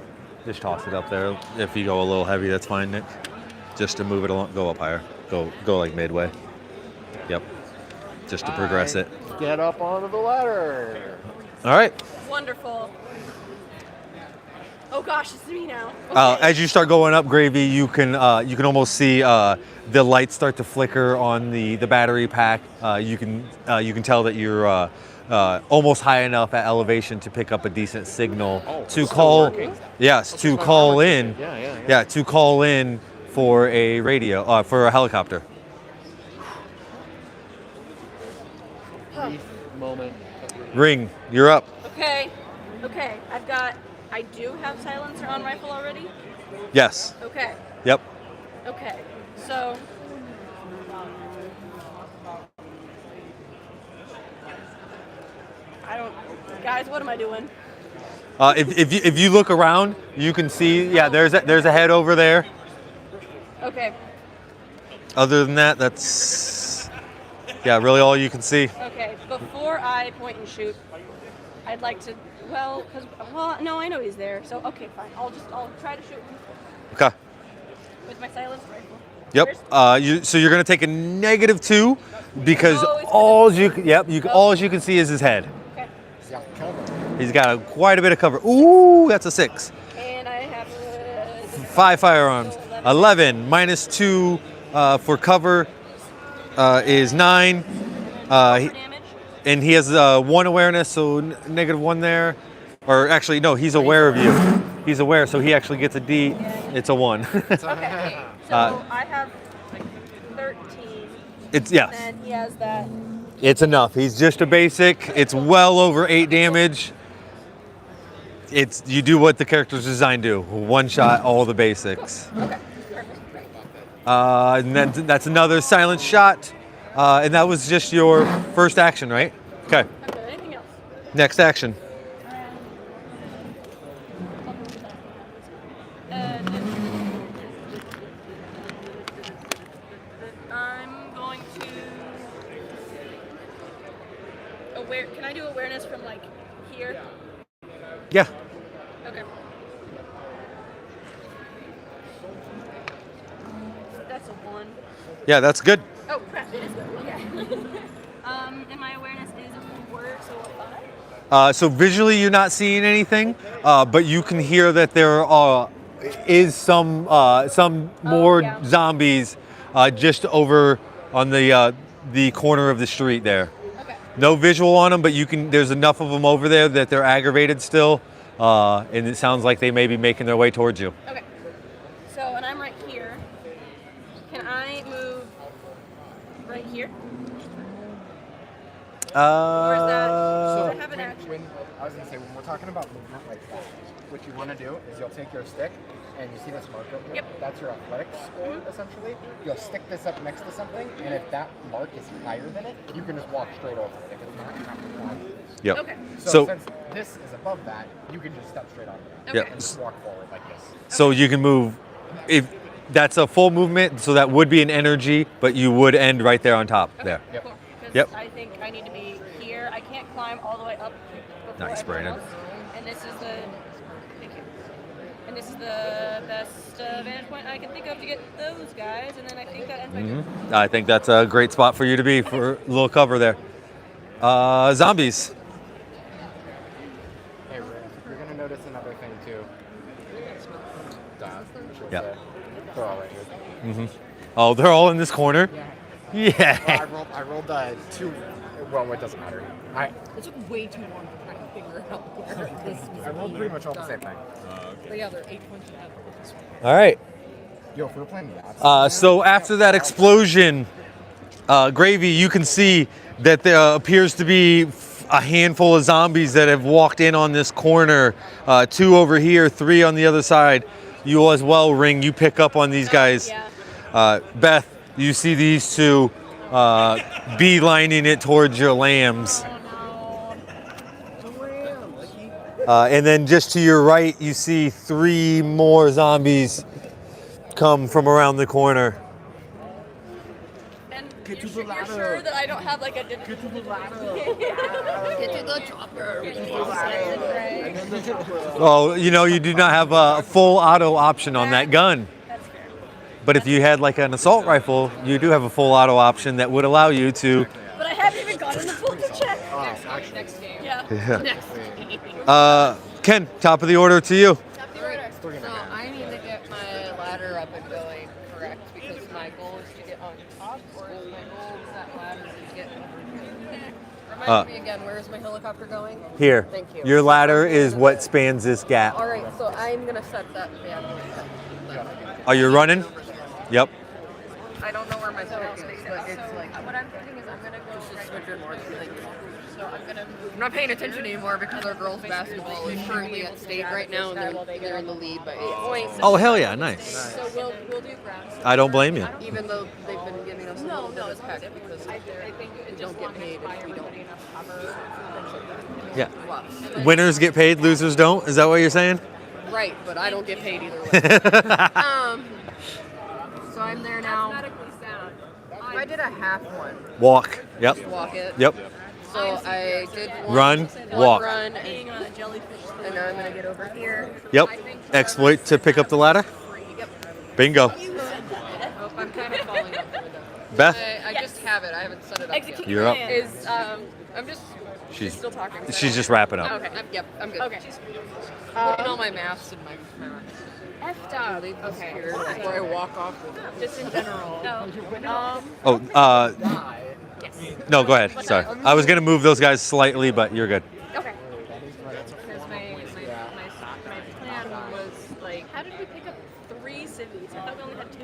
Just toss it up there. If you go a little heavy, that's fine, Nick. Just to move it along. Go up higher. Go like midway. Yep. Just to progress it. Get up onto the ladder. All right. Wonderful. Oh gosh, it's me now. As you start going up, Gravy, you can almost see the lights start to flicker on the battery pack. You can tell that you're almost high enough at elevation to pick up a decent signal to call. Yes, to call in. Yeah, to call in for a radio for a helicopter. Brief moment. Ring, you're up. Okay. I do have silencer on rifle already. Yes. Okay. Yep. Okay. So. Guys, what am I doing? If you look around, you can see. Yeah, there's a head over there. Okay. Other than that, that's really all you can see. Okay. Before I point and shoot, I'd like to. Well, no, I know he's there. So okay, fine. I'll try to shoot him Okay. with my silenced rifle. Yep. So you're gonna take a -2 because Oh, it's all you can see is his head. Okay. He's got quite a bit of cover. Ooh, that's a 6. And I have 5 firearms. 11 -2 for cover is 9. damage. And he has 1 awareness, so -1 there. Or actually, no, he's aware of you. He's aware, so he actually gets a D. It's a 1. Okay. So I have 13. It's yes. And he has that. It's enough. He's just a basic. It's well over 8 damage. You do what the character's designed to do. 1 shot, all the basics. Okay. And then that's another silent shot. And that was just your first action, right? Okay. Okay. Anything else? Next action. I'm Yeah, that's good. Oh crap, it is good. Okay. And my awareness is a 4, so a 5. So visually, you're not seeing anything, but you can hear that there is some more yeah. zombies just over on the corner of the street there. Okay. No visual on them, but you can. There's enough of them over there that they're aggravated still, and it sounds like they may be making their way towards you. Okay. So, and I'm right here. Can I move right here? Or is that? So Does it have an action? when I was gonna say when we're talking about movement like that, what you want to do is you'll take your stick and you see this mark over here. Yep. That's your athletics score essentially. You'll stick this up next to something, and if that mark is higher than it, you can just walk straight over it. If it's not, you have to walk. Yep. Okay. So since this is above that, you can just step straight onto that Yeah. and just walk forward like this. So you can move. If that's a full movement, so that would be an energy, but you would end right there on top there. Yep. Cool. 'Cause Yep. I think I need to be here. I can't climb all the way up. before Nice, everyone Brandon. else. And this is the. Thank you. And this is the best vantage point I can think of to get those guys, and then I think that ends my turn. I think that's a great spot for you to be for a little cover there. Zombies. Hey, Rick, you're gonna notice another thing too. Yeah. They're all right here. Oh, they're all in this corner. Yeah. Well, I rolled 2. Well, it doesn't matter. It took way too long to try to figure out where this was. I rolled pretty much all the same thing. But yeah, they're 8 points ahead. All right. Yo, if we're playing that. So after that explosion, Gravy, you can see that there appears to be a handful of zombies that have walked in on this corner. 2 over here, 3 on the other side. You as well, Ring. You pick up on these guys. Yeah. Beth, you see these 2 beelining it towards your lambs. And then just to your right, you see 3 more zombies come from around the corner. And you're sure that I don't have like a. Get to the chopper. Oh, you do not have a full auto option on that gun. That's fair. But if you had like an assault rifle, you do have a full auto option that would allow you to. But I haven't even gotten the full check. Next game. Yeah. Yeah. Next game. Ken, top of the order to you. Top the order. So I need to get my ladder up and going correct because my goal is to get on top, or is my goal with that ladder to get over here? Remind me again, where's my helicopter going? Here. Thank you. Your ladder is what spans this gap. All right, so I'm gonna set that. Yeah. Are you running? Yep. I don't know where my stick is, but it's like what I'm thinking is I'm gonna go switch it north. So I'm not paying attention anymore because our girls basketball is currently at state right now, and they're in the lead by 8 points. Oh, hell yeah, nice. So we'll do ground. I don't blame you. Even though they've been giving us a little bit of heck because we don't get paid if we don't. Yeah. Winners get paid, losers don't. Is that what you're saying? Right, but I don't get paid either way. So I'm there now. If I did a half one, Walk. Yep. just walk it. Yep. So I did Run, one walk. run, Being on a jellyfish. and now I'm gonna get over here. Yep. Exploit to pick up the ladder. Yep. Bingo. Oh, I'm kind of falling off the window. Beth, I just have it. I haven't set it up Execute yet. You're up. plan. Is I'm just she's still talking. so she's I just wrapping up. don't- Yep. I'm good. Okay. Putting all my maths in my Effed up. leave this Okay. here before I walk off. Just in general. Oh, no, go ahead. Sorry. I was going to move those guys slightly, but you're good. Okay. Because my plan was like, How did we pick up 3 civvies? I thought we only had 2.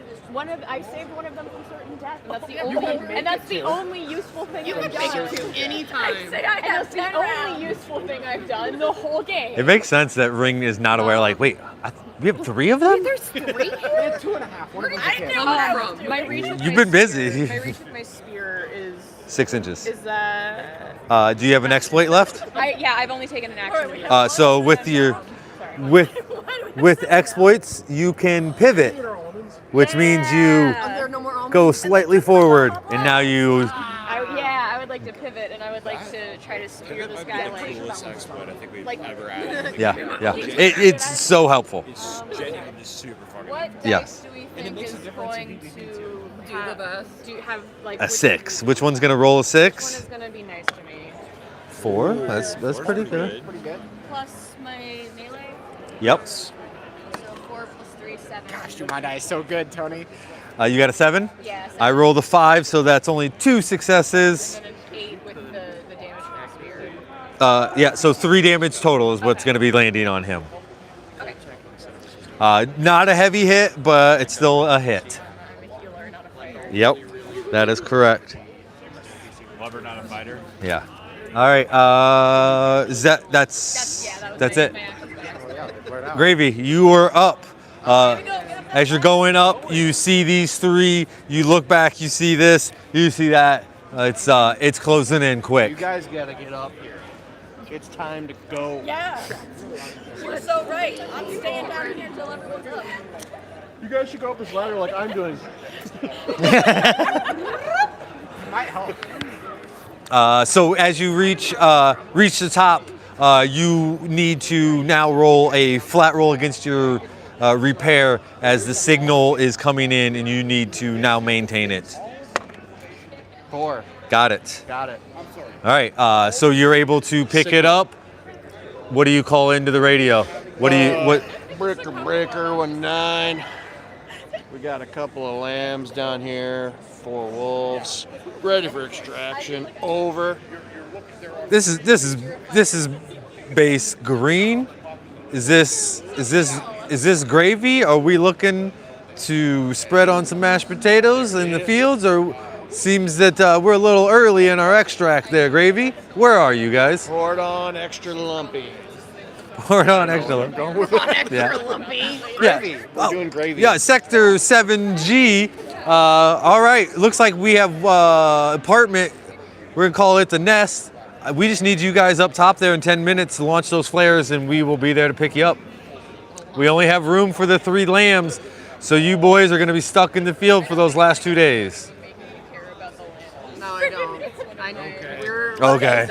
I saved one of them from certain death. And that's the You only, can and that's the only useful thing I've done. anytime. Say I And have that's 10 the rounds. only useful thing I've done the whole game. It makes sense that Ring is not aware, like, wait, we have 3 of them? There's 3 here? 2.5. Where did I you knew get? I from? was My doing. reach with You've my been busy. spear- My reach with my spear is 6 inches. do Do you have an exploit left? I've only taken an action. So with your with exploits, you can pivot, which means you There are no more almonds. go slightly forward, and now you. I would like to pivot, and I would like to try to spear this guy like Exploit I think we've Like- ever had. Yeah, yeah. It's so helply. It's genuinely super fucking. what dice Yes. do we think is going to Do the best. Do you have like A which 6. Which one's gonna roll a one 6? is gonna be nice to me? 4. That's pretty good. Pretty good. Plus my melee. Yep. So 4 plus 3, 7. Gosh, dude, my die is so good, Tony. You got a 7? Yeah. I rolled a 5, so that's only 2 successes. And then an 8 with the damage from the spear. Yeah, so 3 damage total is what's going to be landing on him. Okay. Not a heavy hit, but it's still a hit. I'm a healer, not a fighter. Yep, that is correct. Lover, not a fighter. Yeah. All right. That's Yeah, that was that's my it. action back. Gravy, you are up. As you're going up, you see these 3. You look back, you see this, you see that. It's closing in You quick. guys gotta get up here. It's time to go. Yeah. You're so right. I'm staying down here until everyone's up. You guys should go up this ladder like I'm doing. Might help. So as you reach the top, you need to now roll a flat roll against your repair as the signal is coming in, and you need to now maintain it. 4. Got it. Got it. All right. So you're able to pick it up. What do you call into the radio? What do you what? Breaker 19. We got a couple of lambs down here. 4 wolves. Ready for extraction. Over. This is base green. Is this gravy? Are we looking to spread on some mashed potatoes in the fields, or seems that we're a little early in our extract there, Gravy? Where are you guys? Poured on extra lumpy. Poured on extra. Extra lumpy. Gravy. We're doing gravy. Yeah, Sector 7G. All right, looks like we have apartment. We're gonna call it the Nest. We just need you guys up top there in 10 minutes to launch those flares, and we will be there to pick you up. We only have room for the 3 lambs, so you boys are gonna be stuck in the field for those last 2 days. No, I don't. I know. We're Okay.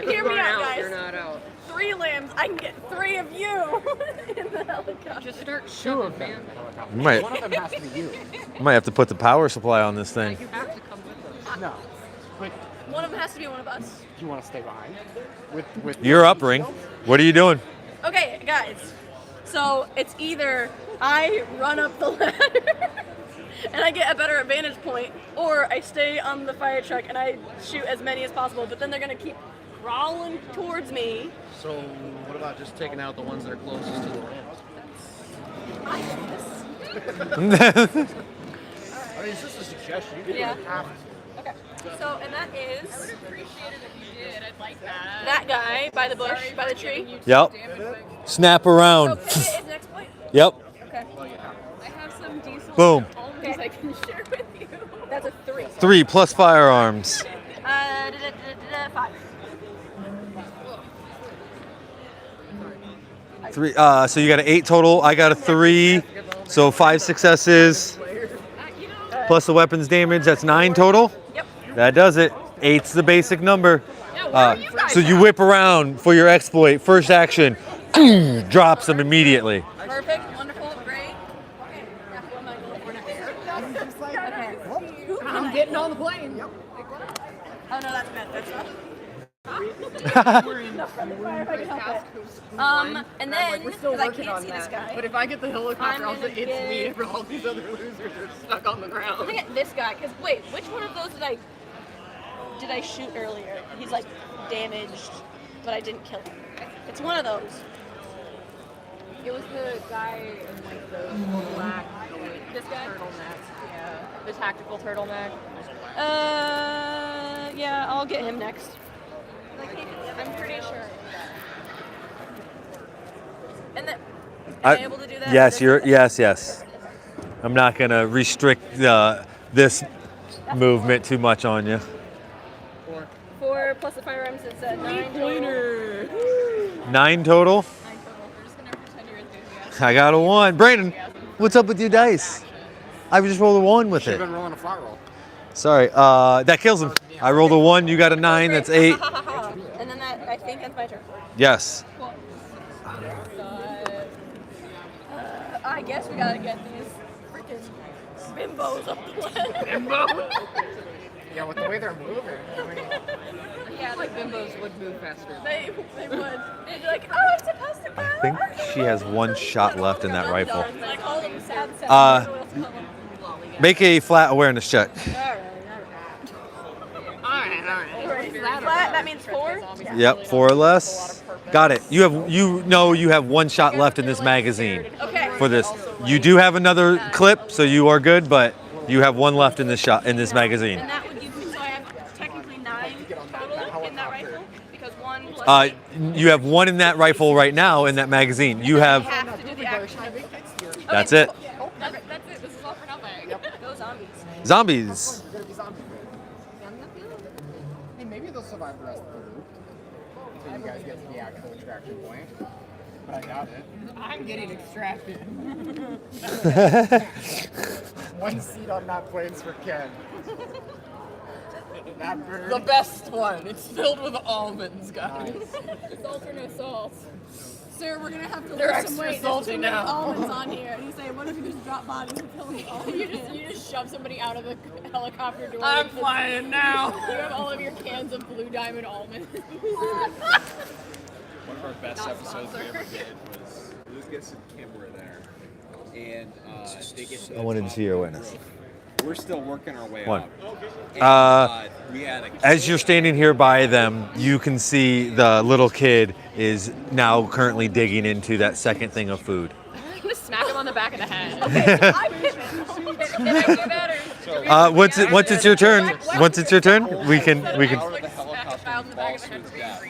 Hear me out, guys. You're not out. 3 lambs. I can get 3 of you in the helicopter. Just start shoving, man. You might, One of them has to be you. might have to put the power supply on this thing. You have to come with us. No. But One of them has to be one of us. do you want to stay behind? With You're up, Ring. What are you doing? Okay, guys. So it's either I run up the ladder and I get a better advantage point, or I stay on the fire truck and I shoot as many as possible, but then they're gonna keep crawling towards me. So what about just taking out the ones that are closest to the lambs? I guess. I mean, it's just a suggestion. You can Yeah. do it half. Okay. So, and that I would is appreciate it if you did. I'd like that. that guy by the bush, by the tree. Yep. Snap So, around. pivot is next point. Yep. Okay. I have some diesel Boom. almonds I can share with you. That's a 3. 3 plus firearms. 5. 3. So you got an 8 total. I got a 3. So 5 successes plus the weapons damage. That's 9 total. Yep. That does it. 8's the basic number. Yeah, where are you guys So you whip around for your exploit. First action, drops them immediately. Perfect. Wonderful. Great. Okay. What am I going for now? Okay. I'm getting on the plane. Oh no, that's Beth. That's not. And then We're still because I working can't on see this that. guy. But if I get the helicopter, I'm I'll say gonna it's me. get- And all these other losers are stuck on the I'm ground. gonna get this guy. Cause wait, which one of those did I shoot earlier? He's like damaged, but I didn't kill him. It's one of those. It was the guy in like the black This guy? turtleneck. Yeah, the tactical turtleneck. Yeah, I'll get him next. I'm pretty sure. And then, am I able to do that? Yes, yes. I'm not gonna restrict this movement too much on you. 4 plus the firearms, it's at 9 total. 9 total. We're just gonna pretend you're enthusiastic. I got a 1. Brandon, what's up with your dice? I just rolled a 1 with Should it. have been rolling a flat roll. Sorry, that kills him. I rolled a 1, you got a 9, that's 8. And then I think that's my turn. Yes. I guess we gotta get these freaking Bimbos up the left. Yeah, with the way they're moving. I mean, Yeah, like bimbos would move faster. They would. They'd be like, oh, I'm supposed to go. I think she has one shot left in that rifle. I call them sad. Make a flat awareness check. Alright. Flat, that means 4? Yep, 4 or less. Got it. You have one shot left in this magazine Okay. for this. You do have another clip, so you are good, but you have one left in this magazine. And that would give me, so I have technically 9 total in that rifle, because 1 plus You have 1 in that rifle right now in that magazine. You have. have to do the action. That's it. That's it. This is all for nothing. Go zombies. Zombies. they're gonna be zombies. Hey, maybe they'll survive the rest of the loop until you guys get to the actual extraction point. But I doubt it. I'm getting extracted. One seat on that plane's for Ken. That bird. The best one. It's filled with almonds, guys. Salt or no salt? Sir, we're gonna have to They're lose extra some weight. There's salty too many now. almonds on here. And you say, what if you just drop bodies and kill them all? you just shove somebody out of the helicopter door. I'm flying now. You have all of your cans of Blue Diamond almonds. One of our best episodes we ever did was Lucas and Kim were there, and they get to I wanted to see your the witness. roof. We're still working our way One. up. And, we had a As you're standing here by them, you can see the little kid is now currently digging into that second thing of food. I'm gonna smack him on the back of the head. Once it's your turn, we can. out of the helicopter and falls to his death.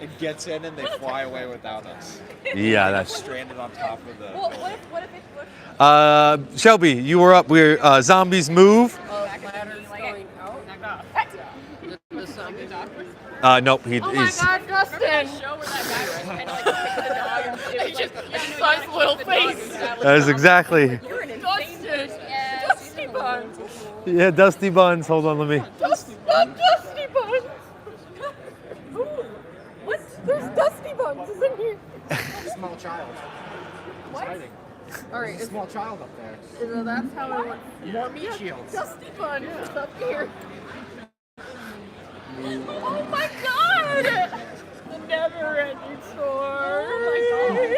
It gets in and they fly away without us. Yeah, that's. Stranded on top of the. Well, what if it Shelby, you were up. We're zombies move. Ladder's going out. The zombie doctor. Nope, he's. Oh my God, Dustin! Show where that guy was trying to like pick the dog and it was Just like, yeah, no, saw you his gotta little pick the dog face. and that was That is the exactly. You're an insane Dustin! Dusty Buns! Yeah, Dusty Buns. Hold on, let me. Dusty Buns! What? There's Dusty Buns, isn't here? Small child. What? Alright, Small child up there. so that's how it works. More meat shields. Dusty Buns is up here. Oh my God! The never-ending story.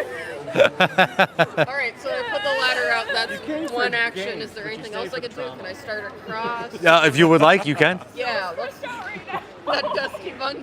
Alright, so I put the ladder out. That's one action. Is there anything else I can do? Can I start across? If you would like, you can. Yeah, let's let Dusty Buns